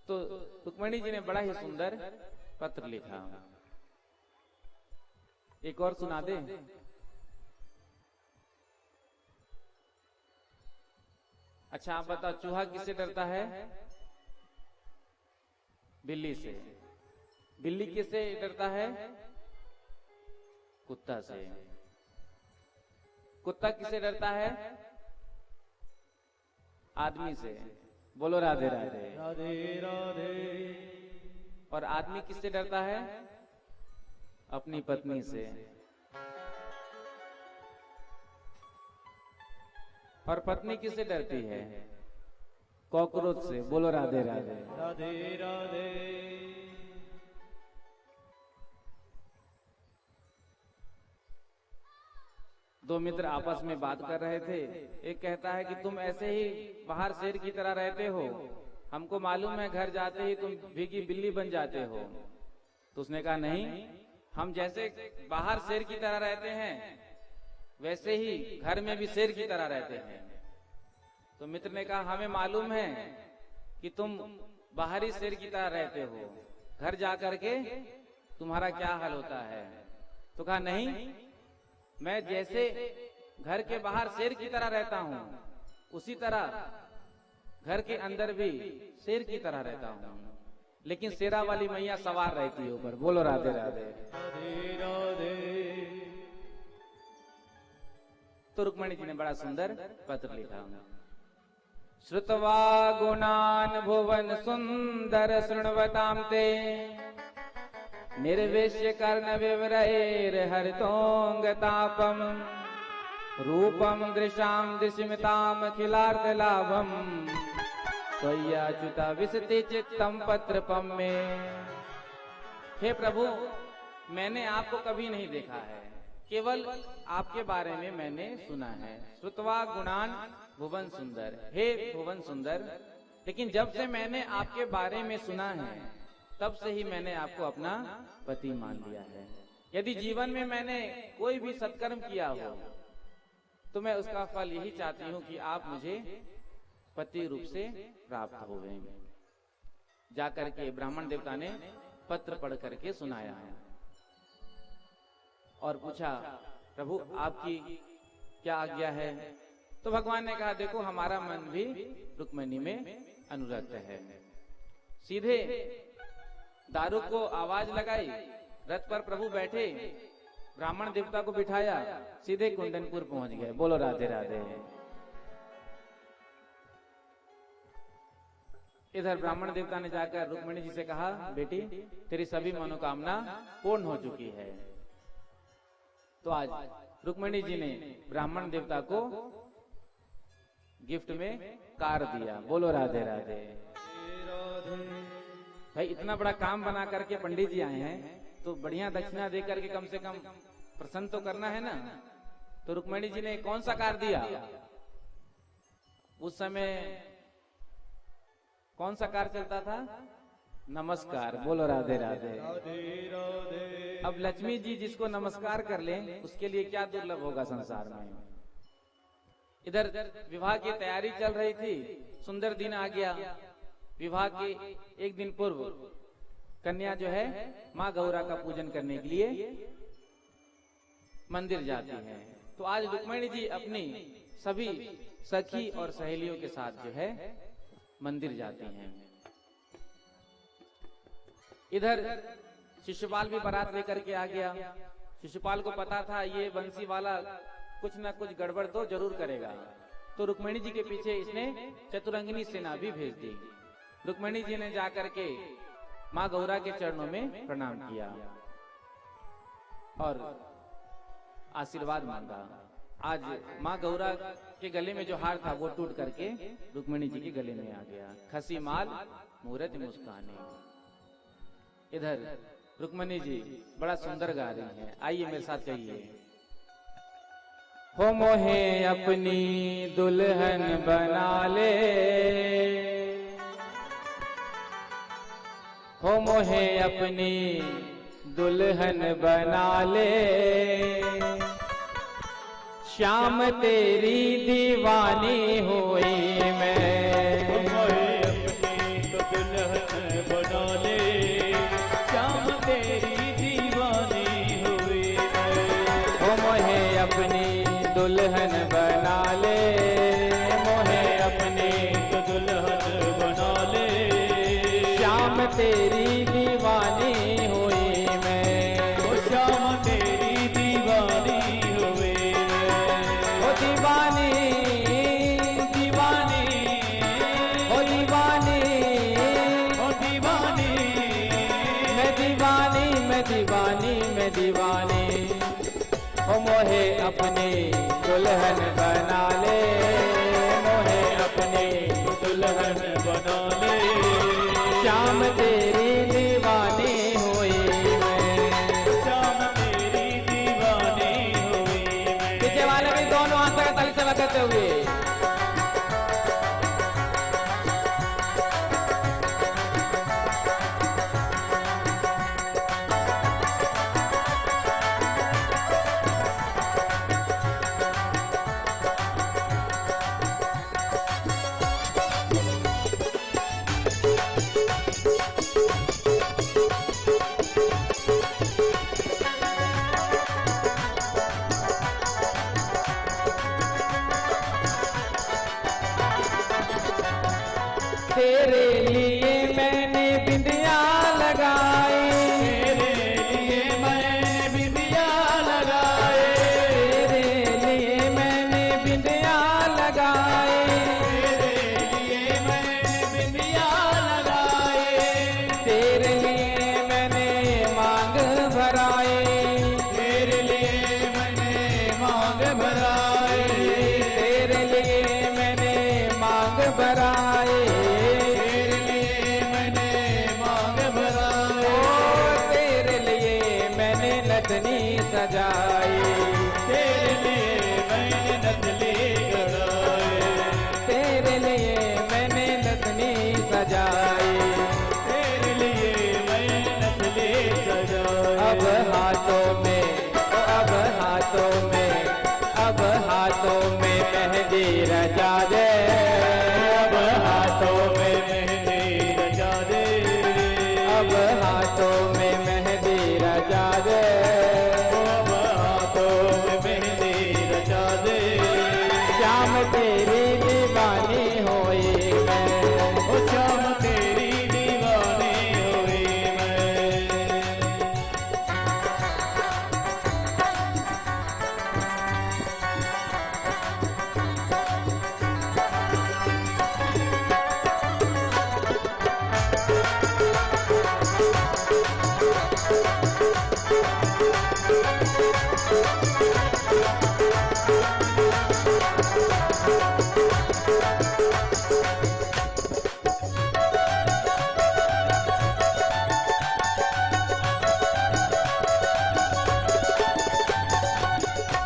तो रुक्मणी जी ने बड़ा ही सुंदर पत्र लिखा। एक और सुना दे। अच्छा आप बताओ, चूहा किससे डरता है? बिल्ली से। बिल्ली किससे डरता है? कुत्ता से। कुत्ता किससे डरता है? आदमी से। बोलो राधे राधे। राधे राधे। और आदमी किससे डरता है? अपनी पत्नी से। और पत्नी किससे डरती है? कॉकरोच से। बोलो राधे राधे। राधे राधे। दो मित्र आपस में बात कर रहे थे। एक कहता है कि तुम ऐसे ही बाहर शेर की तरह रहते हो, हमको मालूम है घर जाते ही तुम भीगी बिल्ली बन जाते हो। तो उसने कहा नहीं, हम जैसे बाहर शेर की तरह रहते हैं वैसे ही घर में भी शेर की तरह रहते हैं। तो मित्र ने कहा हमें मालूम है कि तुम बाहरी शेर की तरह रहते हो, घर जाकर के तुम्हारा क्या हाल होता है। तो कहा नहीं, मैं जैसे घर के बाहर शेर की तरह रहता हूँ उसी तरह घर के अंदर भी शेर की तरह रहता हूँ, लेकिन शेरा वाली मैया सवार रहती है ऊपर। बोलो राधे राधे। राधे राधे। तो रुक्मणी जी ने बड़ा सुंदर पत्र लिखा। श्रुतवा गुणान भुवन सुंदर शृण्वतां ते, निर्विश्य कर्ण विवरैर हरितोंग तापम, रूपम दृशाम दृश्यमिताम खिलार्थ लाभम त्वय्याच्युता विशति चित्तम पत्रपम में। हे प्रभु, मैंने आपको कभी नहीं देखा है, केवल आपके बारे में मैंने सुना है। श्रुत्वा गुणान भुवन सुंदर, हे भुवन सुंदर, लेकिन जब से मैंने आपके बारे में सुना है तब से ही मैंने आपको अपना पति मान लिया है। यदि जीवन में मैंने कोई भी सत्कर्म किया हो तो मैं उसका फल यही चाहती हूँ कि आप मुझे पति रूप से प्राप्त हो गए। जाकर के ब्राह्मण देवता ने पत्र पढ़ करके सुनाया और पूछा, प्रभु आपकी क्या आज्ञा है? तो भगवान ने कहा, देखो हमारा मन भी रुक्मिणी में अनुरक्त है। सीधे दारुक को आवाज लगाई, रथ पर प्रभु बैठे, ब्राह्मण देवता को बिठाया, सीधे कुंदनपुर पहुंच गए। बोलो राधे राधे। इधर ब्राह्मण देवता ने जाकर रुक्मिणी जी से कहा, बेटी तेरी सभी मनोकामना पूर्ण हो चुकी है। तो आज रुक्मिणी जी ने ब्राह्मण देवता को गिफ्ट में कार दिया। बोलो राधे राधे। भाई इतना बड़ा काम बना करके पंडित जी आए हैं तो बढ़िया दक्षिणा दे करके कम से कम प्रसन्न तो करना है ना। तो रुक्मिणी जी ने कौन सा कार दिया? उस समय कौन सा कार चलता था? नमस्कार। बोलो राधे राधे। अब लक्ष्मी जी जिसको नमस्कार कर लें उसके लिए क्या दुर्लभ होगा संसार में। इधर विवाह की तैयारी चल रही थी, सुंदर दिन आ गया। विवाह के एक दिन पूर्व कन्या जो है माँ गौरा का पूजन करने के लिए मंदिर जाती है। तो आज रुक्मिणी जी अपनी सभी सखी और सहेलियों के साथ जो है मंदिर जाती हैं। इधर शिशुपाल भी बारात लेकर के आ गया। शिशुपाल को पता था ये बंसी वाला कुछ ना कुछ गड़बड़ तो जरूर करेगा, तो रुक्मिणी जी के पीछे इसने चतुरंगिनी सेना भी भेज दी। रुक्मिणी जी ने जाकर के माँ गौरा के चरणों में प्रणाम किया और आशीर्वाद मांगा। आज माँ गौरा के गले में जो हार था वो टूट करके रुक्मिणी जी के गले में आ गया। खसी माल मूरत मुस्काने। इधर रुक्मिणी जी बड़ा सुंदर गा रही हैं। आइए मेरे साथ कहिए, हो मोहे अपनी दुल्हन बना ले, हो मोहे अपनी दुल्हन बना ले, श्याम तेरी दीवानी हुई मैं। हो मोहे अपनी तो दुल्हन बना ले, श्याम तेरी दीवानी हुई मैं। हो मोहे अपनी दुल्हन बना ले, मोहे अपनी तो दुल्हन बना ले, श्याम तेरी दीवानी हुई मैं। ओ श्याम तेरी दीवानी हुई मैं। ओ दीवानी दीवानी, ओ दीवानी, ओ दीवानी, मैं दीवानी, मैं दीवानी, मैं दीवानी। ओ मोहे अपनी दुल्हन बना ले, मोहे अपनी दुल्हन बना ले, श्याम तेरी दीवानी हुई मैं। श्याम तेरी दीवानी हुई मैं। पीछे वाले भी दोनों हाथ तक ताली से लगाते हुए तेरे लिए मैंने बिंदिया लगाई, तेरे लिए मैंने बिंदिया लगाए, तेरे लिए मैंने बिंदिया लगाई, तेरे लिए मैंने बिंदिया लगाए, तेरे लिए मैंने मांग भराए, तेरे लिए मैंने मांग भराए। सजाई, तेरे लिए मैं नथली सजाई। अब हाथों में, अब हाथों में, अब हाथों में मेहंदी रचा दे, अब हाथों में मेहंदी रचा दे, अब हाथों में मेहंदी रचा दे, अब हाथों में मेहंदी रचा दे। श्याम तेरी दीवानी होई मैं, ओ श्याम तेरी दीवानी हुई मैं।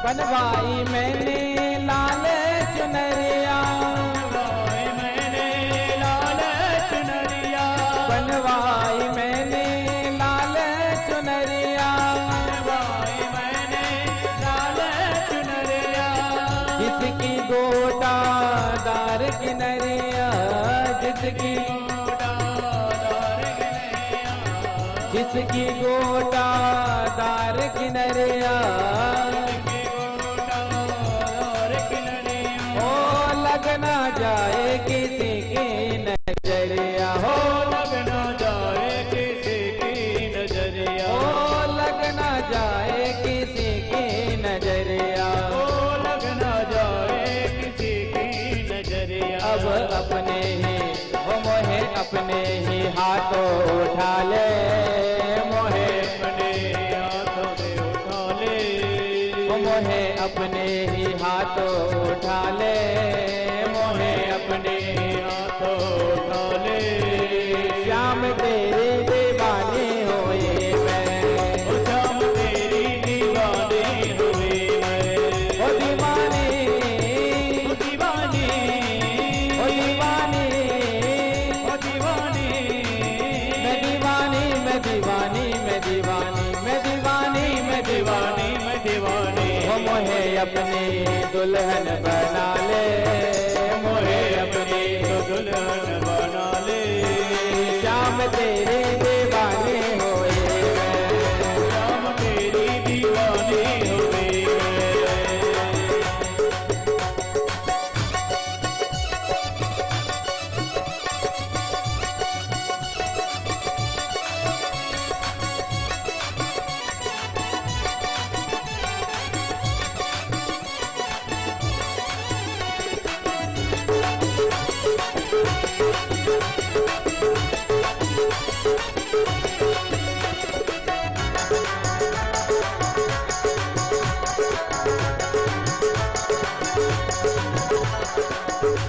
बनवाई मैंने लाल चुनरिया, बनवाई मैंने लाल चुनरिया, बनवाई मैंने लाल चुनरिया, बनवाई मैंने लाल चुनरिया। जिसकी गोटादार किनरिया, जिसकी जिसकी गोटादार किनरिया, ओ लग ना जाए किसी की नजरिया, हो लग ना जाए किसी की नजरिया, ओ लग ना जाए किसी की नजरिया। ओ लग ना जाए किसी की नजरिया। अब अपने ही वो मोहे अपने ही हाथों उठा ले, मोहे अपने हाथों में उठा ले, वो मोहे अपने ही हाथों उठा ले, मोहे अपने हाथों उठा ले। श्याम तेरी दीवानी होई मैं, ओ श्याम तेरी दीवानी हुई मैं। ओ दीवानी, ओ दीवानी, ओ दीवानी, ओ दीवानी, मैं दीवानी, मैं दीवानी, मैं दीवानी, मैं दीवानी, मैं दीवानी, मैं दीवानी। वो मोहे अपनी दुल्हन बना ले, मोहे अपनी दुल्हन बना ले। श्याम तेरी दीवानी होई मैं, श्याम तेरी दीवानी हुई मैं।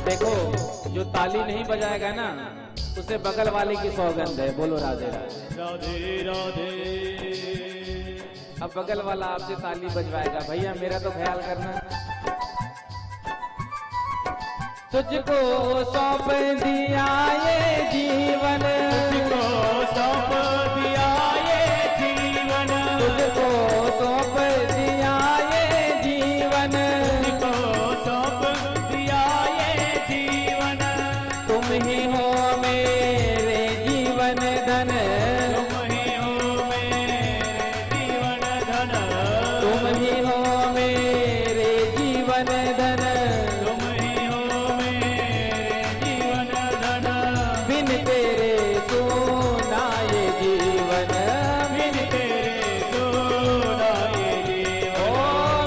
देखो जो ताली नहीं बजाएगा ना उसे बगल वाले की सौगंध है। बोलो राधे राधे। राधे राधे। अब बगल वाला आपसे ताली बजवाएगा, भैया मेरा तो ख्याल करना। तुझको सौंप दिया ये जीवन, तुझको सौंप दिया ये जीवन, तुझको सौंप दिया ये जीवन, तुझको सौंप दिया ये जीवन। तुम ही हो मेरे जीवन धन, तुम ही हो मेरे जीवन धन, तुम ही हो मेरे जीवन धन, तुम ही हो मेरे जीवन धन। बिन तेरे सोना ये जीवन, बिन तेरे सोना ये ओ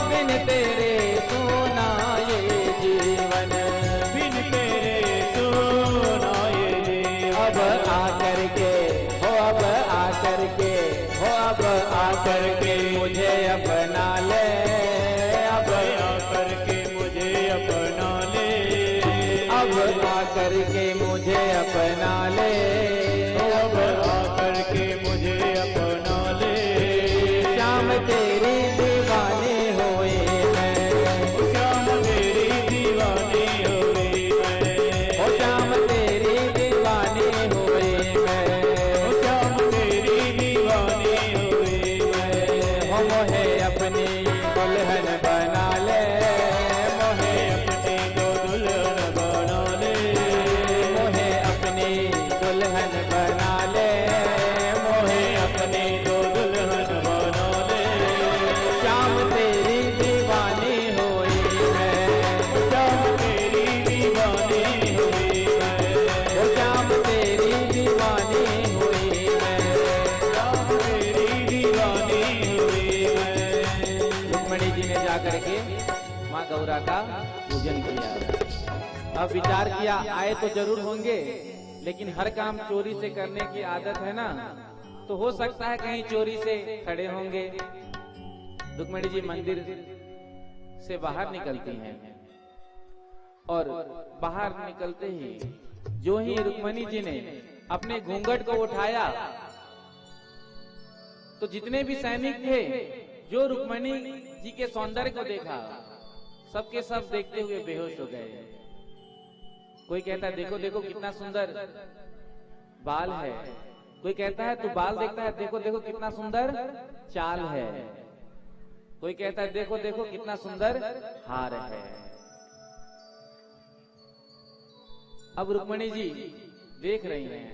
जीवन, बिन तेरे सोना ये जीवन। बिन तेरे सोना ये जीवन। अब आकर के हो, अब आकर के हो, अब आकर के मुझे अपना ले, अब आकर के मुझे अपना ले, अब आकर के मुझे अपना ले, अब आकर के मुझे अपना ले। श्याम तेरी दीवानी हुई मैं, श्याम तेरी दीवानी हुई मैं, ओ श्याम तेरी दीवानी दुल्हन बना ले, मोहे अपनी तो दुल्हन बना ले। श्याम तेरी दीवानी हुई है, श्याम तेरी दीवानी हुई है, श्याम तेरी दीवानी हुई है, श्याम तेरी दीवानी हुई है। रुक्मणी जी ने जाकर के माँ गौरा का पूजन किया। अब विचार किया आए तो जरूर होंगे, लेकिन हर काम चोरी से करने की आदत है ना, तो हो सकता है कहीं चोरी से खड़े होंगे। रुक्मणी जी मंदिर से बाहर निकलती हैं और बाहर निकलते ही जो ही रुक्मणी जी ने अपने घूंघट को उठाया तो जितने भी सैनिक थे जो रुक्मणी जी के सौंदर्य को देखा सबके सब देखते हुए बेहोश हो गए। कोई कहता है देखो देखो कितना सुंदर बाल है, कोई कहता है तू बाल देखता है देखो देखो कितना सुंदर चाल है, कोई कहता है देखो देखो कितना सुंदर हार है। अब रुक्मणी जी देख रही हैं,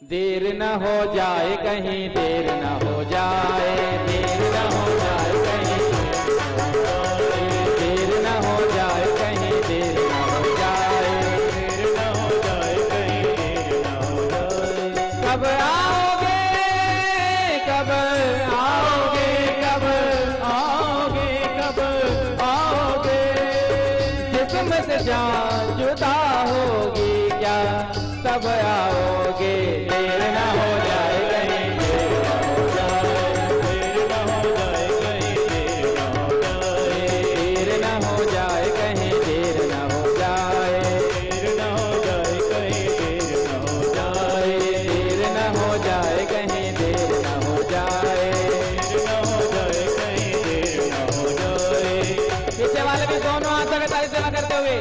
देर न हो जाए कहीं, देर न हो जाए, देर न हो जाए कहीं, देर न हो जाए कहीं, देर न हो जाए, देर न हो जाए कहीं, देर न हो जाए। कब आओगे, कब आओगे, कब आओगे कब आओगे, जिस्म से जान जुदा होगी क्या, तब आओगे, देर न हो जाए कहीं, देर न हो जाए, देर न हो जाए कहीं, देर न हो जाए, देर न हो जाए कहीं, देर न हो जाए, देर न हो जाए कहीं, देर न हो जाए, देर न हो जाए कहीं, देर न हो जाए, देर न हो जाए कहीं, देर न हो जाए। पीछे वाले भी दोनों हाथों के ताली सेवा करते हुए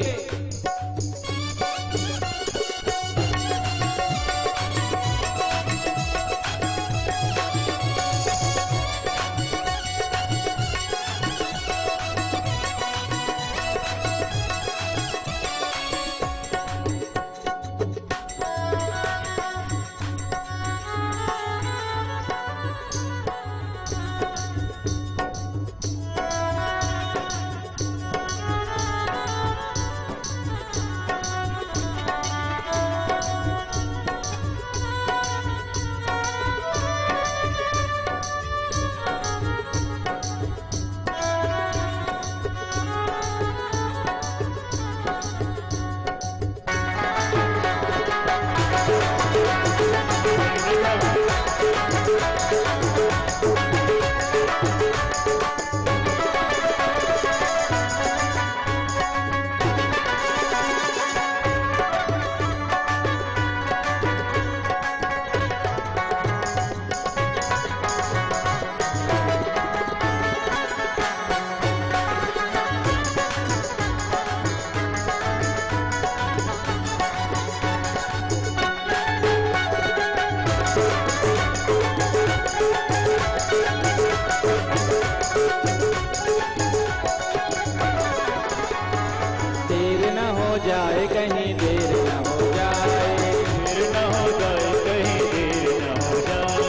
जाए कहीं, देर न हो जाए, देर न हो जाए कहीं, देर न हो जाए।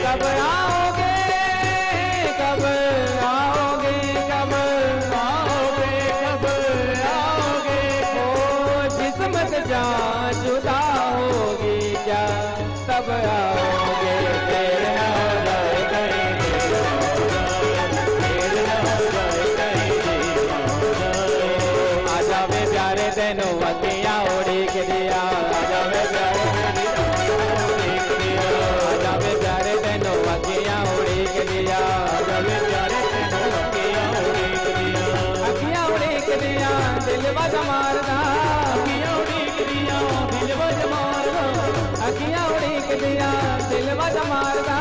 कब आओगे, कब आओगे, कब आओगे कब आओगे, ओ जिस्म से जान जुदा होगी क्या, तब आओगे, देर न हो जाए कहीं, देर न हो जाए कहीं, देर न हो जाए। आ जावे प्यारे तेनों अखियां उड़ी के दिया, आ जावे प्यारे आ जावे प्यारे तेनों अखियां उड़ी के दिया, जावे प्यारे तेनों अखियां उड़ी के दिया, अखियां उड़ी के दिया, दिल बज मारदा, अखियां उड़ी के दिया, दिल बज मारदा, अखियां उड़ी के दिया, दिल बज मारदा,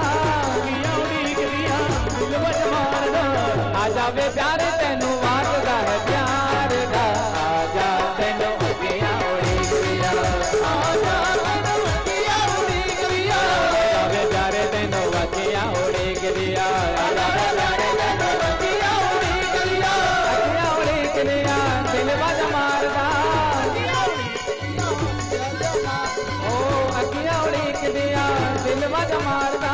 अखियां उड़ी के दिया, दिल बज मारदा। आ जावे प्यारे तेनों वारदा है प्यार दा, आ जा तेनों अखियां उड़ी के दिया, आ जा तेनों अखियां उड़ी के दिया, आ जावे प्यारे तेनों अखियां उड़ी के दिया, आ जावे प्यारे तेनों अखियां उड़ी के दिया, अखियां उड़ी के दिया, दिल बज मारदा, ओ अखियां मारदा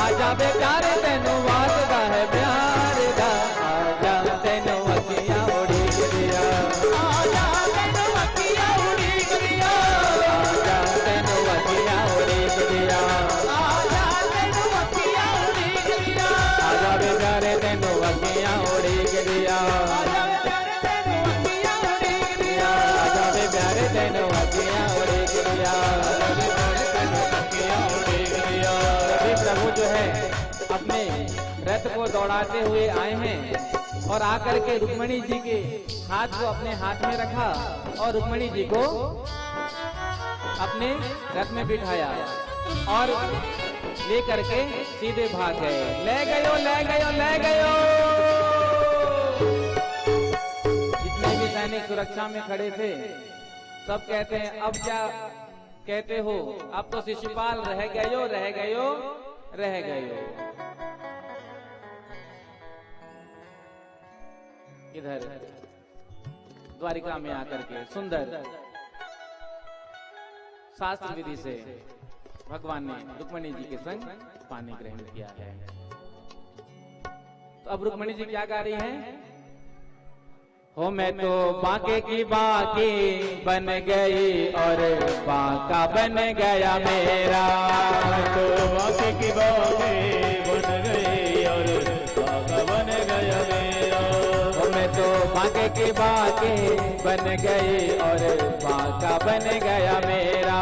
आजा बे प्यारे तेनू वासदा है प्यार दा आजा तेनू अखियां उड़ीक दिया आजा तेनू अखियां उड़ीक दिया आजा तेनू अखियां उड़ीक दिया आजा तेनू अखियां उड़ीक दिया आजा बे प्यारे तेनू अखियां उड़ीक दिया आजा बे प्यारे तेनू अखियां उड़ीक दिया आजा बे प्यारे तेनू अखियां उड़ीक दिया प्रभु जो है अपने रथ को दौड़ाते हुए आए हैं और आकर के रुक्मिणी जी के हाथ को अपने हाथ में रखा और रुक्मिणी जी को अपने रथ में बिठाया और ले करके सीधे भाग गए। ले गयो ले गयो ले गयो। जितने भी सैनिक सुरक्षा में खड़े थे सब कहते हैं अब क्या कहते हो, अब तो शिशुपाल रह गयो रह गयो रह गयो। इधर द्वारिका में आकर के सुंदर शास्त्र विधि से भगवान ने रुक्मिणी जी के संग पानी ग्रहण किया है। तो अब रुक्मिणी जी क्या गा रही हैं? हो मैं तो बांके की बाकी बन गई और बांका बन गया मेरा। मैं तो बांके की बाकी बन गई और बांका बन गया मेरा। हो मैं तो बांके की बाकी बन गई और बांका बन गया मेरा।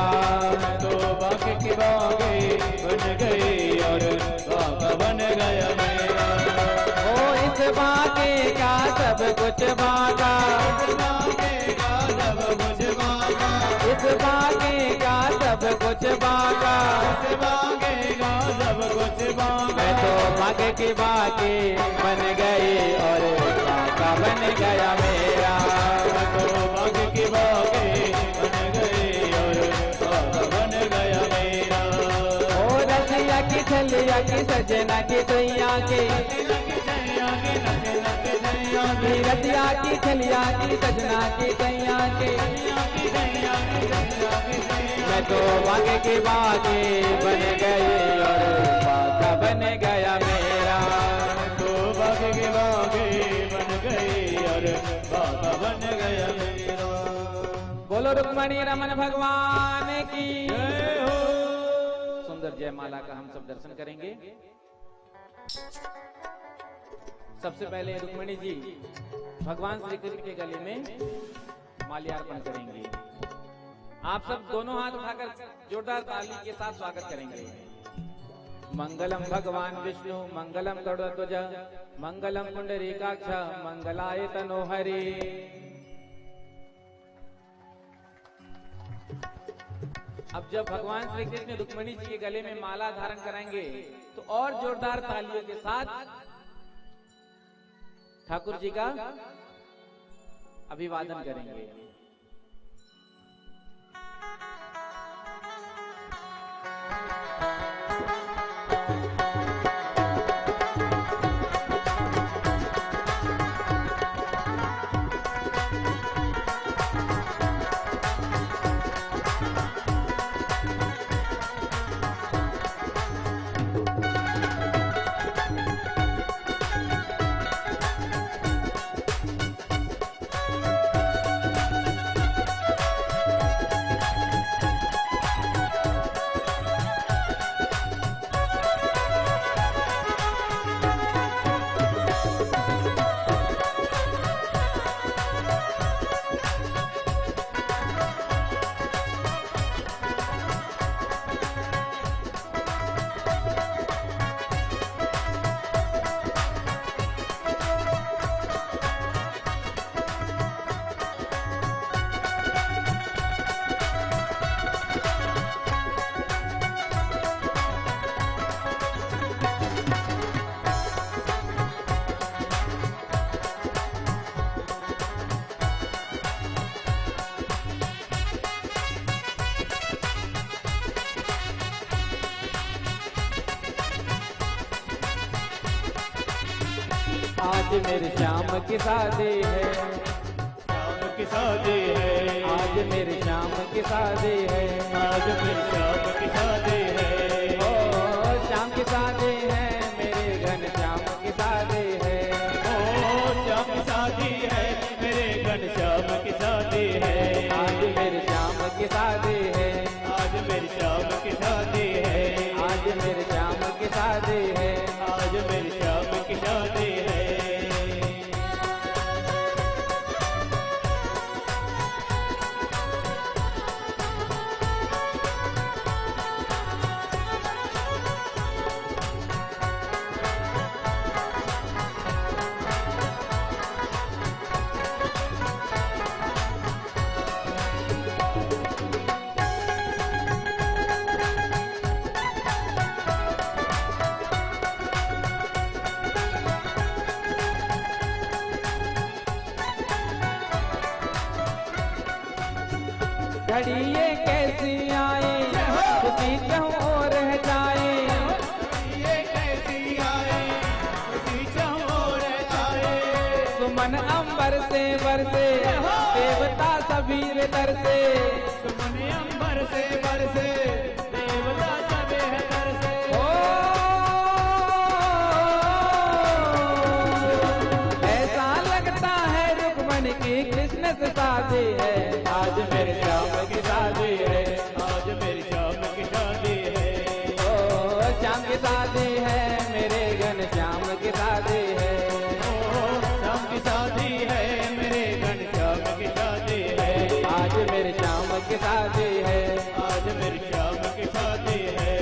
मैं तो बांके की बाकी बन गई और बांका बन गया मेरा। ओ इस बांके का सब कुछ बांका, इस बांके का सब कुछ बांका, इस बांके का सब कुछ बांका, इस बांके का सब कुछ बांका। मैं तो बांके की बाकी बन गई और बांका बन गया मेरा। मैं तो बांके की बाकी बन गई और बांका बन गया मेरा। ओ रसिया की छलिया की सजना की दैया के, रतिया की छलिया की सजना की दैया के, मैं तो बागे के बागे बन गई और बागा बन गया मेरा। तो बागे के बागे बन गई और बागा बन गया मेरा। बोलो रुक्मिणी रमन भगवान की जय हो। सुंदर जयमाला का हम सब दर्शन करेंगे। सबसे पहले रुक्मिणी जी भगवान श्री कृष्ण के गले में माल्यार्पण करेंगे। आप सब दोनों हाथ उठाकर जोरदार ताली के साथ स्वागत करेंगे। मंगलम भगवान विष्णु मंगलम गरुड़ध्वज मंगलम पुंडरीकाक्ष मंगलाय तनोहरि। अब जब भगवान श्री कृष्ण रुक्मिणी जी के गले में माला धारण कराएंगे तो और जोरदार तालियों के साथ ठाकुर जी का अभिवादन करेंगे। आज मेरे श्याम की शादी है, श्याम की शादी है, आज मेरे श्याम की शादी है, आज मेरी श्याम की शादी है। ओ श्याम की शादी है, मेरे घनश्याम की शादी है, ओ श्याम की शादी है, मेरे घनश्याम की शादी है। आज मेरे श्याम की शादी है, आज मेरी श्याम की शादी है। आज मेरे श्याम की शादी है, आज मेरी श्याम की शादी है। घड़िए कैसी आए, खुशी क्यों और रह जाए, ये कैसी आए, उसी चाहों रह जाए। सुमन अंबर से बरसे, देवता सबीर तरसे, सुमन अंबर से बरसे, देवता सबे है तरसे। ओ ऐसा लगता है रुक्मणी की कृष्ण से शादी है, आज मेरे श्याम की शादी है, आज मेरी श्याम की शादी है। ओ श्याम की शादी है, मेरे घनश्याम की शादी है, ओ श्याम की शादी है, मेरे घनश्याम की शादी है। आज मेरे श्याम की शादी है, आज मेरी श्याम की शादी है।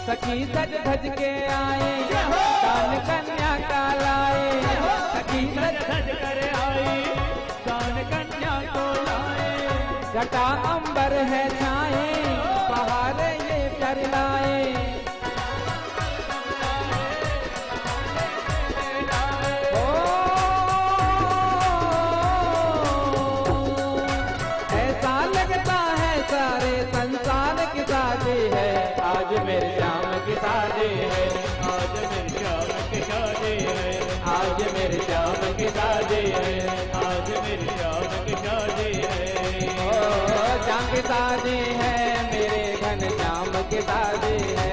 सखी सज धज के आए, कान कन्या का लाए, सखी सज धज कर आई, कान कन्या को लाए। घटा अंबर है छाए, बाहर ये कर लाए, ओ ऐसा लगता है सारे संसार की शादी है, आज मेरे श्याम की शादी है, आज मेरी श्याम की शादी है। आज मेरे श्याम की शादी है, आज मेरी श्याम की शादी है। ओ श्याम की शादी है, मेरे घनश्याम की शादी है,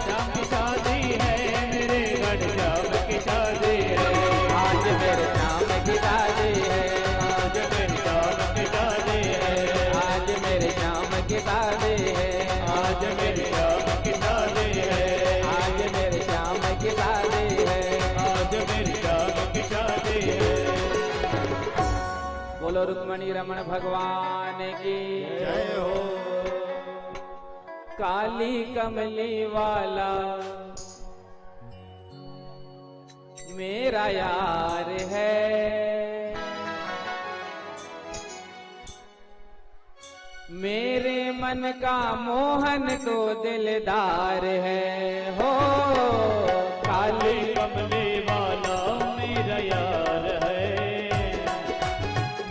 श्याम की शादी है, मेरे घनश्याम की शादी है। आज मेरे श्याम की शादी है, आज मेरी श्याम की शादी है। आज मेरे श्याम की शादी है, आज मेरी श्याम की शादी है। आज मेरे श्याम की शादी है। आज मेरी श्याम की शादी है। बोलो रुक्मणी रमण भगवान की जय हो। काली कमली वाला मेरा यार है, मेरे मन का मोहन तो दिलदार है, हो काली कमले वाला मेरा यार है,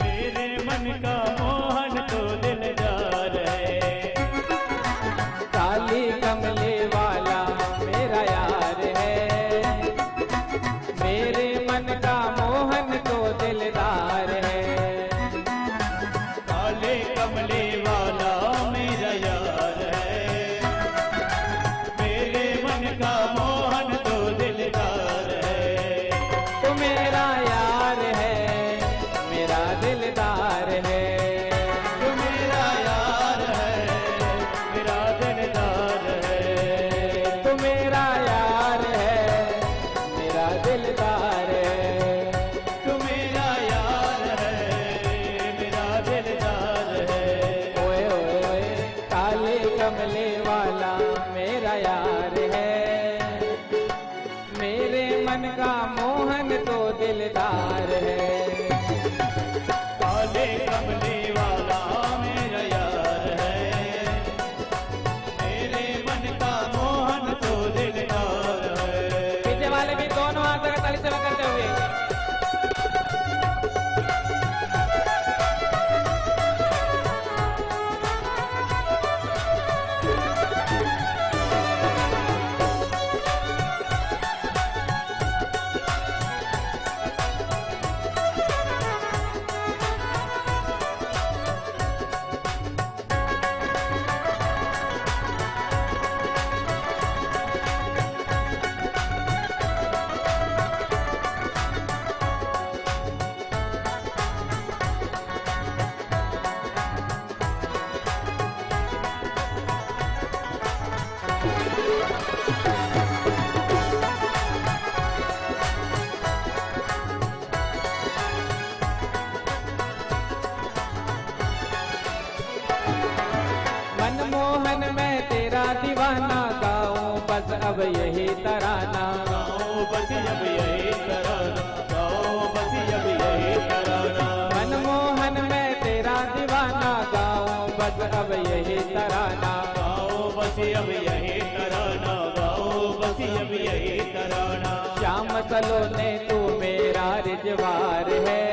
मेरे मन का मोहन तो दिलदार है। काली कमले वाला मेरा यार है, मेरे मन का मोहन तो दिलदार है, काले कमले वाला मेरा यार है, मेरे मन का मोहन तो दिलदार है। तो मेरा यार है, मेरा दिलदार है, तो मेरा यार है, मेरा दिलदार है। तो मेरा यार है, मेरा दिलदार है, तो मेरा यार है, मेरा दिलदार है। ओए ओए ओए काले कमले वाला मेरा यार है, मेरे मन का मोहन तो दिलदार है, काले कमले वाला मेरा यार है, अब यही तराना, गाओ बस अब यही तराना। मनमोहन मैं तेरा दीवाना, गाओ बस अब यही तराना। गाओ बस अब यही तराना, गाओ बस अब यही तराना। श्याम सलोने तू मेरा रिजवार है,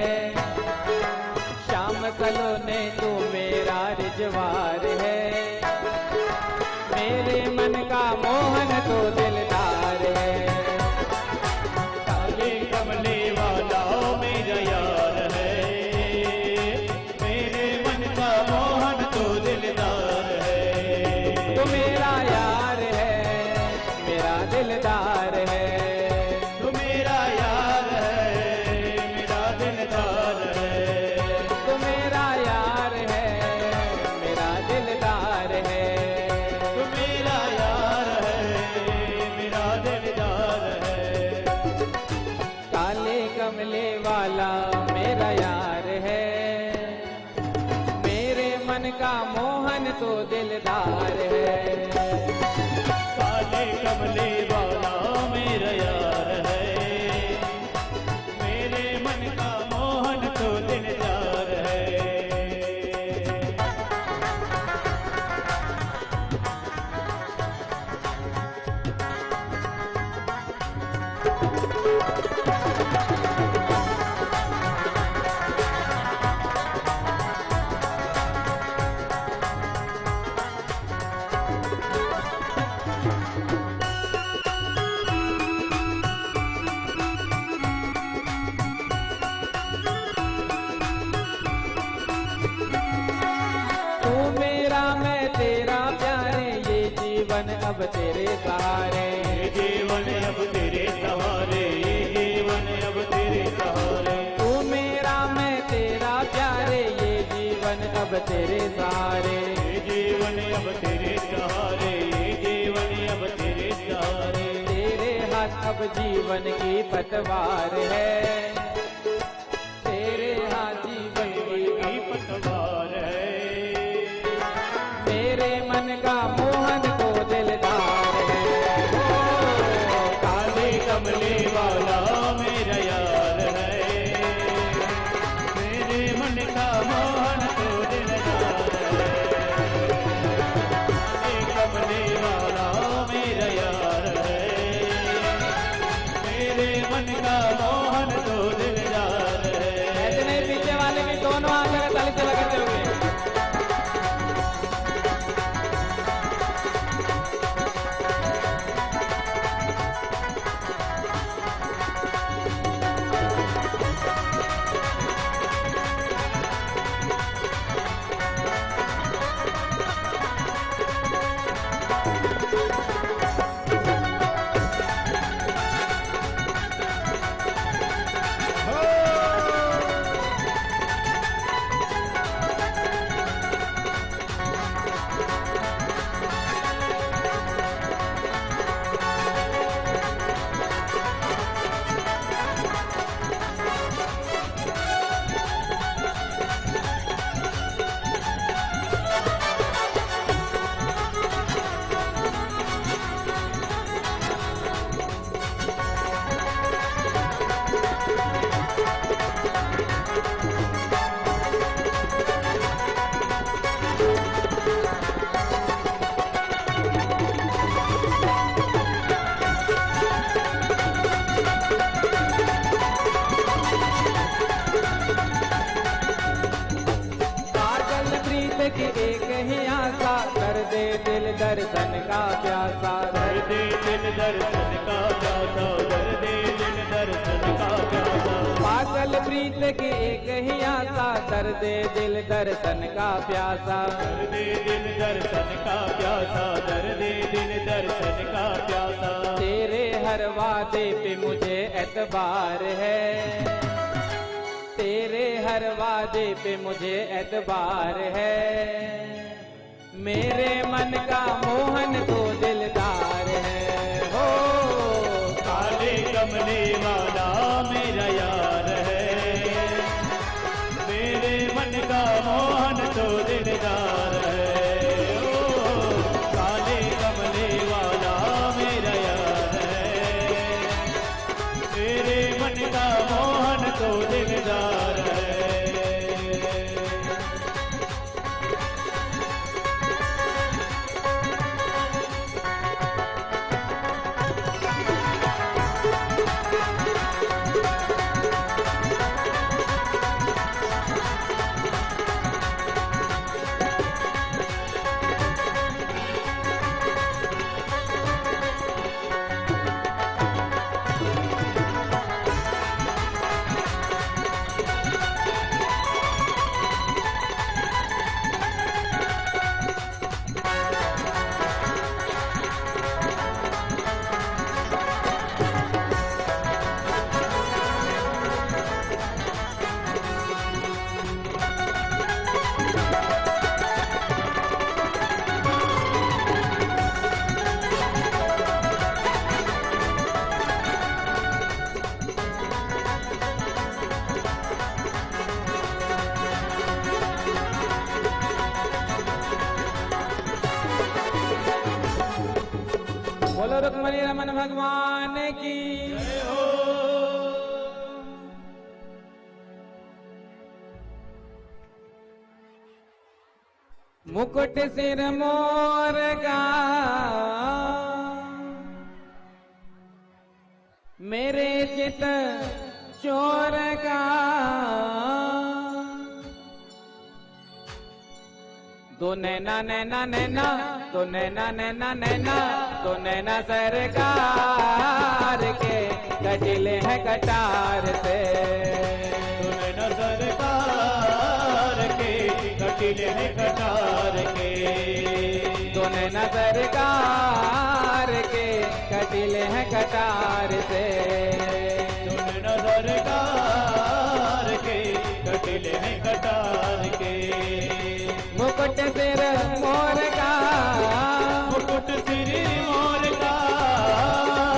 श्याम सलोने तू मेरा रिजवार है। मेरे मन का मोहन तो दिलदार है। काले कमले वाला मेरा यार है, मेरे मन का मोहन तो दिलदार है। तू मेरा यार है, मेरा दिलदार है। तू मेरा यार है, मेरा दिलदार है। तू मेरा यार है, मेरा दिलदार है। तू मेरा यार है, मेरा दिलदार है। काले कमले वाला मेरा यार है, मेरे मन का मोहन तो दिलदार है। काले कमले वाला मेरा यार है, मेरे मन का मोहन तो दिलदार है। तू मेरा मैं तेरा प्यारे, ये जीवन अब तेरे सहारे। ये जीवन अब तेरे सहारे, ये जीवन अब तेरे सहारे। तू मेरा मैं तेरा प्यारे, ये जीवन अब तेरे सहारे। ये जीवन अब तेरे सहारे, ये जीवन अब तेरे सहारे। तेरे हाथ अब जीवन की पतवार है, तेरे हाथ जीवन की पतवार है। मेरे मन का मोहन तो दिलदार है। ओ, काले कमले वाला मेरा यार है, मेरे मन का मोहन तो दिलदार है। काले कमले वाला मेरा यार है, मेरे मन का मोहन तो दिलदार है। ऐसे नहीं, पीछे वाले भी दोनों हाथ लगा ताली से लगाते होंगे। की एक ही आशा, कर दे दिल दर्शन का प्यासा। कर दे दिल दर्शन का प्यासा, कर दे दिल दर्शन का प्यासा। पागल प्रीत की एक ही आशा, कर दे दिल दर्शन का प्यासा। कर दे दिल दर्शन का प्यासा, कर दे दिल दर्शन का प्यासा। तेरे हर वादे पे मुझे एतबार है, तेरे हर वादे पे मुझे एतबार है। मेरे मन का मोहन तो दिलदार है। हो काले कमले वाला मेरा यार है, मेरे मन का मोहन तो दिलदार है। ओ काले कमले वाला मेरा यार है, बोलो रुक्मणी रमन भगवान की। मुकुट सिर मोर का मेरे चित चोर का दो नैना नैना नैना दो नैना नैना नैना दो नैना सरकार के कटिले हैं कटार से। दो नैना सरकार के कटिले हैं कटार के। दो नैना सरकार के कटिले हैं कटार से। दो नैना सरकार के कटिले हैं कटार के। मुकुट सिर मोर का मुकुट सिर मोर का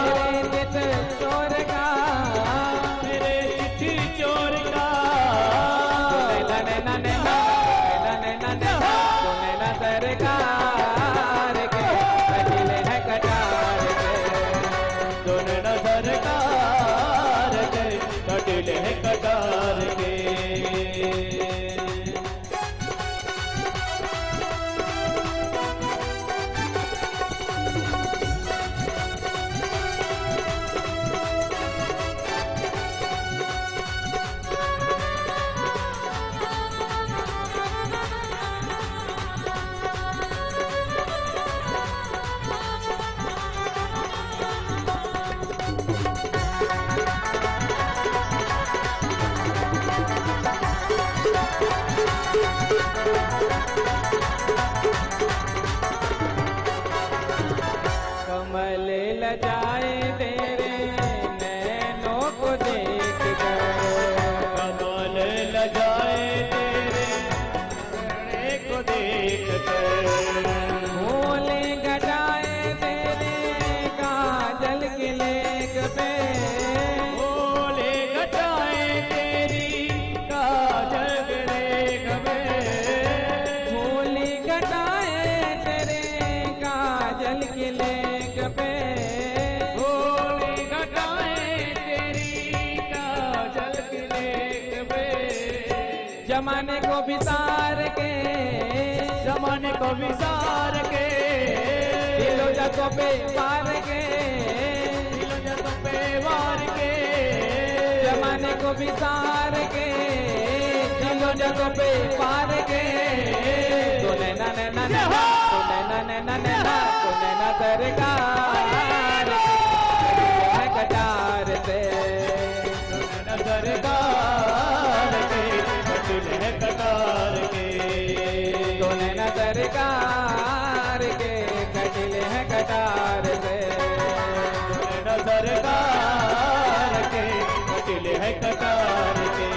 मेरे चित चोर का मेरे चिट्ठी चोर का। नैना नैना नैना नैना नैना दो नैना सरकार के कटिले हैं कटार से। दो नैना सरकार के कटिले हैं कटार के। कमल लजाए तेरे नैनों को देख कर। कमल लजाए तेरे चेहरे को देख कर। भोले घटाए तेरे काजल के लेख पे। भोले घटाए तेरी काजल के लेख में। भोले घटाए तेरे काजल के लेख पे। भोले घटाए तेरी काजल के लेख में। जमाने को विसार के जमाने को विसार के दिलो जगों पे पार के। दिलों जगों पे वार के। जमाने को विसार के दिलो जगों पे पार के। तो नैना नैना नैना तो नैना नैना नैना तो नैना सरकार है कटार से। सरकार के कटिले हैं कटार के। तो नैना सरकार के कटिले हैं कटार से। सरकार के कटिले हैं कटार के।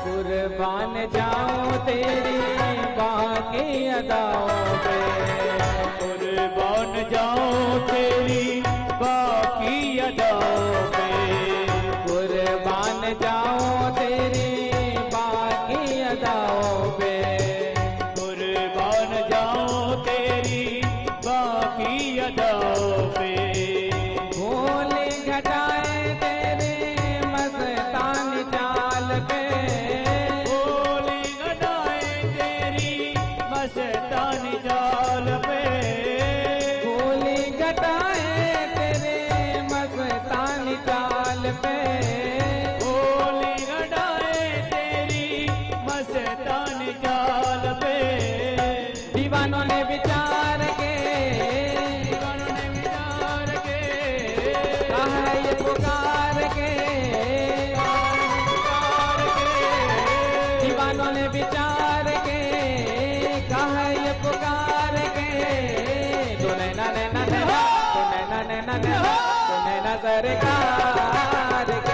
कुर्बान जाऊं तेरी बाकी अदाओं पे। कुर्बान जाऊं तेरी बाकी अदाओं पे, कुर्बान जाऊं तेरी बाकी अदाओं पे, कुर्बान जाऊं तेरी बाकी अदाओं पे। भूल घटाए तेरे मस्तानी चाल पे, भूल घटाए तेरी मस्तानी चाल पे, भूल घटाए तेरे मस्तानी चाल पे, भूल घटाए तेरी मस्तानी चाल पे। दीवानों ने विचार के, दीवानों ने विचार के, कहा ये पुकार के, दीवानों ने विचार के, कहा ये पुकार के, तो नैना नैना नैना, तो नैना नैना नैना, तो नैना सरकार के,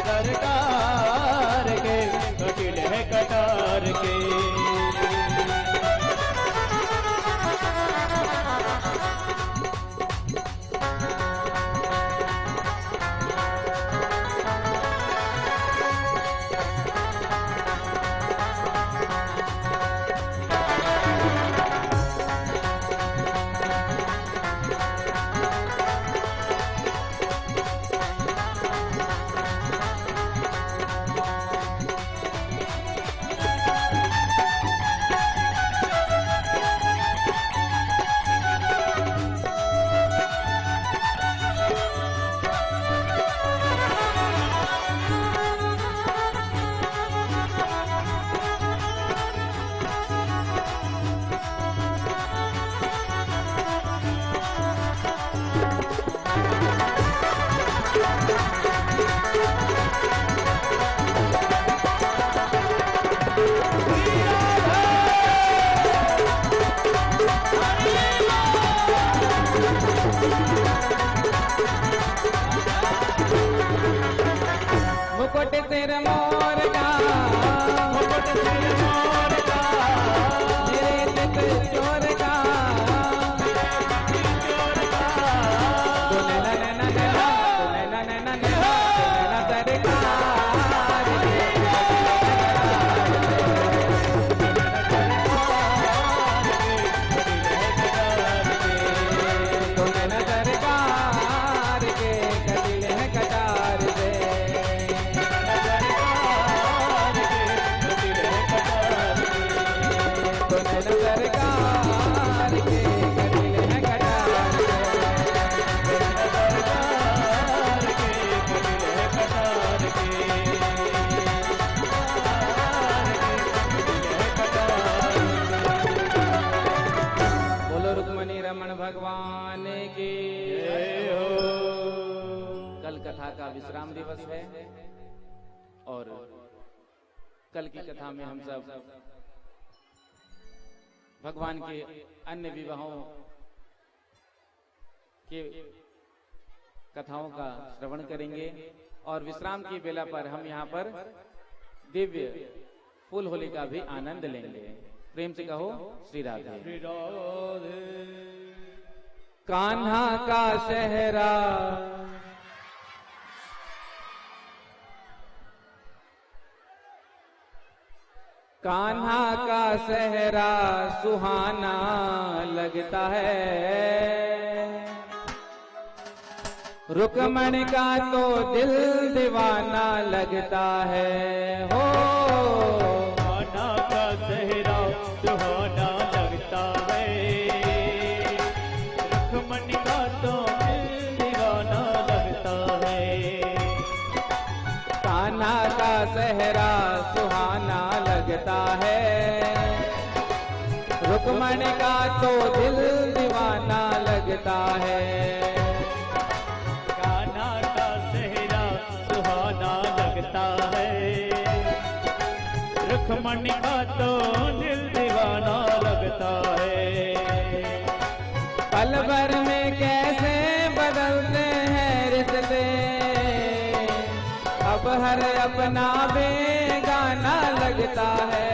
सरकार के कटिल है कटार के। मुकुट सिर मोर का, मुकुट सिर मोर का, मेरे चित चोर का, चोर का, तो नैना नैना नैना, तो नैना नैना नैना, तो नैना सरकार के, तो नैना सरकार के, कटिल है कटार से, तो नैना सरकार के, कटिल है कटार से। बोलो रुक्मणी रमण भगवान की। कल कथा का विश्राम दिवस है और कल की कथा में हम सब भगवान के अन्य विवाहों के कथाओं का श्रवण करेंगे और विश्राम की बेला पर हम यहाँ पर दिव्य फूल होली का भी आनंद लेंगे। प्रेम से कहो श्री राधे। श्री राधे। कान्हा का सेहरा कान्हा का सेहरा सुहाना लगता है, रुक्मणी का तो दिल दीवाना लगता है हो। कान्हा का सेहरा सुहाना लगता है, रुक्मणी का तो दिल दीवाना लगता है। कान्हा का सेहरा सुहाना लगता है, रुक्मणी का तो दिल दीवाना लगता है। कान्हा का सेहरा सुहाना लगता है, रुक्मणी का तो दिल दीवाना लगता है। पल भर में कैसे बदलते हैं रिश्ते, अब हर अपना बेगाना लगता है।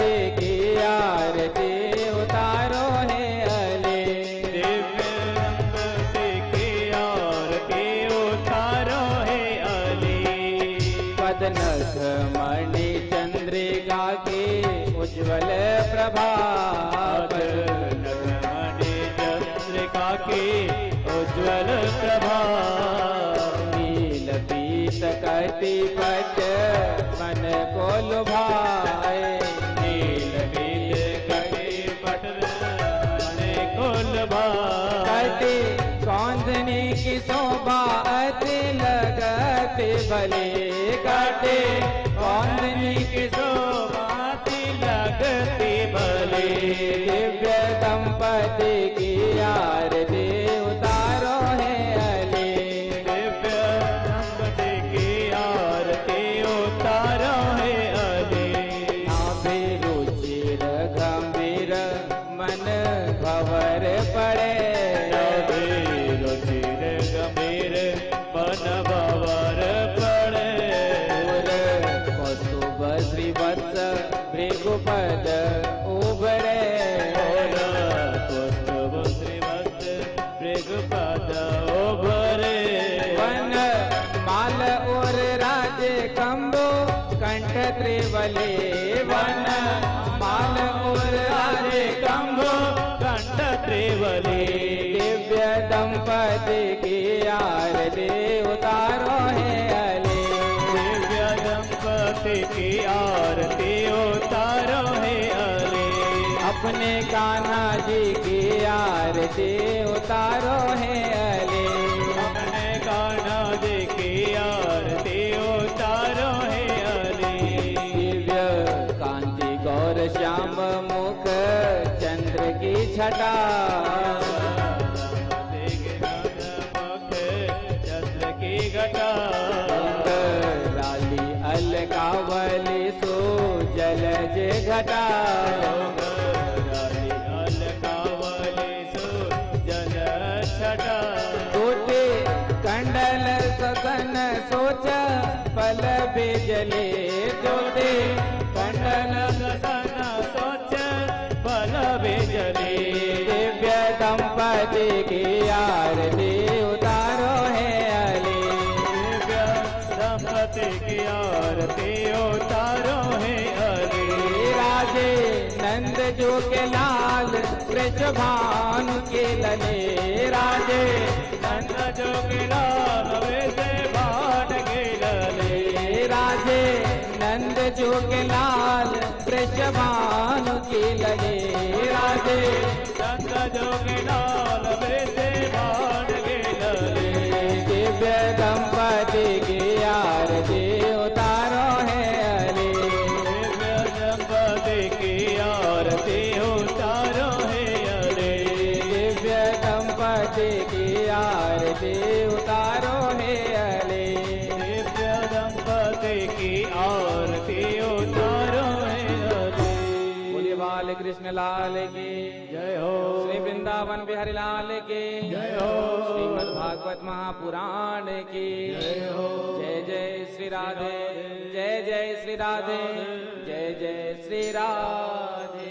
दंपति की आरती उतारो है अले। दिव्य दंपति की आरती उतारो है अली। पदनख मणि चंद्रिका की उज्ज्वल प्रभात, मणि चंद्रिका की उज्ज्वल प्रभा। नील पीत कटी पट मन को लुभाए। नील पीत कटी पट मन को लुभाए। कटी कौंदनी की शोभा अति लगती भले। कटी कौंदनी की शोभा अति लगती भले। दिव्य दंपति की आरती उतारो है अले। दिव्य दंपति की आरती उतारो है अली। नाभि रुचिर गंभीर मन भंवर पड़े। रुचिर गंभीर मन भंवर पड़े। कौस्तुभ श्रीवत्स भृगुपद उभरे। कौस्तुभ श्रीवत्स भृगुपद उभरे। वन माल और राजे कंबो कंठ त्रिवले। वन माल और राजे कंभो कंठ त्रिवली। दिव्य दंपति की आरती उतारो है अले। दिव्य दंपति की आरती उतारो है अली। अपने कान्हा जी की आरती उतारो है अले। अपने कान्हा जी की आरती उतारो है अली। दिव्य कांति गौर श्याम मुख चंद्र की छटा। चंद्र की घटा। लाली अलकावली सो जलज घटा। अलकावली सो जल छटा। टूटे कंडल सदन सोच पल बेजले। टूटे कंडल सदन सोच बल बेजली। दिव्य दंपति की आरती उतारो है अले। दिव्य दंपति की आरती उतारो है अली। राजे नंद जो के लाल ब्रज भानु के लले। राजे नंद जो के लाल वैसे भाट के लले। राजे नंद जो के लाल ब्रज भानु के लले। राजे नंद जो के लाल वैसे भाट के लले। दिव्य दंपति की आरती उतारो है अले। दिव्य दंपति की आरती उतारो है अली। दिव्य दंपति की आरती उतारो है अले। दिव्य दंपति की आरती उतारो है अली। बोलिए बाल कृष्ण लाल की जय हो। श्री वृंदावन बिहारी लाल की जय हो। श्रीमद् भागवत महापुराण की जय हो। जय जय श्री राधे। जय जय श्री राधे। जय जय श्री राधे।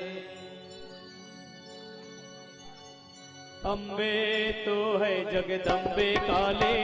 अम्बे तो है जगदम्बे काले।